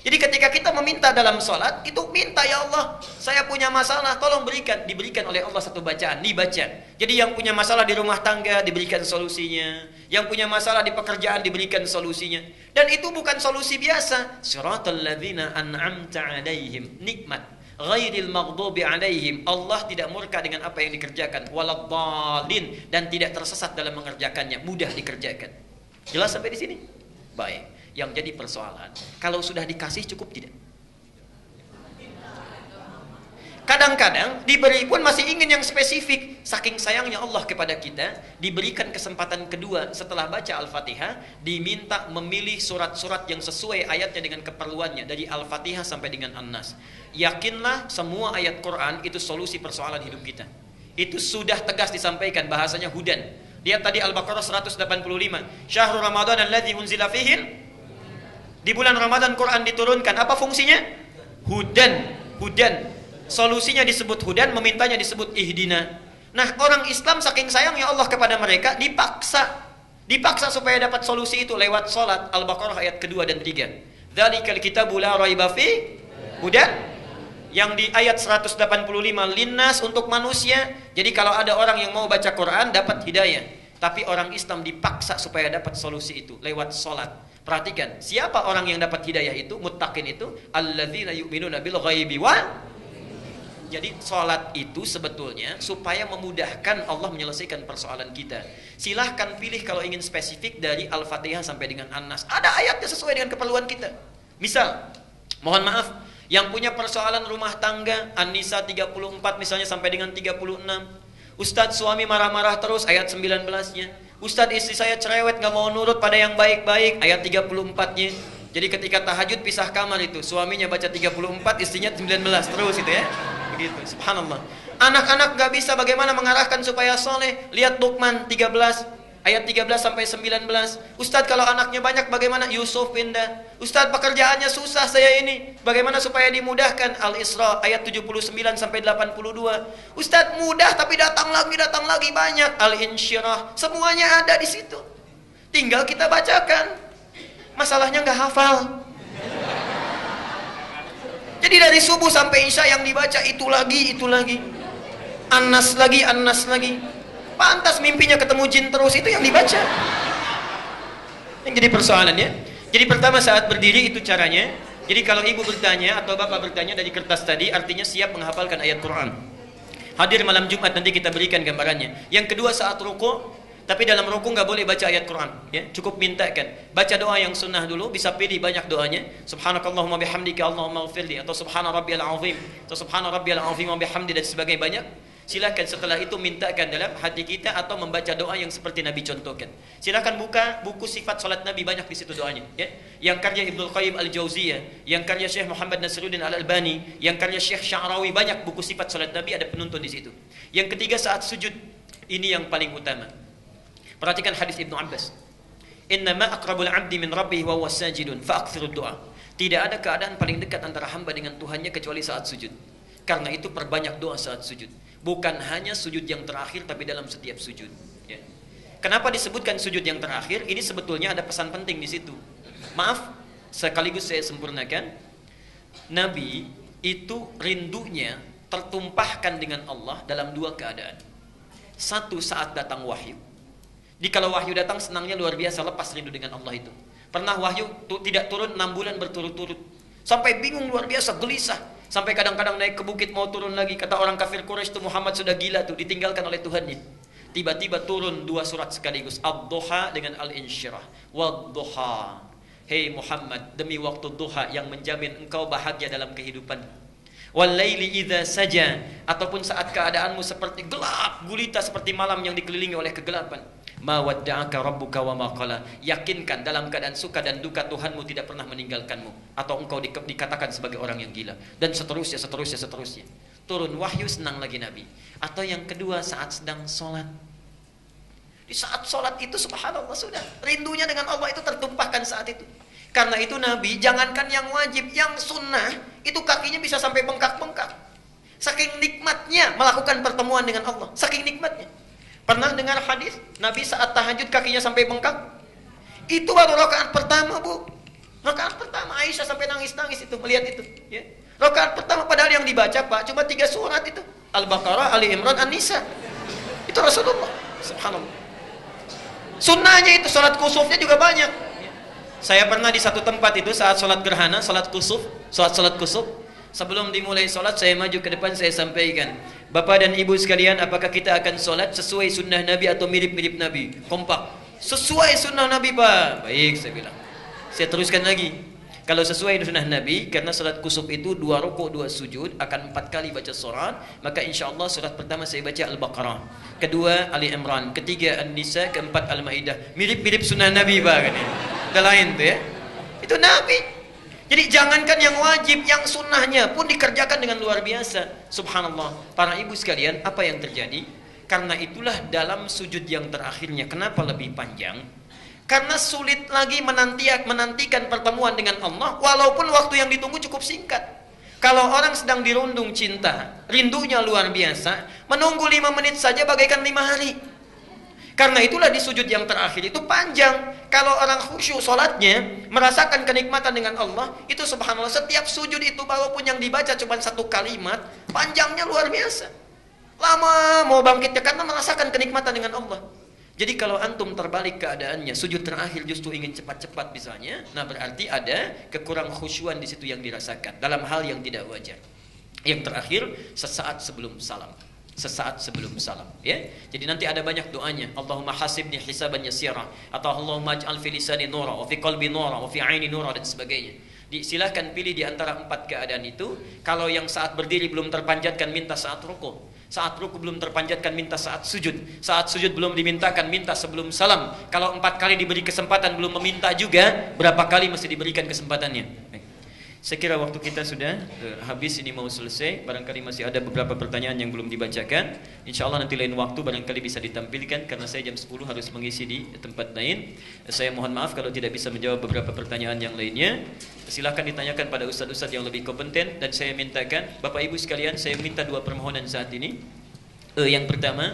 Jadi ketika kita meminta dalam sholat, itu minta ya Allah, saya punya masalah, tolong berikan. Diberikan oleh Allah satu bacaan, dibaca. Jadi yang punya masalah di rumah tangga diberikan solusinya, yang punya masalah di pekerjaan diberikan solusinya. Dan itu bukan solusi biasa. Siratal ladzina an'amta alaihim, nikmat. Ghairil maghdubi alaihim, Allah tidak murka dengan apa yang dikerjakan, waladhdallin, dan tidak tersesat dalam mengerjakannya, mudah dikerjakan. Jelas sampai di sini? Baik. Yang jadi persoalan, kalau sudah dikasih cukup tidak? Kadang-kadang diberi pun masih ingin yang spesifik. Saking sayangnya Allah kepada kita, diberikan kesempatan kedua setelah baca Al-Fatihah, diminta memilih surat-surat yang sesuai ayatnya dengan keperluannya, dari Al-Fatihah sampai dengan An-Nas. Yakinlah semua ayat Quran itu solusi persoalan hidup kita. Itu sudah tegas disampaikan, bahasanya hudan. Lihat tadi Al-Baqarah 185. Syahrul Ramadan alladzi unzila fihi. Di bulan Ramadan Quran diturunkan. Apa fungsinya? Hudan. Hudan. Solusinya disebut hudan, memintanya disebut ihdina. Nah, orang Islam saking sayangnya Allah kepada mereka, dipaksa supaya dapat solusi itu lewat salat. Al-Baqarah ayat kedua dan 3. Dzalikal kitabu la raiba fi hudan. Yang di ayat 185 linnas, untuk manusia. Jadi kalau ada orang yang mau baca Quran dapat hidayah. Tapi orang Islam dipaksa supaya dapat solusi itu lewat salat. Perhatikan, siapa orang yang dapat hidayah itu? Muttaqin itu alladzina yu'minuna bil ghaibi wa. Jadi sholat itu sebetulnya supaya memudahkan Allah menyelesaikan persoalan kita. Silahkan pilih kalau ingin spesifik dari Al-Fatihah sampai dengan An-Nas. Ada ayatnya sesuai dengan keperluan kita. Misal, mohon maaf, yang punya persoalan rumah tangga, An-Nisa 34 misalnya sampai dengan 36. Ustadz suami marah-marah terus, ayat 19-nya. Ustadz istri saya cerewet, gak mau nurut pada yang baik-baik, ayat 34-nya. Jadi ketika tahajud pisah kamar itu, suaminya baca 34, istrinya 19 terus itu ya. Begitu, subhanallah. Anak-anak gak bisa bagaimana mengarahkan supaya soleh. Lihat Luqman 13 ayat 13 sampai 19. Ustadz kalau anaknya banyak bagaimana? Yusuf pindah. Ustadz pekerjaannya susah saya ini, bagaimana supaya dimudahkan? Al-Isra ayat 79 sampai 82. Ustadz mudah tapi datang lagi banyak. Al-Insyirah, semuanya ada di situ. Tinggal kita bacakan. Masalahnya nggak hafal. Jadi dari subuh sampai isya yang dibaca itu lagi. An-Nas lagi. Pantas mimpinya ketemu jin terus, itu yang dibaca. Yang jadi persoalannya. Jadi pertama saat berdiri itu caranya. Jadi kalau ibu bertanya atau bapak bertanya dari kertas tadi, artinya siap menghafalkan ayat Quran. Hadir malam Jumat, nanti kita berikan gambarannya. Yang kedua saat ruku, Tapi dalam ruku nggak boleh baca ayat Quran, ya. Cukup mintakan. Baca doa yang sunnah dulu, bisa pilih banyak doanya. Subhanakallahumma bihamdika Allahumma ighfirli, atau subhana rabbiyal azim, atau subhana rabbiyal azim wa bihamdi, dan sebagainya banyak. Silakan setelah itu mintakan dalam hati kita atau membaca doa yang seperti Nabi contohkan. Silakan buka buku sifat salat Nabi, banyak di situ doanya, ya. Yang karya Ibnu Qayyim Al-Jauziyah, yang karya Syekh Muhammad Nasiruddin Al-Albani, yang karya Syekh Sya'rawi, banyak buku sifat salat Nabi, ada penuntun di situ. Yang ketiga, saat sujud, ini yang paling utama. Perhatikan hadis Ibnu Abbas. Innama aqrabul 'abdi min rabbih wa huwa sajidun fa aktsirud du'a. Tidak ada keadaan paling dekat antara hamba dengan Tuhannya kecuali saat sujud. Karena itu perbanyak doa saat sujud. Bukan hanya sujud yang terakhir, tapi dalam setiap sujud, ya. Kenapa disebutkan sujud yang terakhir? Ini sebetulnya ada pesan penting di situ. Maaf, sekaligus saya sempurnakan. Nabi itu rindunya tertumpahkan dengan Allah dalam dua keadaan. Satu, saat datang wahyu. Jadi kalau wahyu datang, senangnya luar biasa, lepas rindu dengan Allah itu. Pernah wahyu tidak turun 6 bulan berturut-turut, sampai bingung luar biasa, gelisah. Sampai kadang-kadang naik ke bukit mau turun lagi. Kata orang kafir Quraisy, itu Muhammad sudah gila tuh, ditinggalkan oleh Tuhannya. Tiba-tiba turun 2 surat sekaligus, Ad-Duha dengan Al-Insyirah. Wad-Duha, hei Muhammad, demi waktu duha yang menjamin engkau bahagia dalam kehidupan. Wal-laili idza saja, ataupun saat keadaanmu seperti gelap gulita, seperti malam yang dikelilingi oleh kegelapan. Ma wadda'aka rabbuka wa ma qala. Yakinkan dalam keadaan suka dan duka Tuhanmu tidak pernah meninggalkanmu, atau engkau dikatakan sebagai orang yang gila, dan seterusnya. Turun wahyu, senang lagi Nabi. Atau yang kedua, saat sedang sholat. Di saat sholat itu subhanallah, sudah rindunya dengan Allah itu tertumpahkan saat itu. Karena itu Nabi, jangankan yang wajib, yang sunnah itu kakinya bisa sampai bengkak-bengkak. Saking nikmatnya melakukan pertemuan dengan Allah, saking nikmatnya. Pernah dengar hadis Nabi saat tahajud kakinya sampai bengkak? Itu baru rakaat pertama, Bu. Rakaat pertama, Aisyah sampai nangis-nangis itu melihat itu, ya. Rakaat pertama, padahal yang dibaca, Pak, cuma 3 surat itu. Al-Baqarah, Ali Imran, An-Nisa. Itu Rasulullah. Subhanallah. Sunnahnya itu salat kusufnya juga banyak. Saya pernah di satu tempat itu saat salat gerhana, salat kusuf. Sebelum dimulai salat, saya maju ke depan, saya sampaikan, Bapak dan Ibu sekalian, apakah kita akan salat sesuai sunnah Nabi atau mirip-mirip Nabi? Kompak. Sesuai sunnah Nabi, Pak. Baik, saya bilang. Saya teruskan lagi. Kalau sesuai sunnah Nabi, karena salat kusuf itu 2 rukuk 2 sujud, akan 4 kali baca surat, maka insyaAllah surat pertama saya baca Al-Baqarah, kedua Ali Imran, ketiga An-Nisa, keempat Al-Maidah. Mirip-mirip sunnah Nabi, Pak, kan? Ada lain tuh, ya. Itu Nabi. Jadi jangankan yang wajib, yang sunnahnya pun dikerjakan dengan luar biasa. Subhanallah. Para ibu sekalian, apa yang terjadi? Karena itulah dalam sujud yang terakhirnya, kenapa lebih panjang? Karena sulit lagi menantikan pertemuan dengan Allah, walaupun waktu yang ditunggu cukup singkat. Kalau orang sedang dirundung cinta, rindunya luar biasa, menunggu 5 menit saja bagaikan 5 hari. Karena itulah di sujud yang terakhir itu panjang. Kalau orang khusyuk solatnya, merasakan kenikmatan dengan Allah, itu subhanallah, setiap sujud itu walaupun yang dibaca cuma 1 kalimat, panjangnya luar biasa. Lama mau bangkitnya karena merasakan kenikmatan dengan Allah. Jadi kalau antum terbalik keadaannya, sujud terakhir justru ingin cepat-cepat misalnya, nah berarti ada kekurang khusyuan di situ yang dirasakan dalam hal yang tidak wajar. Yang terakhir, sesaat sebelum salam. Ya. Jadi nanti ada banyak doanya. Allahumma hasibni hisaban yasira, atau Allahumma ij'al fi lisani nura, wa fi qalbi nura, wa fi aini nura, dan sebagainya. Silahkan pilih di antara 4 keadaan itu. Kalau yang saat berdiri belum terpanjatkan, minta saat ruku. Saat ruku belum terpanjatkan, minta saat sujud. Saat sujud belum dimintakan, minta sebelum salam. Kalau 4 kali diberi kesempatan belum meminta juga, berapa kali mesti diberikan kesempatannya? Saya kira waktu kita sudah habis, ini mau selesai. Barangkali masih ada beberapa pertanyaan yang belum dibacakan. Insya Allah nanti lain waktu barangkali bisa ditampilkan, karena saya jam 10 harus mengisi di tempat lain. Saya mohon maaf kalau tidak bisa menjawab beberapa pertanyaan yang lainnya. Silakan ditanyakan pada ustadz-ustadz yang lebih kompeten. Dan saya mintakan, Bapak Ibu sekalian, saya minta 2 permohonan saat ini. Yang pertama,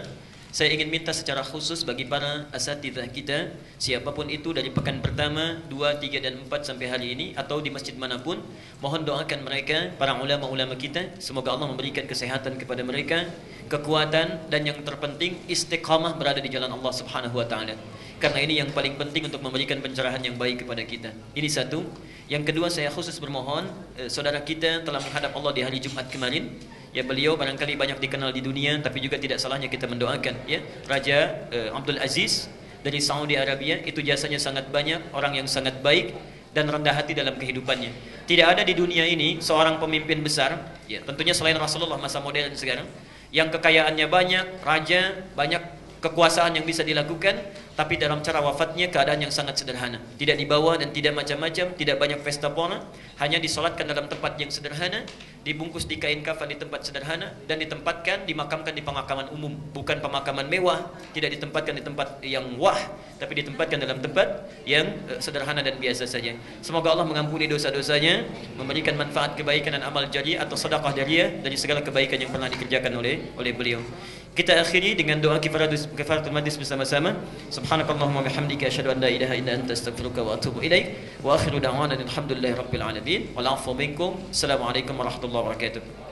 saya ingin minta secara khusus bagi para asatidzah kita, siapapun itu, dari pekan pertama, 2, 3, dan 4 sampai hari ini, atau di masjid manapun, mohon doakan mereka, para ulama-ulama kita, semoga Allah memberikan kesehatan kepada mereka, kekuatan, dan yang terpenting istiqamah berada di jalan Allah Subhanahu wa taala. Karena ini yang paling penting untuk memberikan pencerahan yang baik kepada kita. Ini satu. Yang kedua, saya khusus bermohon, saudara kita telah menghadap Allah di hari Jumat kemarin, Ya, beliau barangkali banyak dikenal di dunia, tapi juga tidak salahnya kita mendoakan. Ya, Raja Abdul Aziz dari Saudi Arabia, itu jasanya sangat banyak, orang yang sangat baik dan rendah hati dalam kehidupannya. Tidak ada di dunia ini seorang pemimpin besar, ya tentunya selain Rasulullah masa modern sekarang, yang kekayaannya banyak, raja, banyak kekuasaan yang bisa dilakukan, tapi dalam cara wafatnya keadaan yang sangat sederhana, tidak dibawa dan tidak macam-macam, tidak banyak pesta pona, hanya disolatkan dalam tempat yang sederhana, dibungkus di kain kafan di tempat sederhana, dan ditempatkan, dimakamkan di pemakaman umum, bukan pemakaman mewah, tidak ditempatkan di tempat yang wah, tapi ditempatkan dalam tempat yang sederhana dan biasa saja. Semoga Allah mengampuni dosa-dosanya, memberikan manfaat kebaikan dan amal jariah atau sedekah jariah dari segala kebaikan yang pernah dikerjakan oleh beliau. Kita akhiri dengan doa kifaratul majlis bersama-sama. Subhanakallahumma bihamdika asyhadu an la ilaha illa anta astaghfiruka wa atubu ilaik. Wa akhiru da'wana alhamdulillahi rabbil alamin. Wal 'afwu minkum. Assalamualaikum warahmatullahi wabarakatuh.